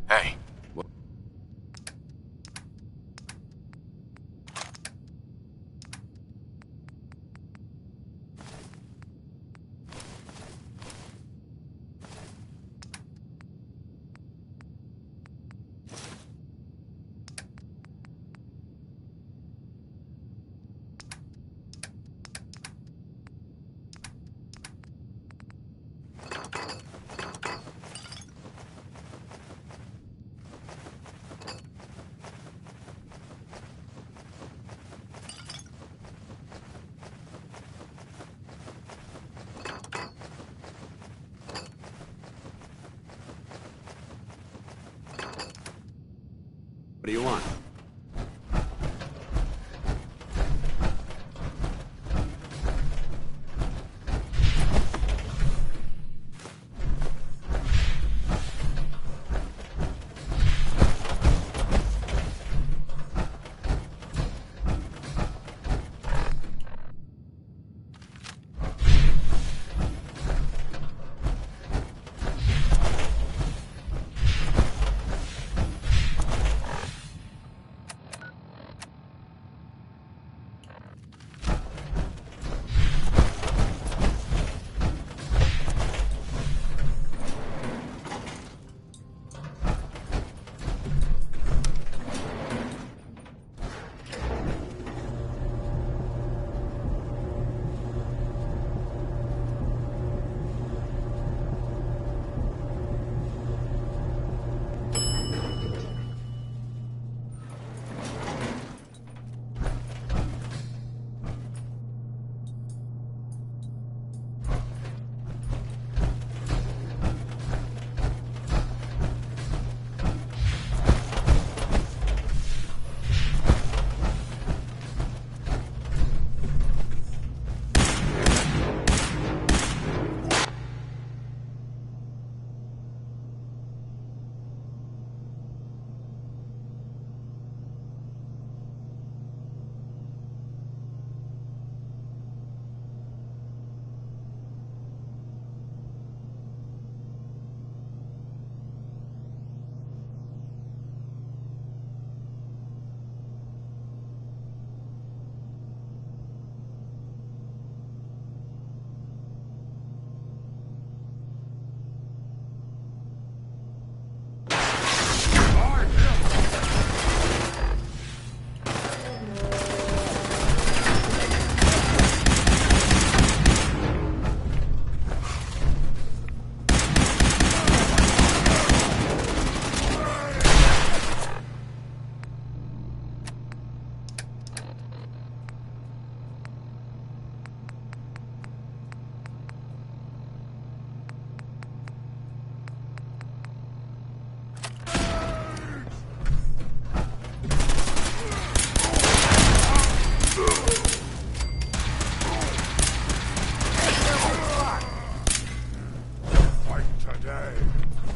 Hey. What do you want?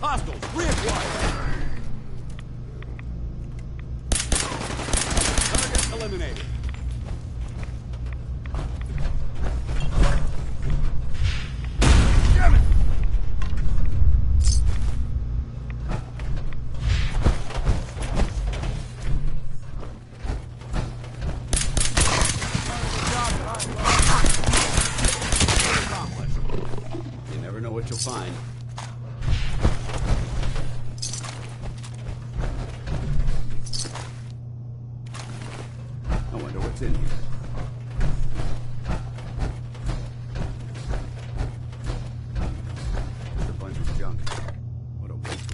Hostiles, reacquire! Target eliminated. Damn it! You never know what you'll find. I wonder what's in here. Just a bunch of junk. What a waste.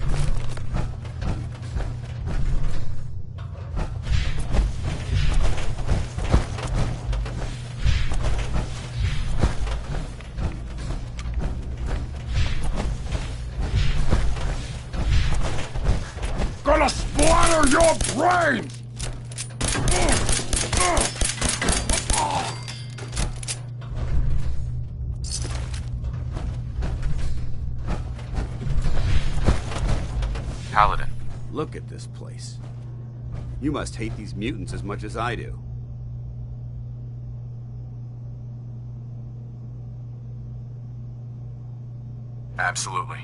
Gonna splatter your brains! Paladin. Look at this place. You must hate these mutants as much as I do. Absolutely.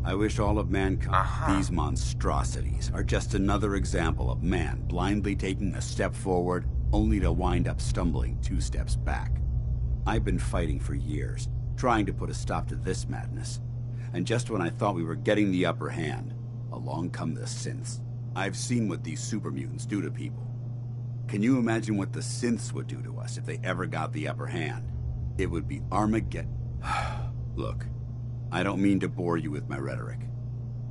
I wish all of mankind, these monstrosities, are just another example of man blindly taking a step forward, only to wind up stumbling 2 steps back. I've been fighting for years, trying to put a stop to this madness. And just when I thought we were getting the upper hand, along come the synths. I've seen what these super mutants do to people. Can you imagine what the synths would do to us if they ever got the upper hand? It would be Armageddon. Look, I don't mean to bore you with my rhetoric.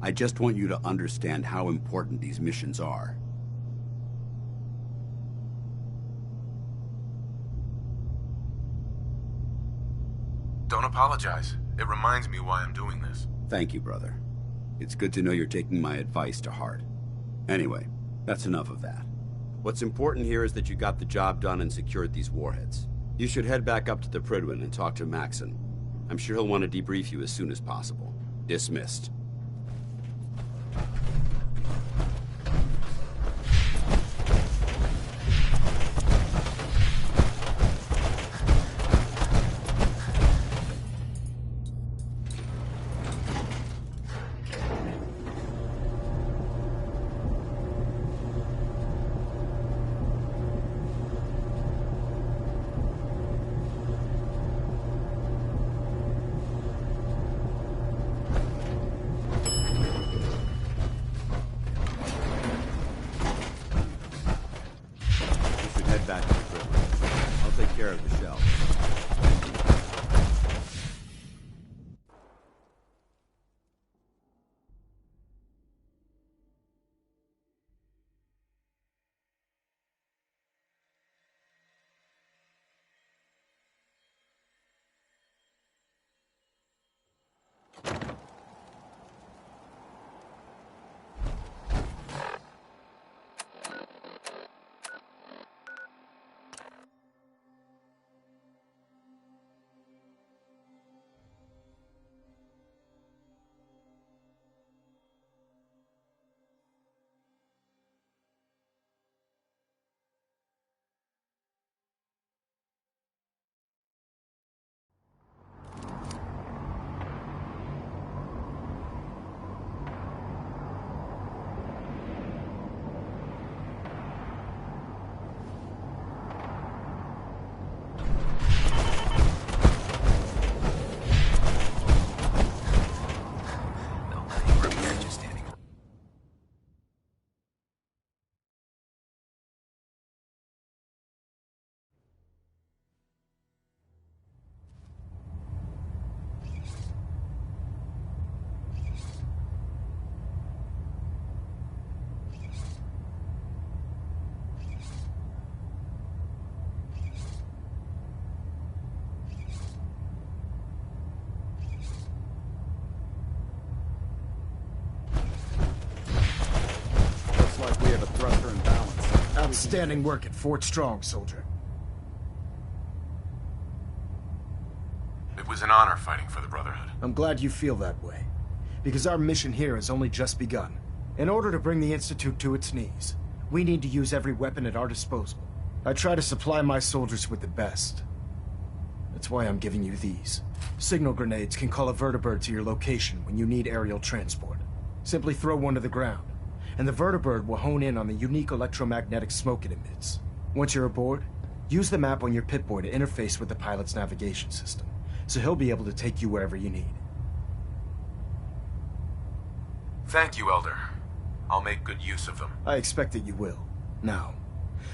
I just want you to understand how important these missions are. Don't apologize. It reminds me why I'm doing this. Thank you, brother. It's good to know you're taking my advice to heart. Anyway, that's enough of that. What's important here is that you got the job done and secured these warheads. You should head back up to the Prydwen and talk to Maxon. I'm sure he'll want to debrief you as soon as possible. Dismissed. Outstanding work at Fort Strong, soldier. It was an honor fighting for the Brotherhood. I'm glad you feel that way, because our mission here has only just begun. In order to bring the Institute to its knees, we need to use every weapon at our disposal. I try to supply my soldiers with the best. That's why I'm giving you these. Signal grenades can call a vertibird to your location when you need aerial transport. Simply throw one to the ground, and the vertibird will hone in on the unique electromagnetic smoke it emits. Once you're aboard, use the map on your Pip-Boy to interface with the pilot's navigation system, so he'll be able to take you wherever you need. Thank you, Elder. I'll make good use of them. I expect that you will. Now,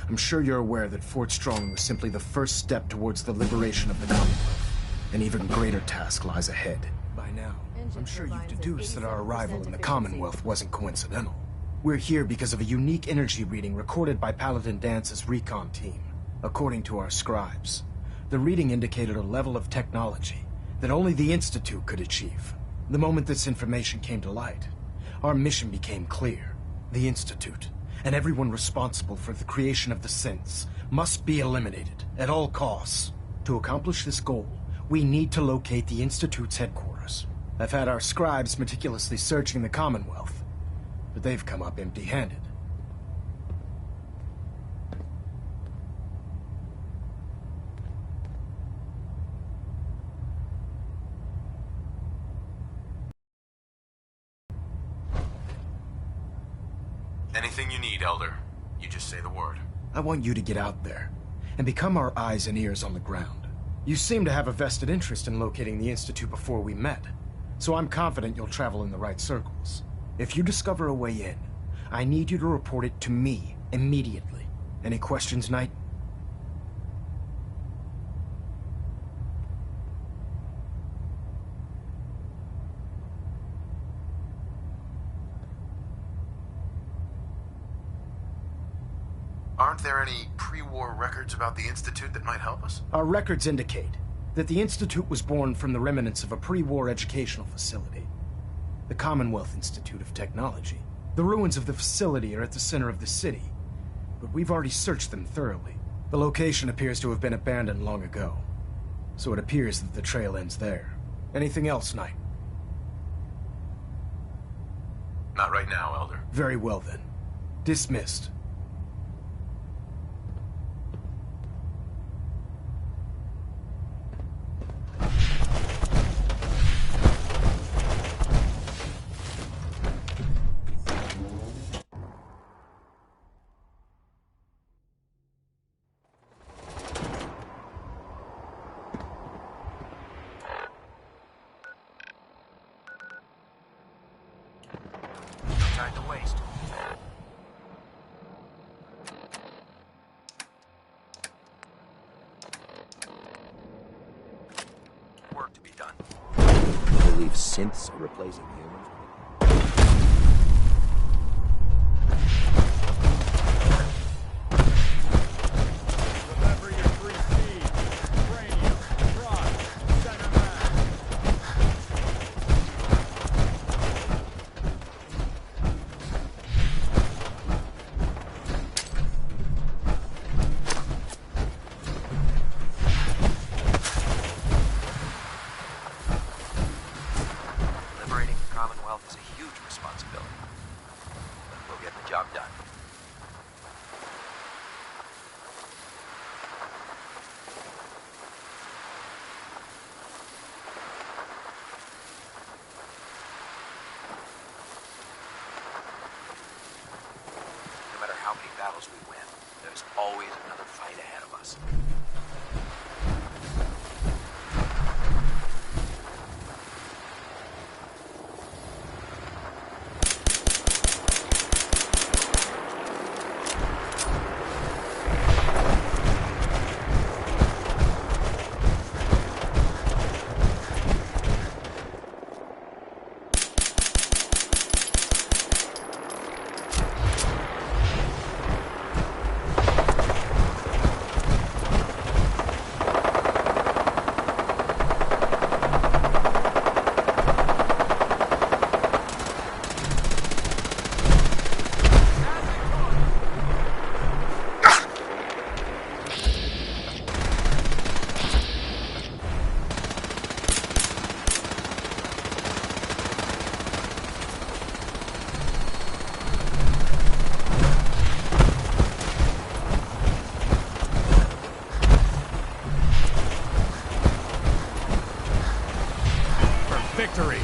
I'm sure you're aware that Fort Strong was simply the first step towards the liberation of the Commonwealth. An even greater task lies ahead. By now, I'm sure you've deduced that our arrival in the Commonwealth wasn't coincidental. We're here because of a unique energy reading recorded by Paladin Dance's recon team. According to our scribes, the reading indicated a level of technology that only the Institute could achieve. The moment this information came to light, our mission became clear. The Institute, and everyone responsible for the creation of the synths, must be eliminated at all costs. To accomplish this goal, we need to locate the Institute's headquarters. I've had our scribes meticulously searching the Commonwealth, but they've come up empty-handed. Anything you need, Elder. You just say the word. I want you to get out there and become our eyes and ears on the ground. You seem to have a vested interest in locating the Institute before we met, so I'm confident you'll travel in the right circles. If you discover a way in, I need you to report it to me immediately. Any questions, Knight? Aren't there any pre-war records about the Institute that might help us? Our records indicate that the Institute was born from the remnants of a pre-war educational facility, the Commonwealth Institute of Technology. The ruins of the facility are at the center of the city, but we've already searched them thoroughly. The location appears to have been abandoned long ago, so it appears that the trail ends there. Anything else, Knight? Not right now, Elder. Very well then. Dismissed. Time to waste. Work to be done. You believe synths are replacing humans? Remember your 3 C's. Cranium, trust, center mass. Liberating the Commonwealth is a huge responsibility. But we'll get the job done. No matter how many battles we win, there's always another fight ahead of us. Victory!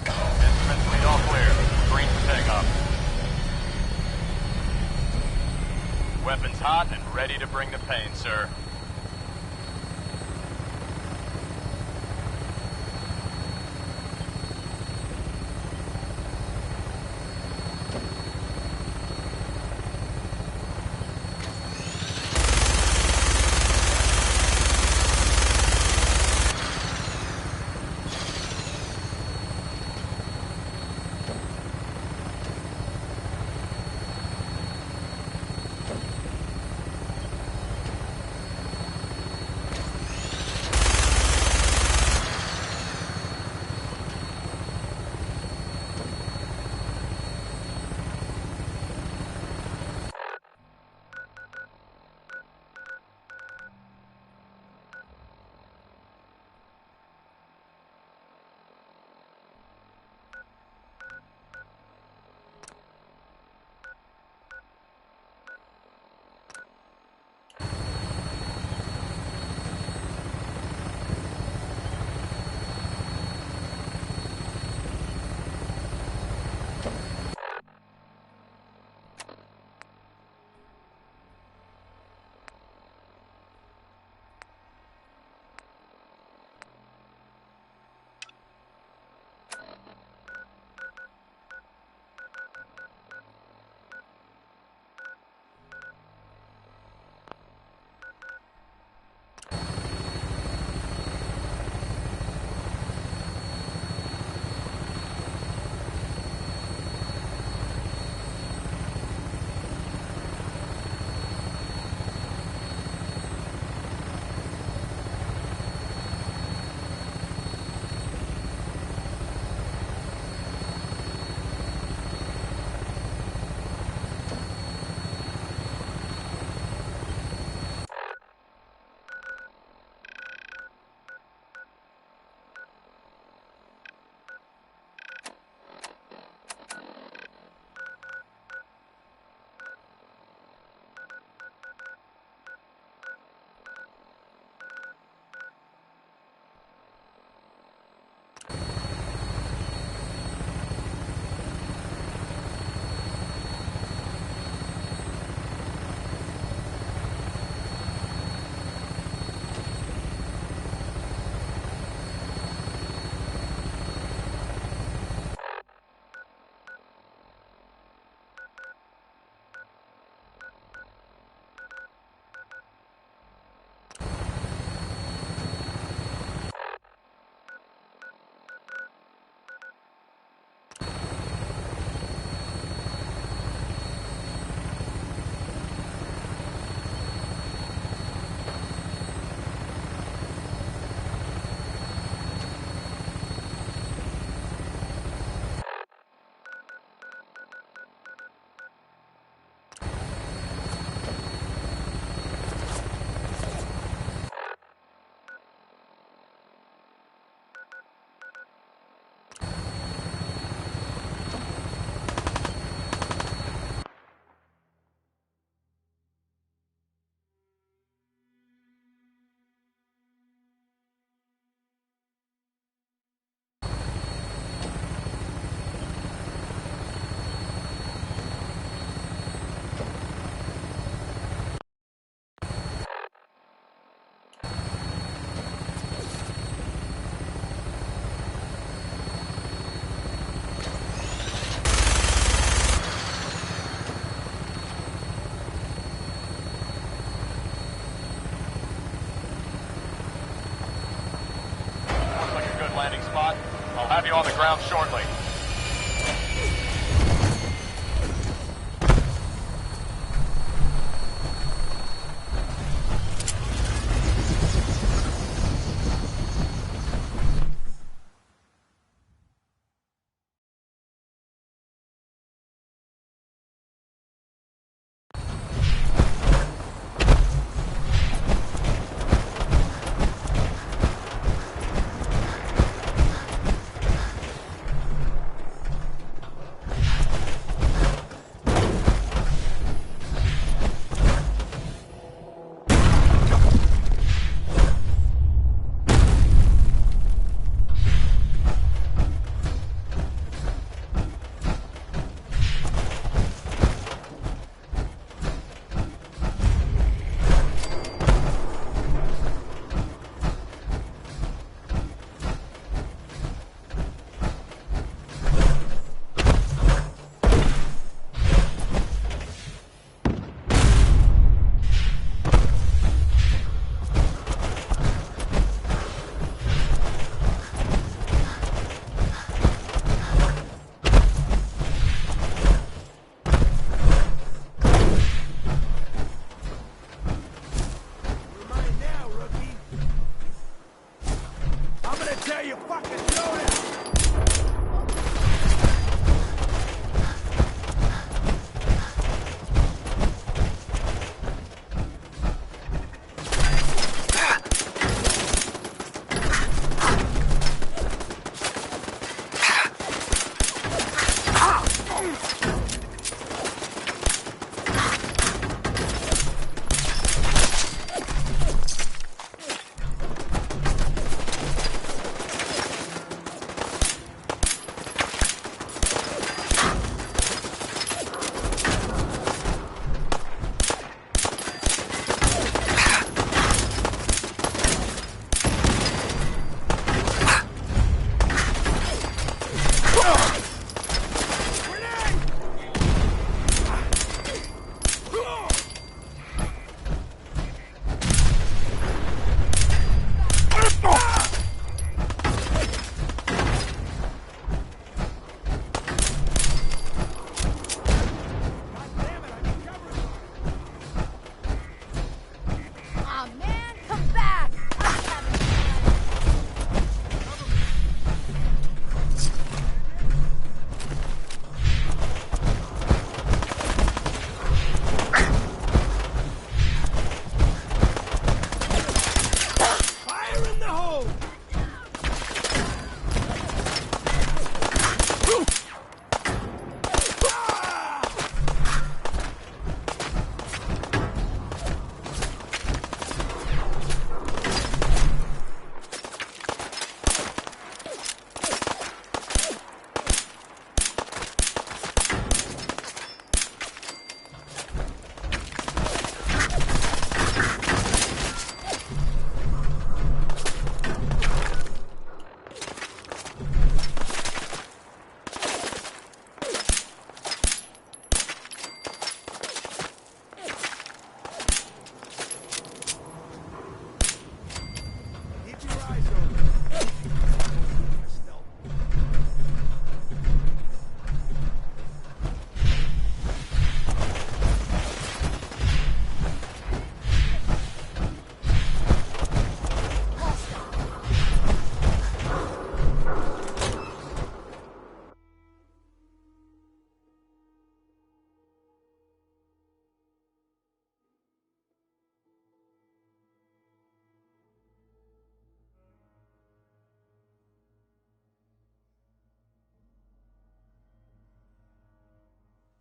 Instruments read all clear. Green for takeoff. Weapons hot and ready to bring the pain, sir. Landing spot. I'll have you on the ground shortly.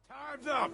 Time's up!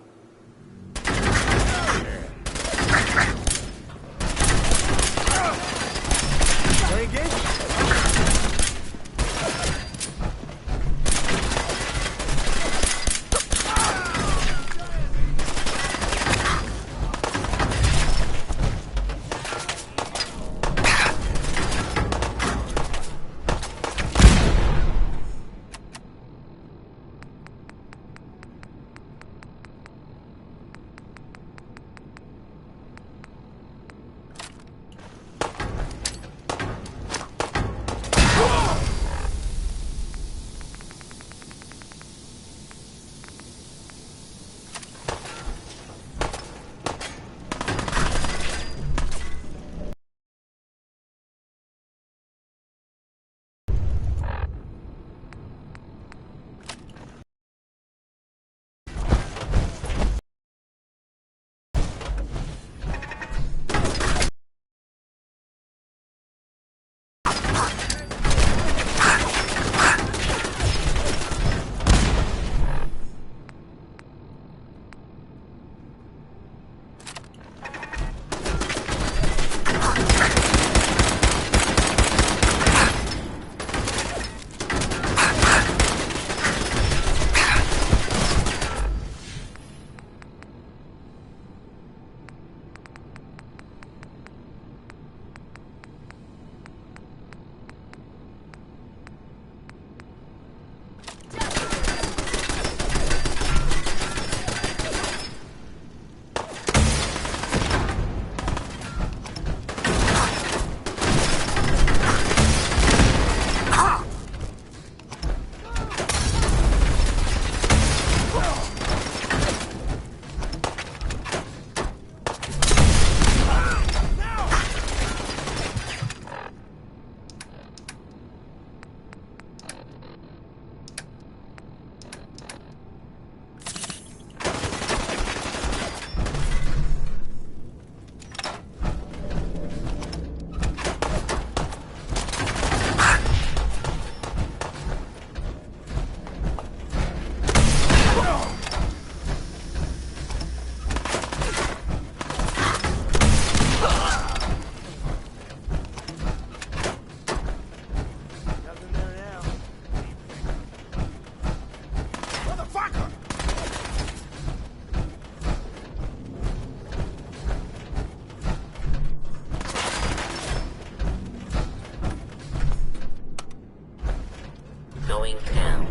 Going down.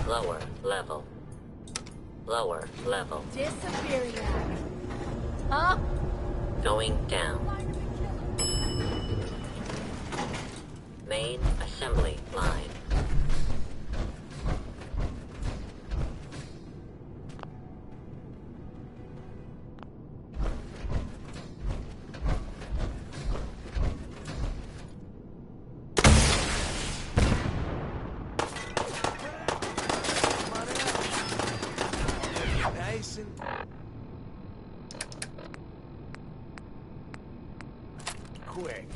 Lower level. Lower level. Disappear now. Huh? Going down. Main assembly line. Quick.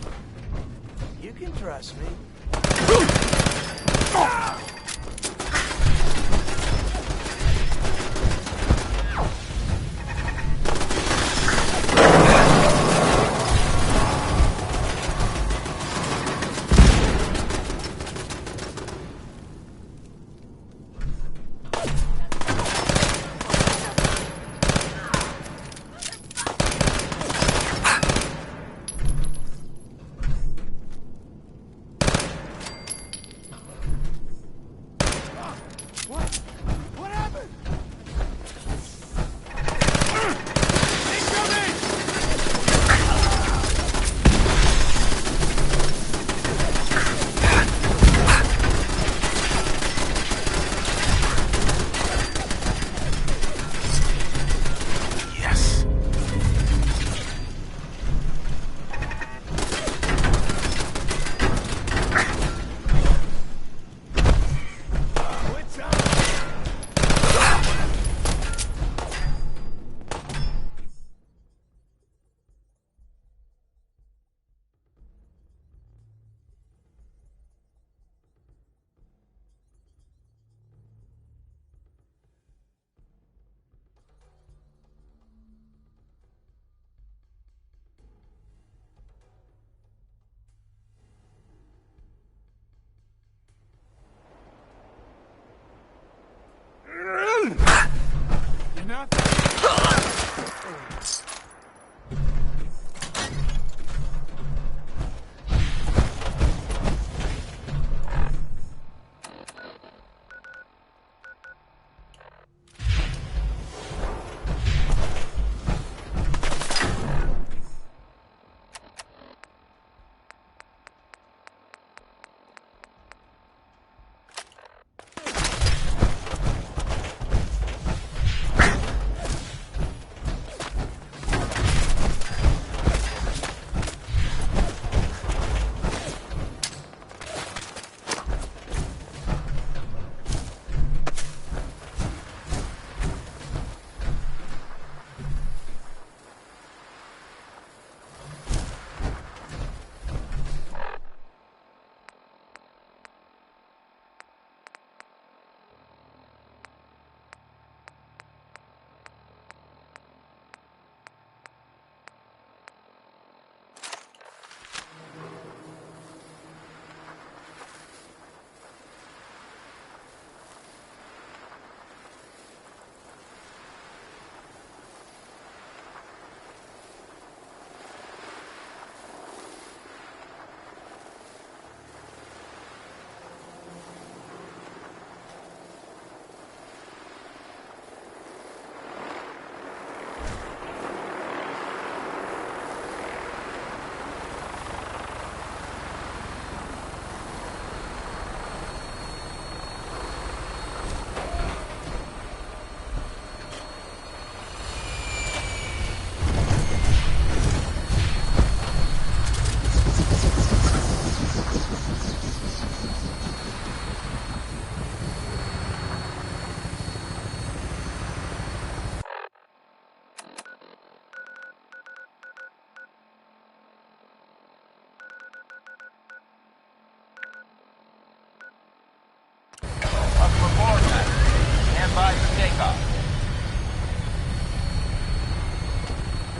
You can trust me.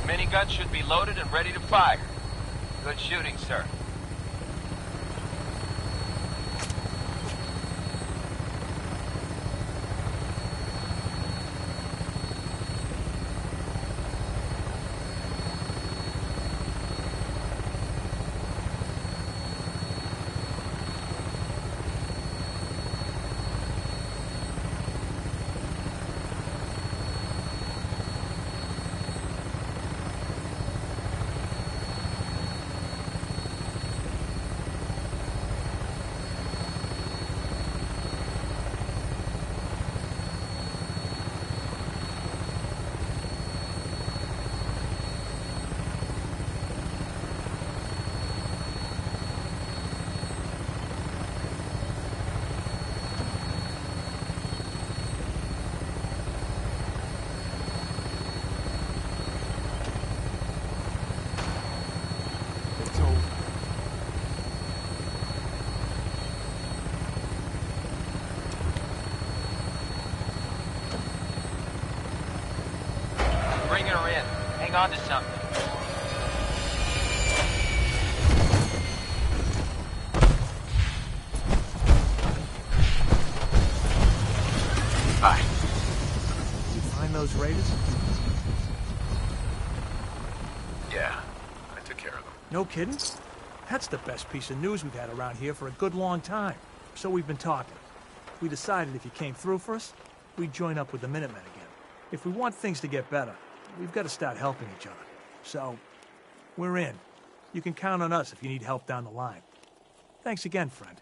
Minigun should be loaded and ready to fire. Good shooting, sir. Bring her in. Hang on to something. Hi. You find those raiders? Yeah, I took care of them. No kidding? That's the best piece of news we've had around here for a good long time. So we've been talking. We decided if you came through for us, we'd join up with the Minutemen again. If we want things to get better, we've got to start helping each other. So, we're in. You can count on us if you need help down the line. Thanks again, friend.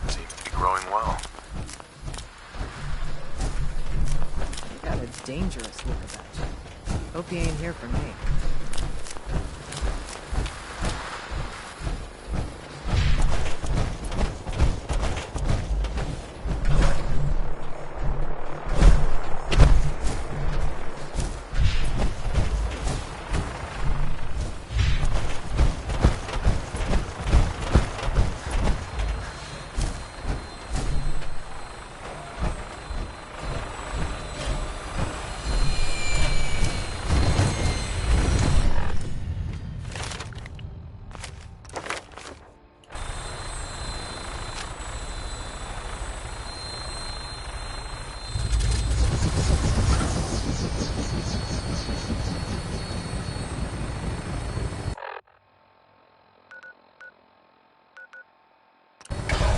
Seems to be growing well. You got a dangerous look about you. Hope you ain't here for me.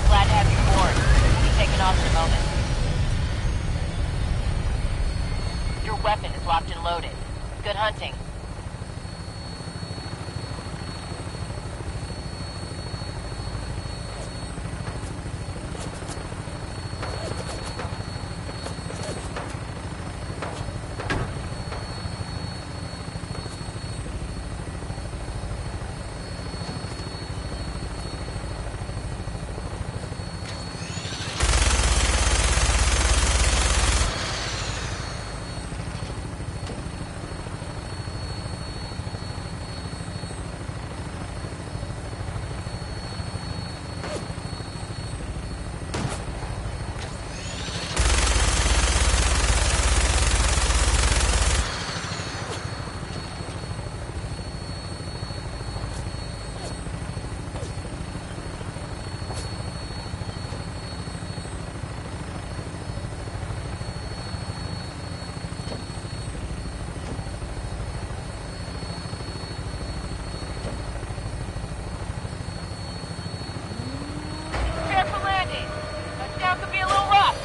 Glad to have you aboard. We'll be taking off in a moment. Your weapon is locked and loaded. Good hunting. Prepare for landing. Touchdown could be a little rough.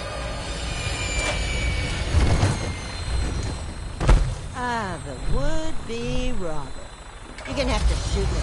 Ah, the would-be robber. You're gonna have to shoot me.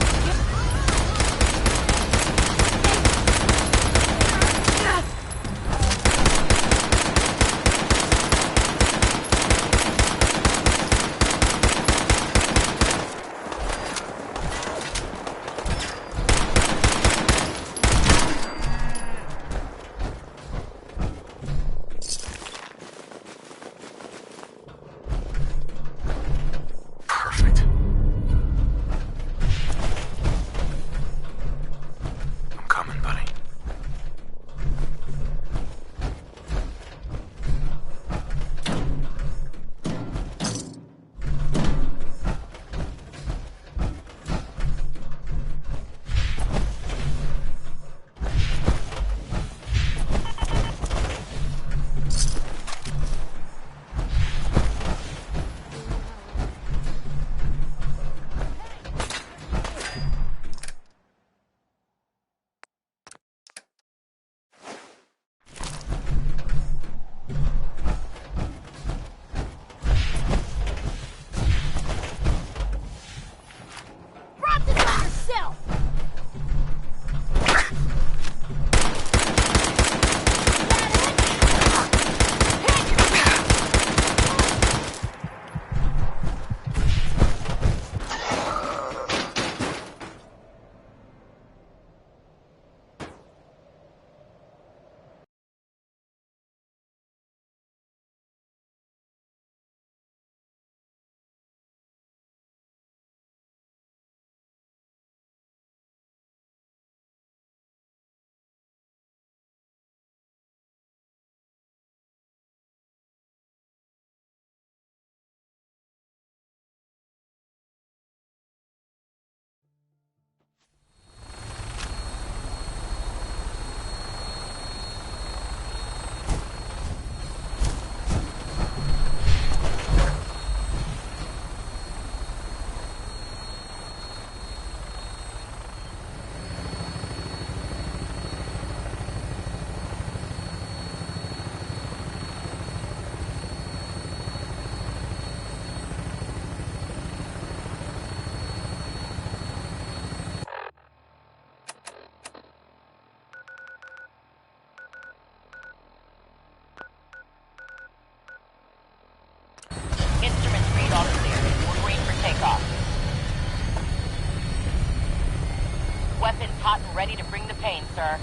weapons hot and ready to bring the pain, sir.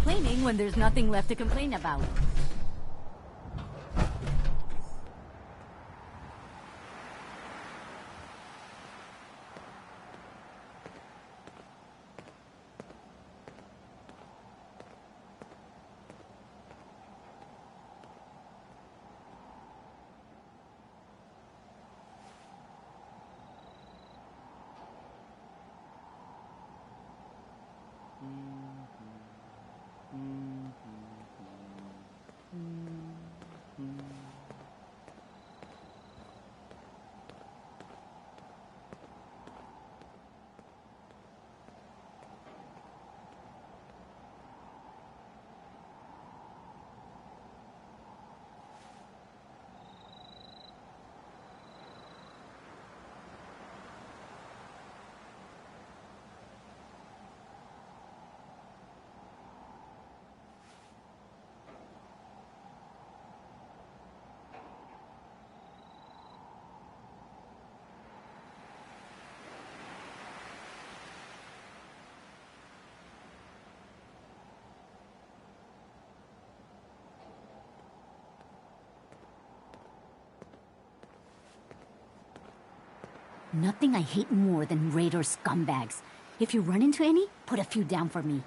Complaining when there's nothing left to complain about. Nothing I hate more than raider scumbags. If you run into any, put a few down for me.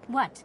What?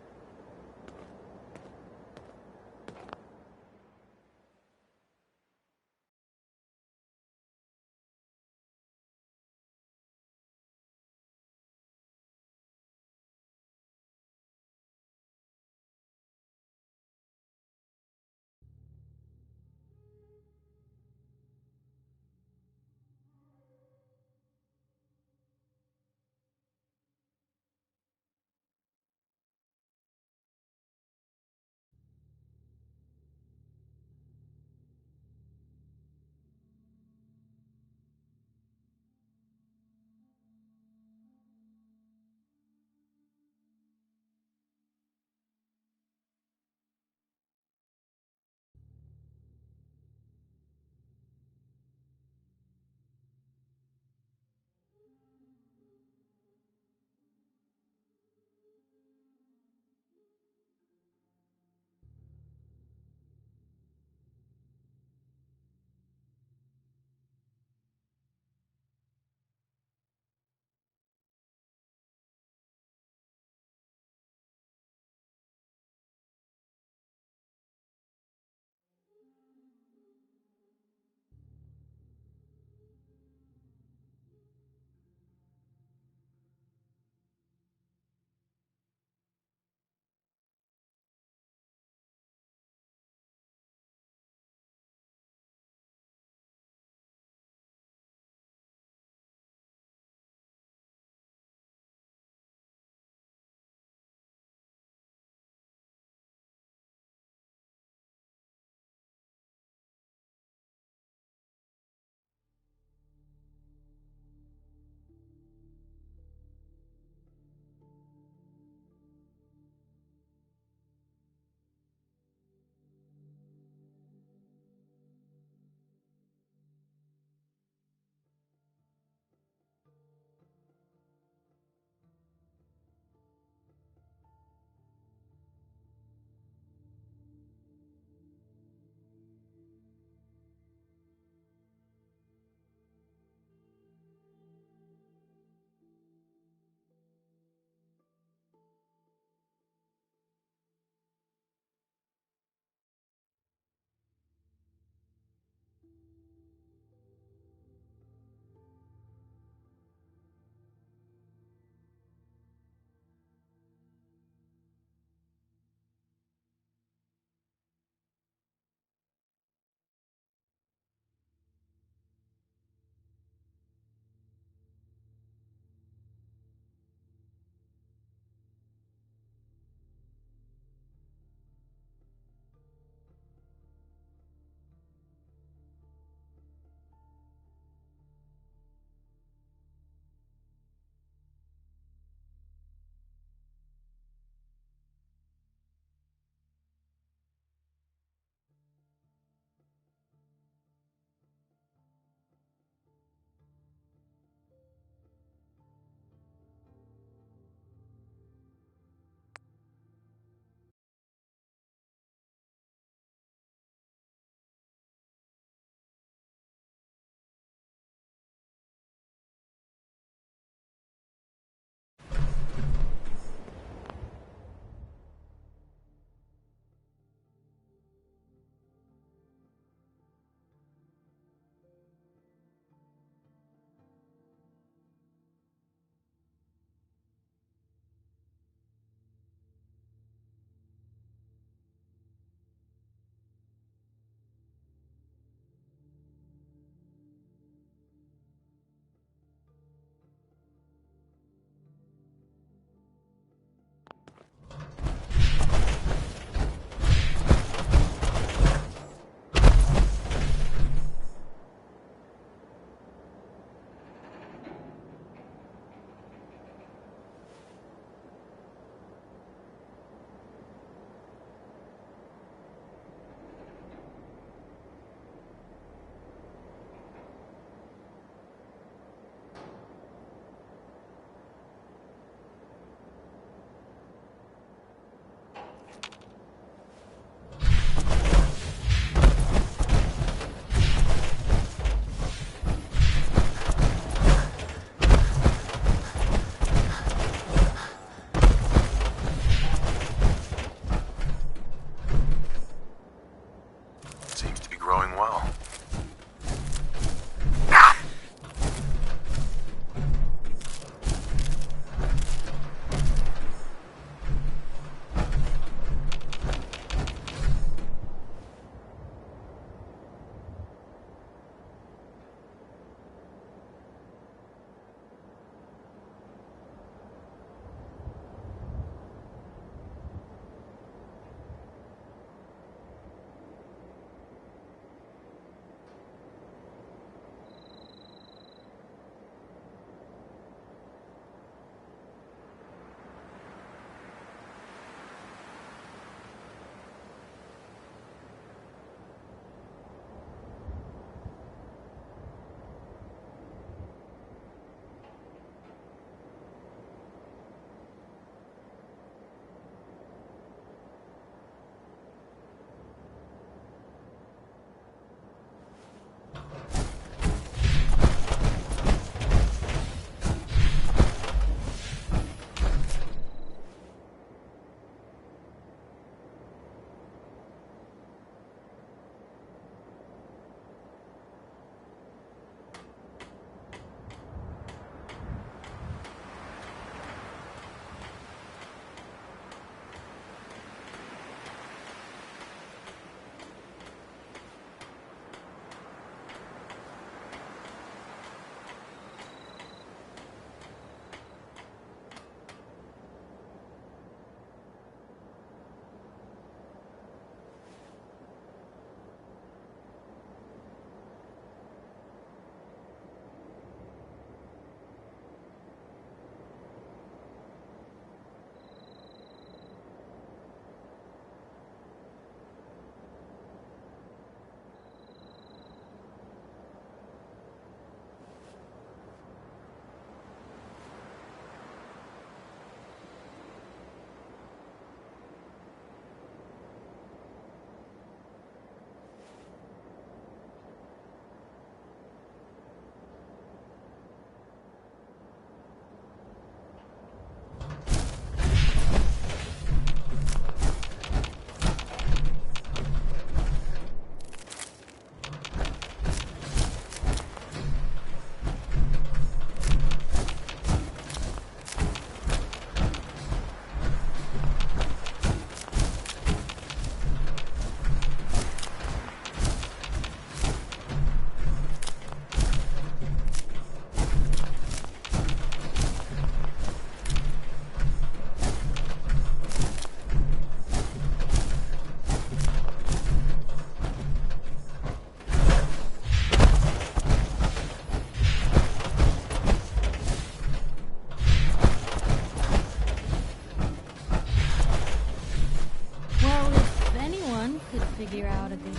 veer out of these.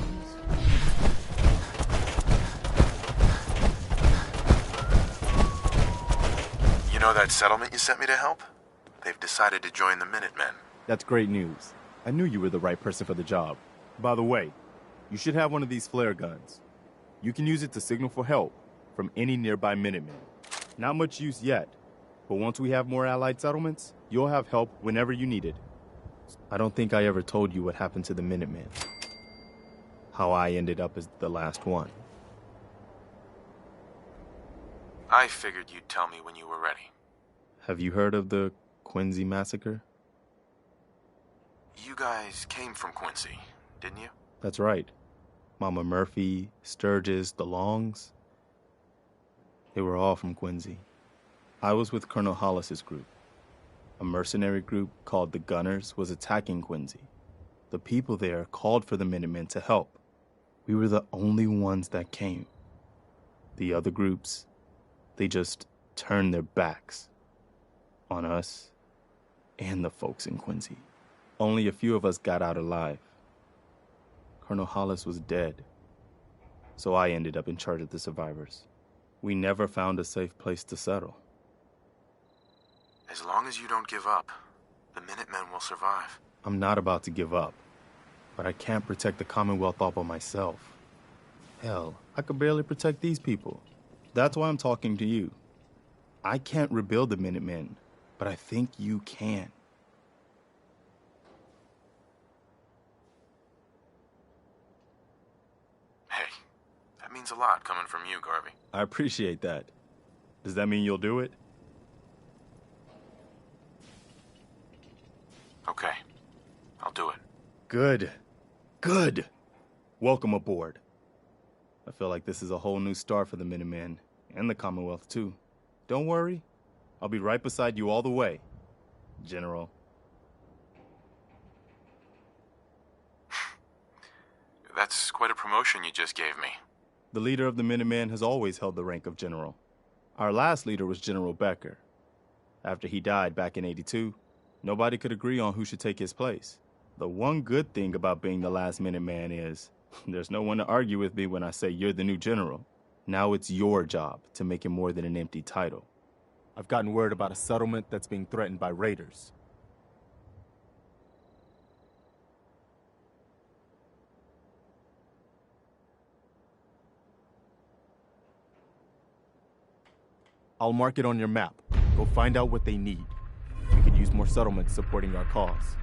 You know that settlement you sent me to help? They've decided to join the Minutemen. That's great news. I knew you were the right person for the job. By the way, you should have one of these flare guns. You can use it to signal for help from any nearby Minutemen. Not much use yet, but once we have more allied settlements, you'll have help whenever you need it. I don't think I ever told you what happened to the Minutemen. How I ended up as the last one. I figured you'd tell me when you were ready. Have you heard of the Quincy massacre? You guys came from Quincy, didn't you? That's right. Mama Murphy, Sturgis, the Longs. They were all from Quincy. I was with Colonel Hollis's group. A mercenary group called the Gunners was attacking Quincy. The people there called for the Minutemen to help. We were the only ones that came. The other groups, they just turned their backs on us and the folks in Quincy. Only a few of us got out alive. Colonel Hollis was dead, so I ended up in charge of the survivors. We never found a safe place to settle. As long as you don't give up, the Minutemen will survive. I'm not about to give up, but I can't protect the Commonwealth all by myself. Hell, I could barely protect these people. That's why I'm talking to you. I can't rebuild the Minutemen, but I think you can. Hey, that means a lot coming from you, Garvey. I appreciate that. Does that mean you'll do it? Okay, I'll do it. Good. Good. Welcome aboard. I feel like this is a whole new start for the Minutemen, and the Commonwealth, too. Don't worry. I'll be right beside you all the way, General. That's quite a promotion you just gave me. The leader of the Minutemen has always held the rank of General. Our last leader was General Becker. After he died back in '82, nobody could agree on who should take his place. The one good thing about being the last Minuteman is there's no one to argue with me when I say you're the new general. Now it's your job to make it more than an empty title. I've gotten word about a settlement that's being threatened by raiders. I'll mark it on your map. Go find out what they need. We could use more settlements supporting our cause.